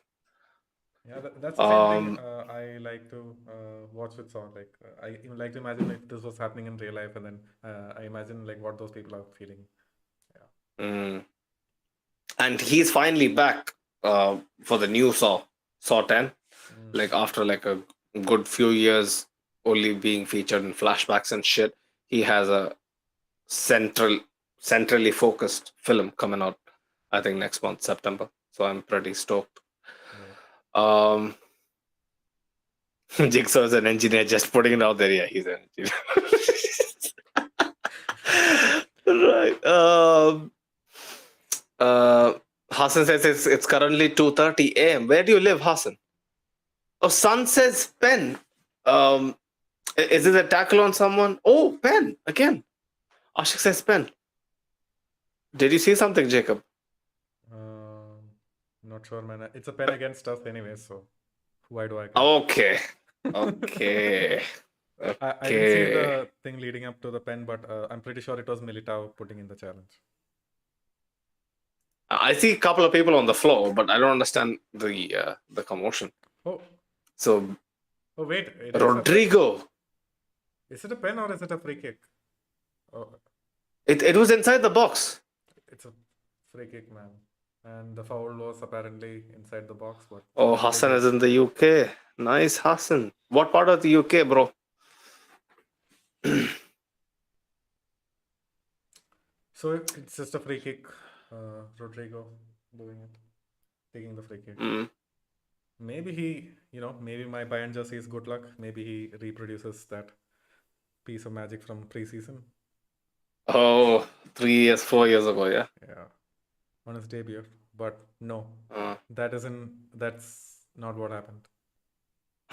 Yeah, that's the same thing I like to watch with Saw. Like, I even like to imagine if this was happening in real life, and then I imagine like what those people are feeling. Yeah. And he's finally back for the new Saw 10. Like, after like a good few years only being featured in flashbacks and shit, he has a centrally focused film coming out, I think next month, September. So I'm pretty stoked. Jigsaw is an engineer, just putting it out there. Yeah, he's an engineer. Right. Hassan says it's currently 2:30 a.m. Where do you live, Hassan? Oh, Sun says pen. Is it a tackle on someone? Oh, pen again. Ashik says pen. Did you see something, Jacob? Not sure, man. It's a pen against us anyway, so why do I care? Okay. Okay. I didn't see the thing leading up to the pen, but I'm pretty sure it was Militao putting in the challenge. I see a couple of people on the floor, but I don't understand the commotion. Oh. So. Oh wait. Rodrigo. Is it a pen or is it a free kick? Oh. It was inside the box. It's a free kick, man. And the foul was apparently inside the box. But oh, Hassan is in the UK. Nice, Hassan. What part of the UK, bro? So it's just a free kick. Rodrigo doing it, taking the free kick. Maybe maybe my Bayern jersey is good luck. Maybe he reproduces that piece of magic from preseason. Oh, 3 years, 4 years ago, yeah. Yeah, on his debut. But no, that's not what happened.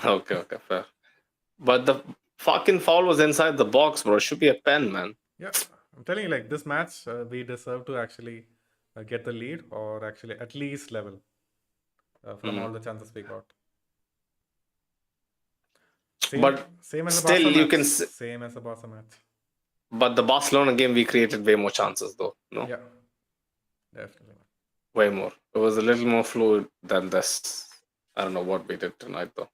Okay, fair. But the fucking foul was inside the box, bro. It should be a pen, man. Yeah, I'm telling you, like, this match, we deserve to actually get the lead, or actually at least level from all the chances we got. Same as still, you can same as a Barca match. But the Barcelona game, we created way more chances, though. No. Yeah, definitely. Way more. It was a little more fluid than this. I don't know what we did tonight, though.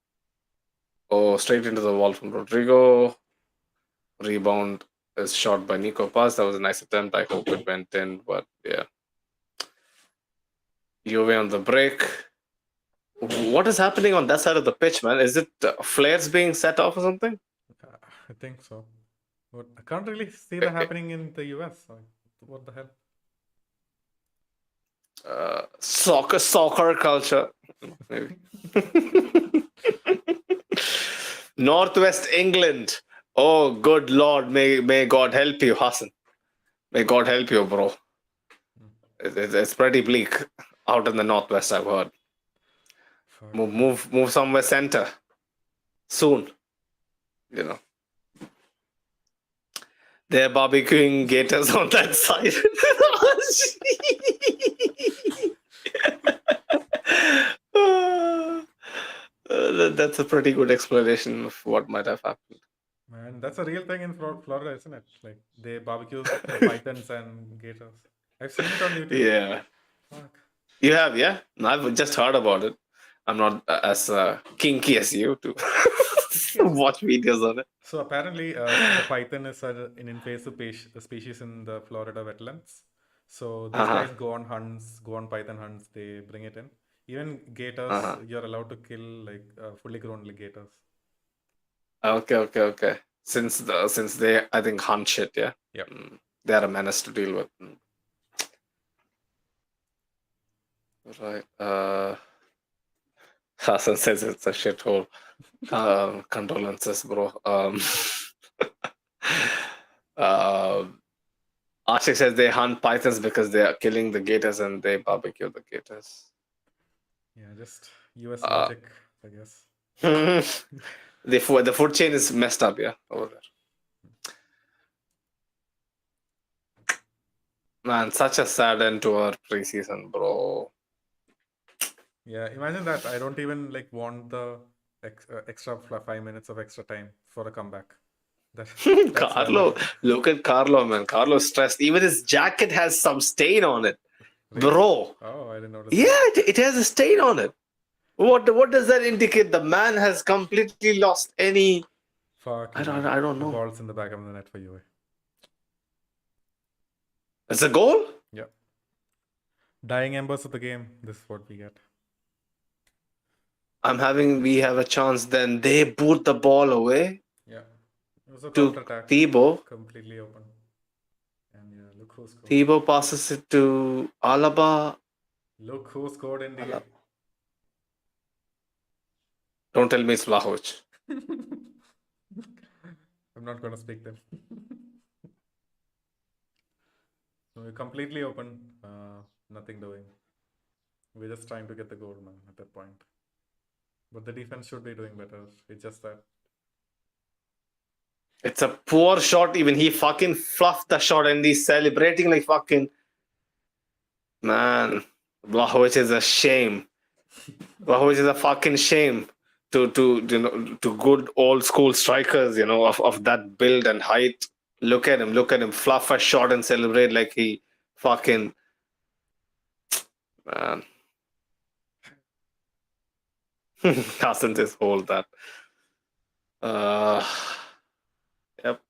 Oh, straight into the wall from Rodrigo. Rebound is shot by Nico Paz. That was a nice attempt. I hope it went in, but yeah. Juve on the break. What is happening on that side of the pitch, man? Is it flares being set off or something? I think so. But I can't really see that happening in the US. What the hell? Soccer culture, maybe. Northwest England. Oh, good Lord. May God help you, Hassan. May God help you, bro. It's pretty bleak out in the Northwest, I've heard. Fuck, Move, man. move somewhere center soon. You know, they're barbecuing gators on that side. That's a pretty good explanation of what might have happened. Man, that's a real thing in Florida, isn't it? Like they barbecue the pythons and gators. I've seen it on YouTube. Yeah, Fuck. you have, yeah. I've just heard about it. I'm not as kinky as you to watch videos on it. So apparently, the python is an invasive species in the Florida wetlands. So these Uh-huh. guys go on hunts, go on python hunts. They bring it in. Even gators, Uh-huh. you're allowed to kill like fully grown gators. Okay. Since they, I think, hunt shit, yeah. Yep. They are a menace to deal with. Right. Hassan says it's a shithole. Condolences, bro. uh, Ashik says they hunt pythons because they are killing the gators and they barbecue the gators. Yeah, just US Uh, logic, I guess. the food chain is messed up, yeah, over there. Man, such a sad end to our preseason, bro. Yeah, imagine that. I don't even like want the extra 5 minutes of extra time for a comeback. That's sad. Carlo, look at Carlo, man. Carlo's stressed. Even his jacket has some stain on it, Really? bro. Oh, I didn't notice Yeah, that. it has a stain on it. What does that indicate? The man has completely lost any. Fuck, I man. don't The know. ball's in the back of the net for you. It's a goal. Yep. Dying embers of the game. This is what we get. We have a chance. Then they boot the ball away Yeah. It was a to counter attack. Thibaut. Completely open. And yeah, look who scored. Thibaut passes it to Alaba. Look who scored in the. Don't tell me it's Vlahovic. I'm not going to speak then. So we're completely open. Nothing doing. We're just trying to get the goal, man, at that point. But the defense should be doing better. It's just that. It's a poor shot. Even he fucking fluffed the shot and he's celebrating like fucking. Man, Vlahovic is a shame. Vlahovic is a fucking shame to good old school strikers, of that build and height. Look at him, fluff a shot and celebrate like he fucking. Man. Doesn't just hold that. Yep.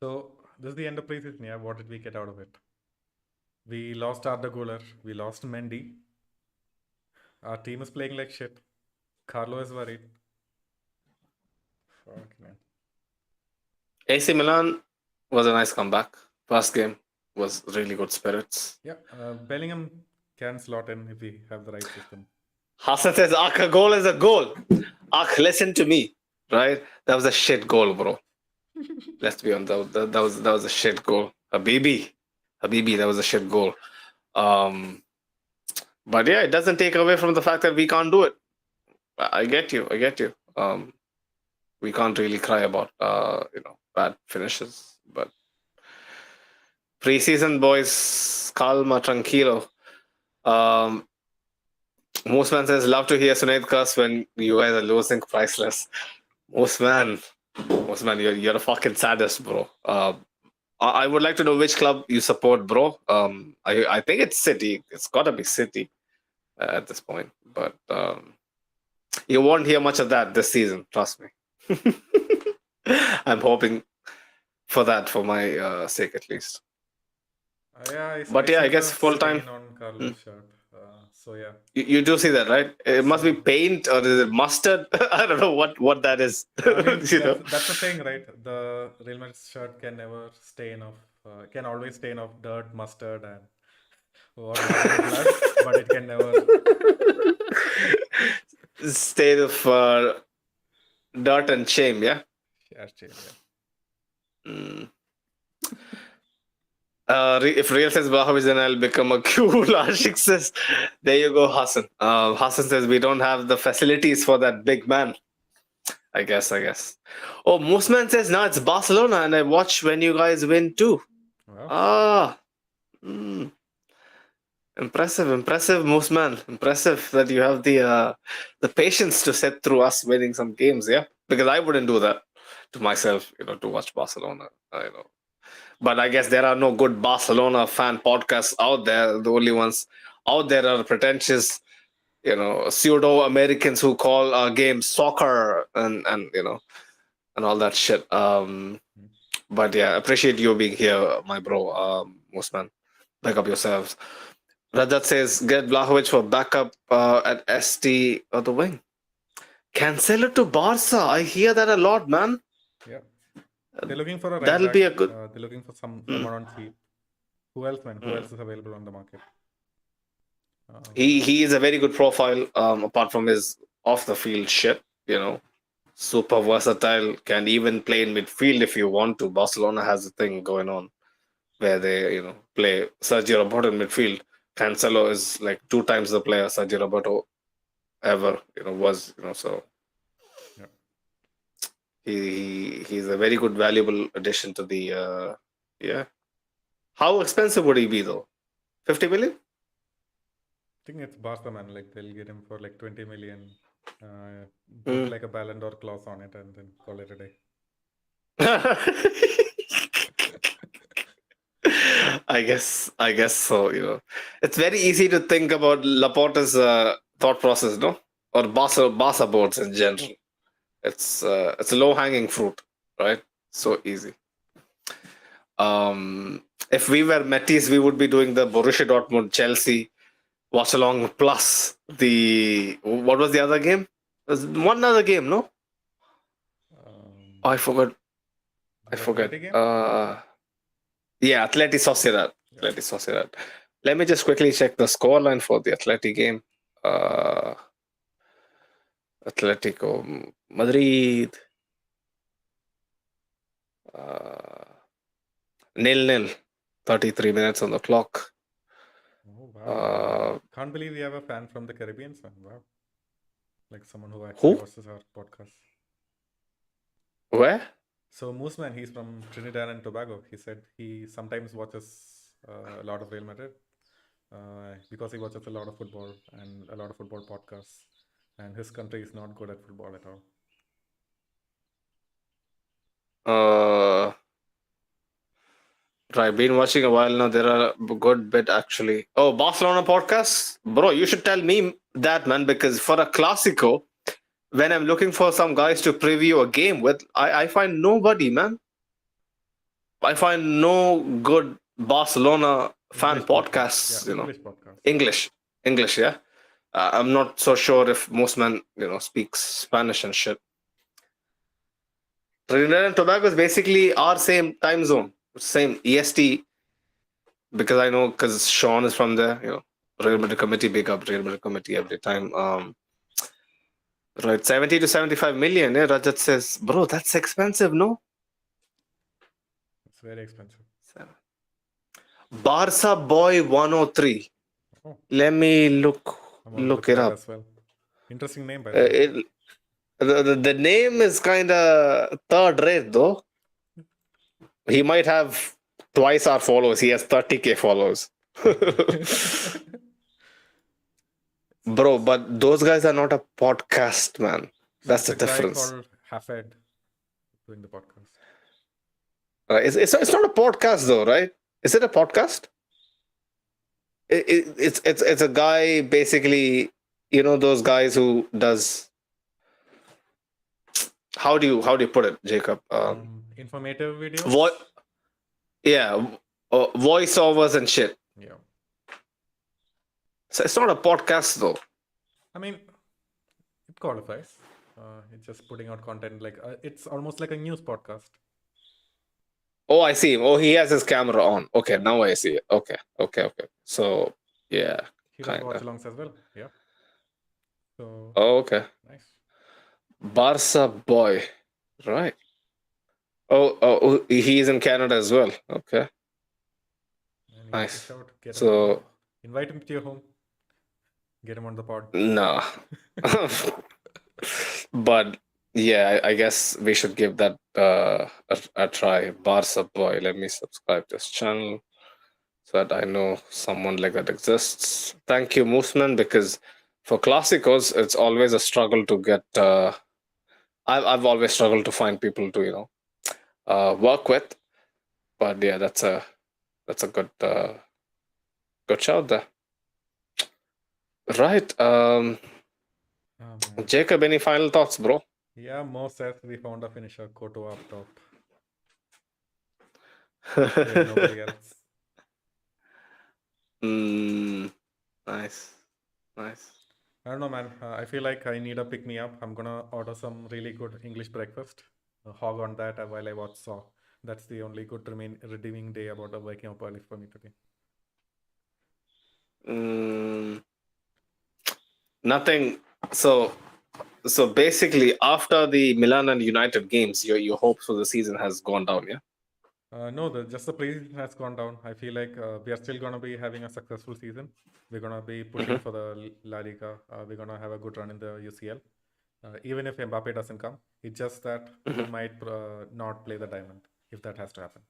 So this is the end of preseason. Yeah, what did we get out of it? We lost Arda Güler. We lost Mendy. Our team is playing like shit. Carlo is worried. Fuck, man. AC Milan was a nice comeback. First game was really good spirits. Yeah, Bellingham can slot in if we have the right system. Hassan says, a goal is a goal. Listen to me, right? That was a shit goal, bro. Let's be honest. That was a shit goal. Habibi, that was a shit goal. But yeah, it doesn't take away from the fact that we can't do it. I get you. We can't really cry about bad finishes, but preseason, boys, calma, tranquilo. Most says, love to hear Sunaid curse when you guys are losing priceless. Most man, you're a fucking saddest, bro. I would like to know which club you support, bro. I think it's City. It's gotta be City at this point, but you won't hear much of that this season. Trust me. I'm hoping for that, for my sake at least. I guess full time. On Carlo's shirt. So yeah, you do see that, right? It must be paint, or is it mustard? I don't know what that is. I mean, that's the thing, right? The Real Madrid shirt can never stain of, can always stain of dirt, mustard, and War without the blood, but it can never. State of dirt and shame, yeah. Share shame, yeah. Mm. If Real says Blahovic, then I'll become a cool. Ashik says, there you go, Hassan. Hassan says, we don't have the facilities for that big man. I guess. Oh, Moosman says, no, it's Barcelona, and I watch when you guys win too. Wow. Ah. Mm. Impressive, Moosman. Impressive that you have the patience to sit through us winning some games, yeah? Because I wouldn't do that to myself, to watch Barcelona. I know. But I guess there are no good Barcelona fan podcasts out there. The only ones out there are pretentious, pseudo Americans who call our game soccer and and all that shit. But yeah, appreciate you being here, my bro, Musman. Back up yourselves. Rajat says get Vlahovic for backup at ST or the wing. Cancelo to Barca. I hear that a lot, man. Yeah. They're looking for a right That'll back. be a good. They're looking for someone on cheap. Who else, man? Who else is available on the market? He is a very good profile. Apart from his off the field shit, super versatile. Can even play in midfield if you want to. Barcelona has a thing going on where they play Sergio Roberto in midfield. Cancelo is like 2 times the player Sergio Roberto ever was. So Yeah. he's a very good valuable addition to the yeah. How expensive would he be though? 50 million? I think it's Barca, man. Like they'll get him for like 20 million. Put like a Ballon d'Or clause on it and then call it a day. I guess so. It's very easy to think about Laporta's thought process, no, or Barca boards in general. It's a low hanging fruit, right? So easy. If we were Metis, we would be doing the Borussia Dortmund Chelsea watch along plus what was the other game? There's one other game, no? I forgot. The Atleti game? Yeah, Atleti Sociedad. Yeah. Atleti Sociedad. Let me just quickly check the scoreline for the Atleti game. Atletico Madrid. 0-0. 33 minutes on the clock. Oh, wow. Can't believe we have a fan from the Caribbean, son. Wow. Like someone who actually watches our podcast. Where? So Mooseman, he's from Trinidad and Tobago. He said he sometimes watches a lot of Real Madrid because he watches a lot of football and a lot of football podcasts. And his country is not good at football at all. Right, been watching a while now. There are a good bit actually. Oh, Barcelona podcast, bro. You should tell me that, man, because for a Clásico, when I'm looking for some guys to preview a game with, I find nobody, man. I find no good Barcelona fan podcasts. English podcast. English, yeah. I'm not so sure if most men, speaks Spanish and shit. Trinidad and Tobago is basically our same time zone. Same EST, because I know because Sean is from there, Real Madrid committee, big up Real Madrid committee every time. Right, 70 to 75 million. Yeah, Rajat says, bro, that's expensive, no? It's very expensive. Barca Boy 103. Oh. Let me look it up. As well. Interesting name, by the way. The name is kind of third rate, though. He might have twice our followers. He has 30K followers. Bro, but those guys are not a podcast, man. That's the difference. Guy called Hafed doing the podcast. It's not a podcast though, right? Is it a podcast? It's a guy basically, those guys who does. How do you put it, Jacob? Informative videos. Voiceovers and shit. Yeah. So it's not a podcast though. I mean, it qualifies. It's just putting out content like it's almost like a news podcast. Oh, I see him. Oh, he has his camera on. Okay, now I see it. Okay. So, yeah, He does kind watch of. alongs as well. Yeah. So Oh, okay. nice. Barca boy. Right. Oh, he's in Canada as well. Okay. And you Nice. should shout, get him on the So, invite him to your home. Get him on the pod. nah. But yeah, I guess we should give that a try. Barca boy. Let me subscribe to this channel so that I know someone like that exists. Thank you, Mooseman, because for Classicos, it's always a struggle to get. I've always struggled to find people to work with. But yeah, that's a good shout there. Right. Oh man. Jacob, any final thoughts, bro? Yeah, Mo says we found a finisher, Koto up top. There's nobody else. Nice. I don't know, man. I feel like I need a pick me up. I'm gonna order some really good English breakfast. Hog on that while I watch Saw. That's the only good redeeming day about the waking up early for me today. Nothing. So basically, after the Milan and United games, your hopes for the season has gone down. Yeah. No, just the preseason has gone down. I feel like we are still gonna be having a successful season. We're gonna be pushing for the La Liga. We're gonna have a good run in the UCL. Even if Mbappe doesn't come, it's just that we might not play the diamond if that has to happen.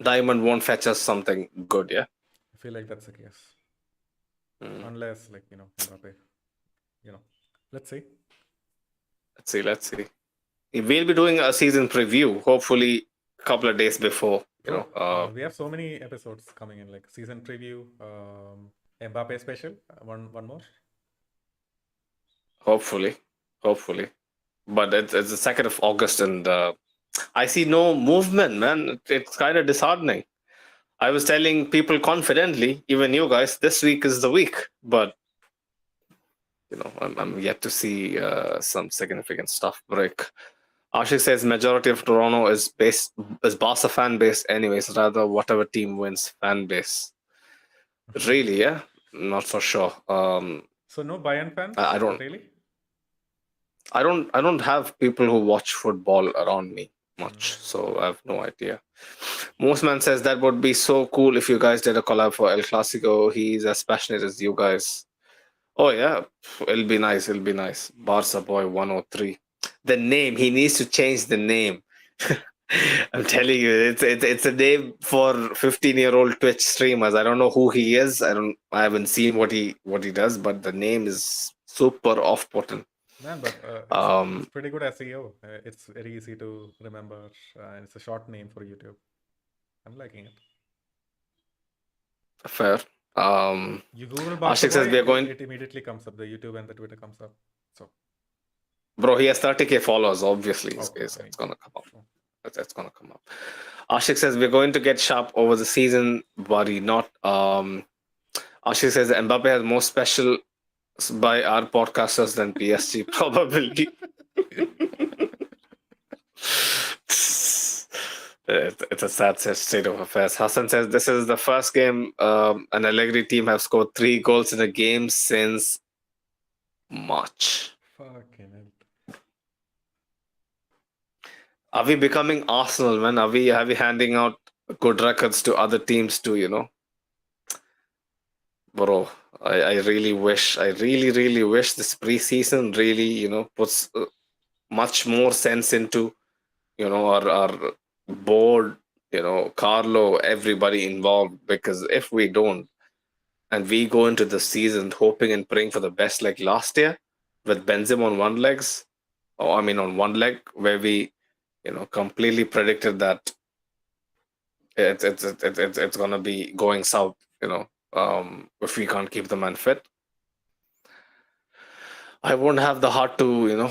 Diamond won't fetch us something good. Yeah. I feel like that's the case. Unless, like, Mbappe, let's see. Let's see. We'll be doing a season preview, hopefully a couple of days before. We have so many episodes coming in, like season preview, Mbappe special, one more. Hopefully. But it's the 2nd of August, and I see no movement, man. It's kind of disheartening. I was telling people confidently, even you guys, this week is the week, but I'm yet to see some significant stuff break. Ashik says majority of Toronto is Barca fan base, anyways. Rather, whatever team wins, fan base. Really, yeah, not for sure. So no Bayern fans. I don't really. I don't have people who watch football around me much, so I have no idea. Most man says that would be so cool if you guys did a collab for El Clasico. He's as passionate as you guys. Oh yeah, it'll be nice. Barca boy 103. The name, he needs to change the name. I'm telling you, it's a name for 15-year-old Twitch streamers. I don't know who he is. I haven't seen what he does, but the name is super off-putting. Man, but it's pretty good SEO. It's very easy to remember, and it's a short name for YouTube. I'm liking it. Fair. You Google Barca Ashik says we are going. it immediately comes up. The YouTube and the Twitter comes up. So, Bro, he has 30K followers. Obviously, Oh, it's I mean, gonna come up. sure. That's gonna come up. Ashik says we're going to get sharp over the season. Worry not. Ashik says Mbappe has more special by our podcasters than PSG probably. It's a sad state of affairs. Hassan says this is the first game an Allegri team have scored 3 goals in a game since March. Fucking hell. Are we becoming Arsenal, man? Are we handing out good records to other teams too? Bro, I really wish this preseason really puts much more sense into our board, Carlo, everybody involved, because if we don't and we go into the season hoping and praying for the best like last year with Benzema on one leg, where we completely predicted that it's gonna be going south, if we can't keep the man fit. I won't have the heart to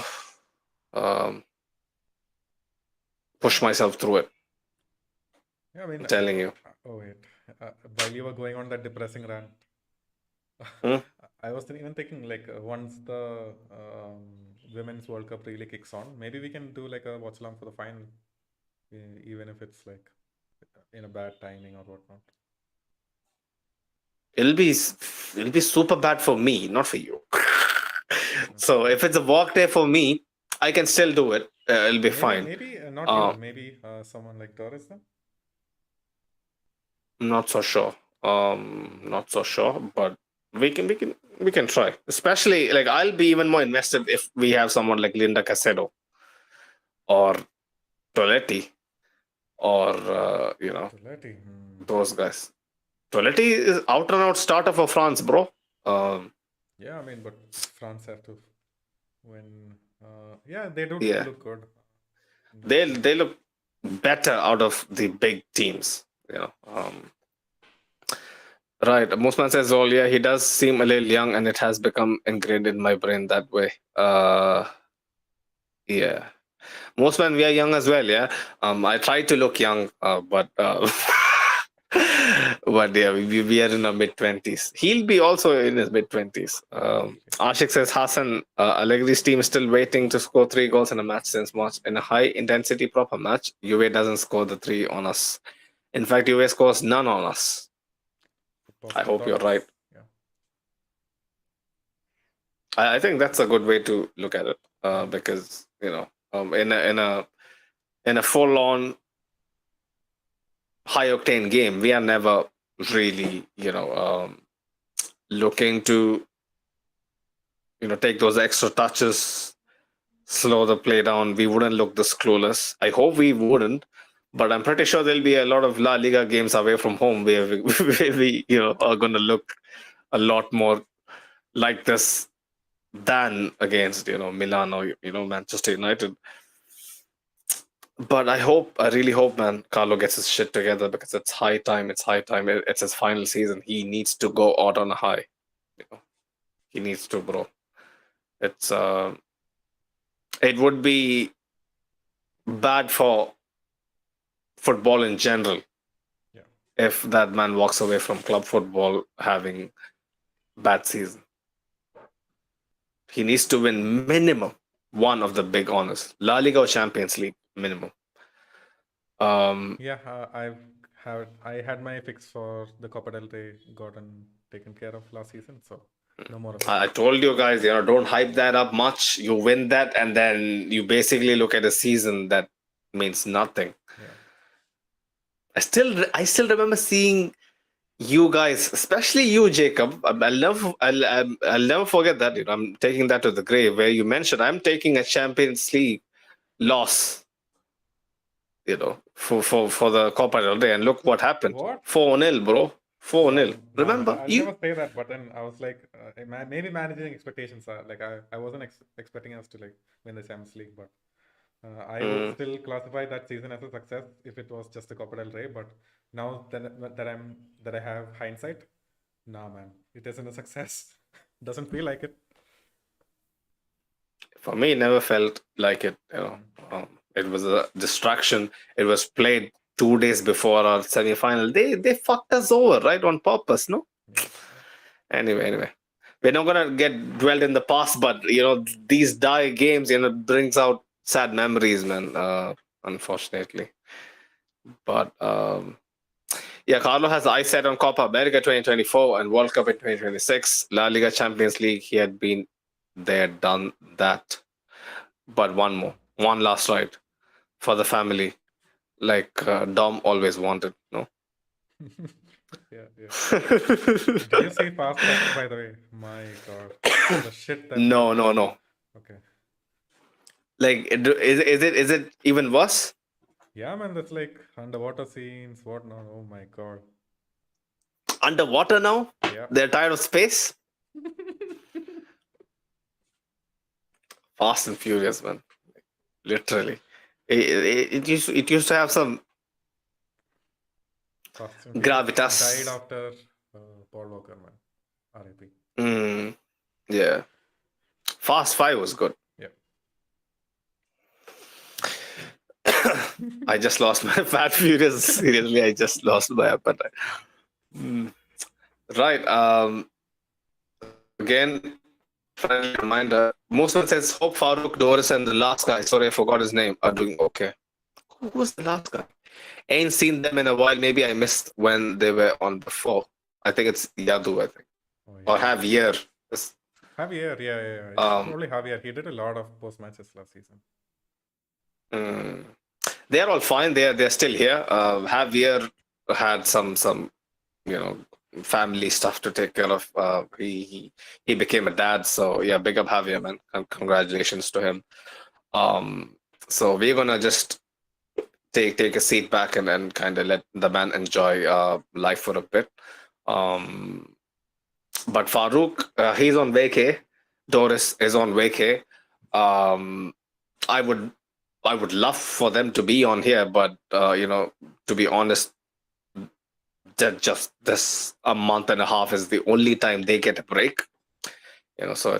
push myself through it. Yeah, I mean, I'm telling you. Oh wait, while you were going on that depressing rant, I was even thinking, like, once the Women's World Cup really kicks on, maybe we can do like a watch along for the final, even if it's like in a bad timing or whatnot. It'll be super bad for me, not for you. So if it's a work day for me, I can still do it. It'll be fine. Maybe not you. Maybe someone like Doris then. Not so sure. Not so sure, but we can try. Especially like I'll be even more invested if we have someone like Linda Casedo or Toletti or Toletti. those guys. Toletti is out and out starter for France, bro. Yeah, I mean, but France have to win. Yeah, they do Yeah. look good. They look better out of the big teams. Right. Moosman says, "Oh yeah, he does seem a little young, and it has become ingrained in my brain that way." Yeah. Moosman, we are young as well. Yeah. I try to look young, but but yeah, we are in our mid-20s. He'll be also in his mid-20s. Ashik says, Hassan, Allegri's team is still waiting to score 3 goals in a match since March. In a high-intensity proper match, Juve doesn't score the 3 on us. In fact, Juve scores none on us. I hope you're right. Yeah. I think that's a good way to look at it, because in a full-on high-octane game, we are never really looking to take those extra touches, slow the play down. We wouldn't look this clueless. I hope we wouldn't, but I'm pretty sure there'll be a lot of La Liga games away from home where we are going to look a lot more like this than against Milan or Manchester United. But I really hope, man, Carlo gets his shit together, because it's high time. It's his final season. He needs to go out on a high. He needs to, bro. It would be bad for football in general if that man walks away from club football having bad season. He needs to win minimum one of the big honors, La Liga or Champions League minimum. I had my fix for the Copa del Rey gotten taken care of last season, so no more of it. I told you guys, don't hype that up much. You win that, and then you basically look at a season that means nothing. Yeah. I still remember seeing you guys, especially you, Jacob. I'll never forget that. I'm taking that to the grave, where you mentioned I'm taking a Champions League loss, for the Copa del Rey, and look what happened. What? 4-0, bro. 4-0. Remember? I'll never say that, but then I was like, maybe managing expectations are like I wasn't expecting us to like win the Champions League, but I would still classify that season as a success if it was just a Copa del Rey. But now that I have hindsight, nah, man, it isn't a success. Doesn't feel like it. For me, it never felt like it. It was a distraction. It was played 2 days before our semi-final. They fucked us over, right, on purpose, no? Anyway. We're not gonna get dwelled in the past, but these dire games, brings out sad memories, man. Unfortunately. But Carlo has the eyes set on Copa America 2024 and World Cup in 2026. La Liga, Champions League, he had been there, done that. But one last ride for the family, like Dom always wanted, no? Yeah. Did you see Fast Track, by the way? My God, the shit that. No. Okay. Like, is it even worse? Yeah, man, that's like underwater scenes, whatnot. Oh my God. Underwater now? Yeah. They're tired of space? Fast and Furious, man. Literally. It used to have some gravitas. Died after Paul Walker, man. R.I.P. Yeah. Fast 5 was good. Yeah. I just lost my Fat Furious. Seriously, I just lost my appetite. Right. Again, friendly reminder. Muslim says Hope Farouk, Doris, and the last guy. Sorry, I forgot his name. Are doing okay. Who was the last guy? Ain't seen them in a while. Maybe I missed when they were on before. I think it's Yadu, I think. Oh, Or yeah. Javier. Javier, yeah. It's probably Javier. He did a lot of post matches last season. They're all fine. They're still here. Javier had some family stuff to take care of. He became a dad, so yeah, big up Javier, man, and congratulations to him. So we're gonna just take a seat back and kind of let the man enjoy life for a bit. But Farouk, he's on vacay. Doris is on vacay. I would love for them to be on here, but to be honest, that just this a month and a half is the only time they get a break. So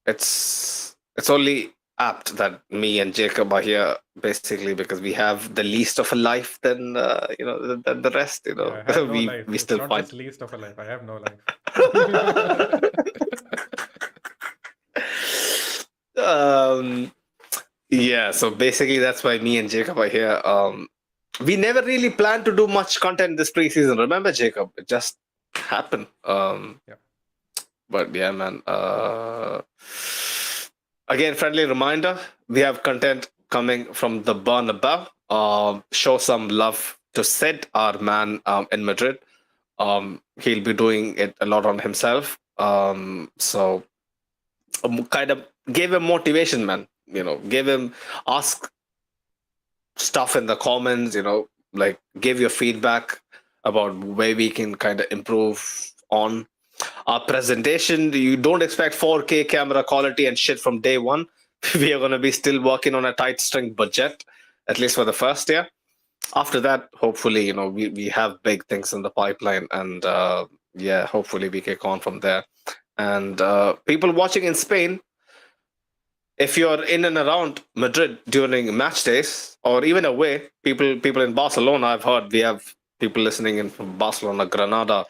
it's only apt that me and Jacob are here basically because we have the least of a life than than the rest. Yeah, I have no life. we It's still not find just least of a life. I have no life. Yeah, so basically that's why me and Jacob are here. We never really planned to do much content this preseason. Remember, Jacob? It just happened. Yeah. But yeah, man. Again, friendly reminder: we have content coming from the Bernabeu. Show some love to Sid, our man in Madrid. He'll be doing it a lot on himself. So kind of gave him motivation, man. Gave him ask stuff in the comments. Like give your feedback about where we can kind of improve on our presentation. You don't expect 4K camera quality and shit from day one. We are going to be still working on a tight string budget, at least for the first year. After that, hopefully, we have big things in the pipeline, and yeah, hopefully we kick on from there. And people watching in Spain, if you're in and around Madrid during match days or even away, people in Barcelona, I've heard we have people listening in from Barcelona, Granada,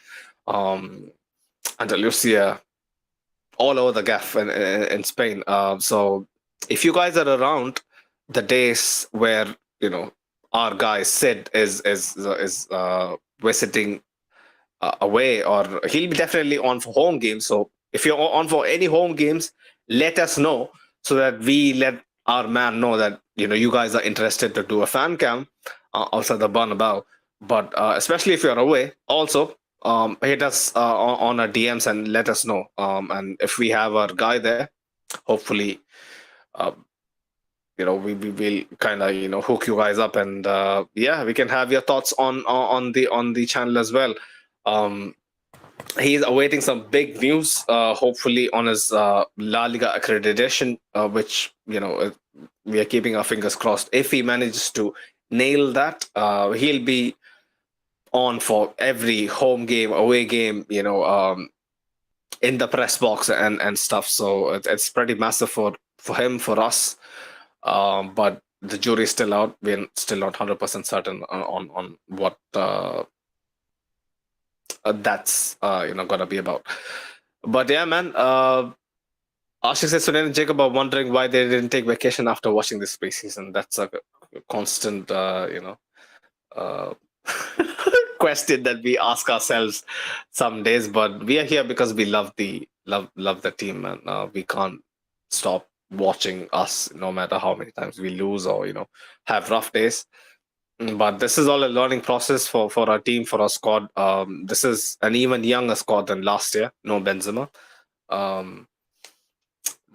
Andalusia, all over the gaff in Spain. So if you guys are around the days where our guy Sid is visiting away, or he'll be definitely on for home games. So if you're on for any home games, let us know so that we let our man know that you guys are interested to do a fan cam outside the Bernabeu. But especially if you're away, also hit us on our DMs and let us know. And if we have our guy there, hopefully, we will kind of hook you guys up, and yeah, we can have your thoughts on the channel as well. He's awaiting some big news, hopefully on his La Liga accreditation, which we are keeping our fingers crossed. If he manages to nail that, he'll be on for every home game, away game, in the press box and stuff. So it's pretty massive for him, for us. But the jury's still out. We're still not 100% certain on what that's gonna be about. But yeah, man. Ashik says Sunan and Jacob are wondering why they didn't take vacation after watching this preseason. That's a constant, question that we ask ourselves some days. But we are here because we love the team, and we can't stop watching us, no matter how many times we lose or have rough days. But this is all a learning process for our team, for our squad. This is an even younger squad than last year. No Benzema.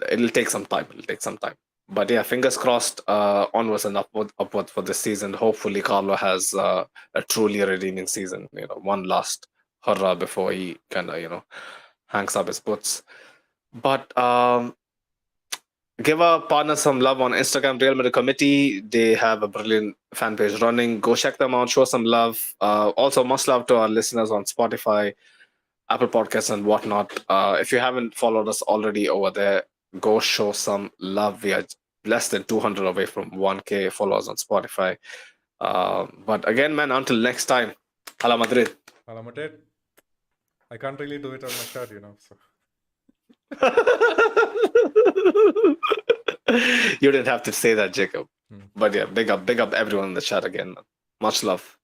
It'll take some time. But yeah, fingers crossed, onwards and upward for this season. Hopefully, Carlo has a truly redeeming season. One last hurrah before he kind of hangs up his boots. But give our partner some love on Instagram, Real Madrid Committee. They have a brilliant fan page running. Go check them out. Show some love. Also, much love to our listeners on Spotify, Apple Podcasts, and whatnot. If you haven't followed us already over there, go show some love. We are less than 200 away from 1K followers on Spotify. But again, man, until next time, Hala Madrid. Hala Madrid. I can't really do it on my shirt, so. You didn't have to say that, Jacob. Hmm. But yeah, big up everyone in the chat again. Man. Much love.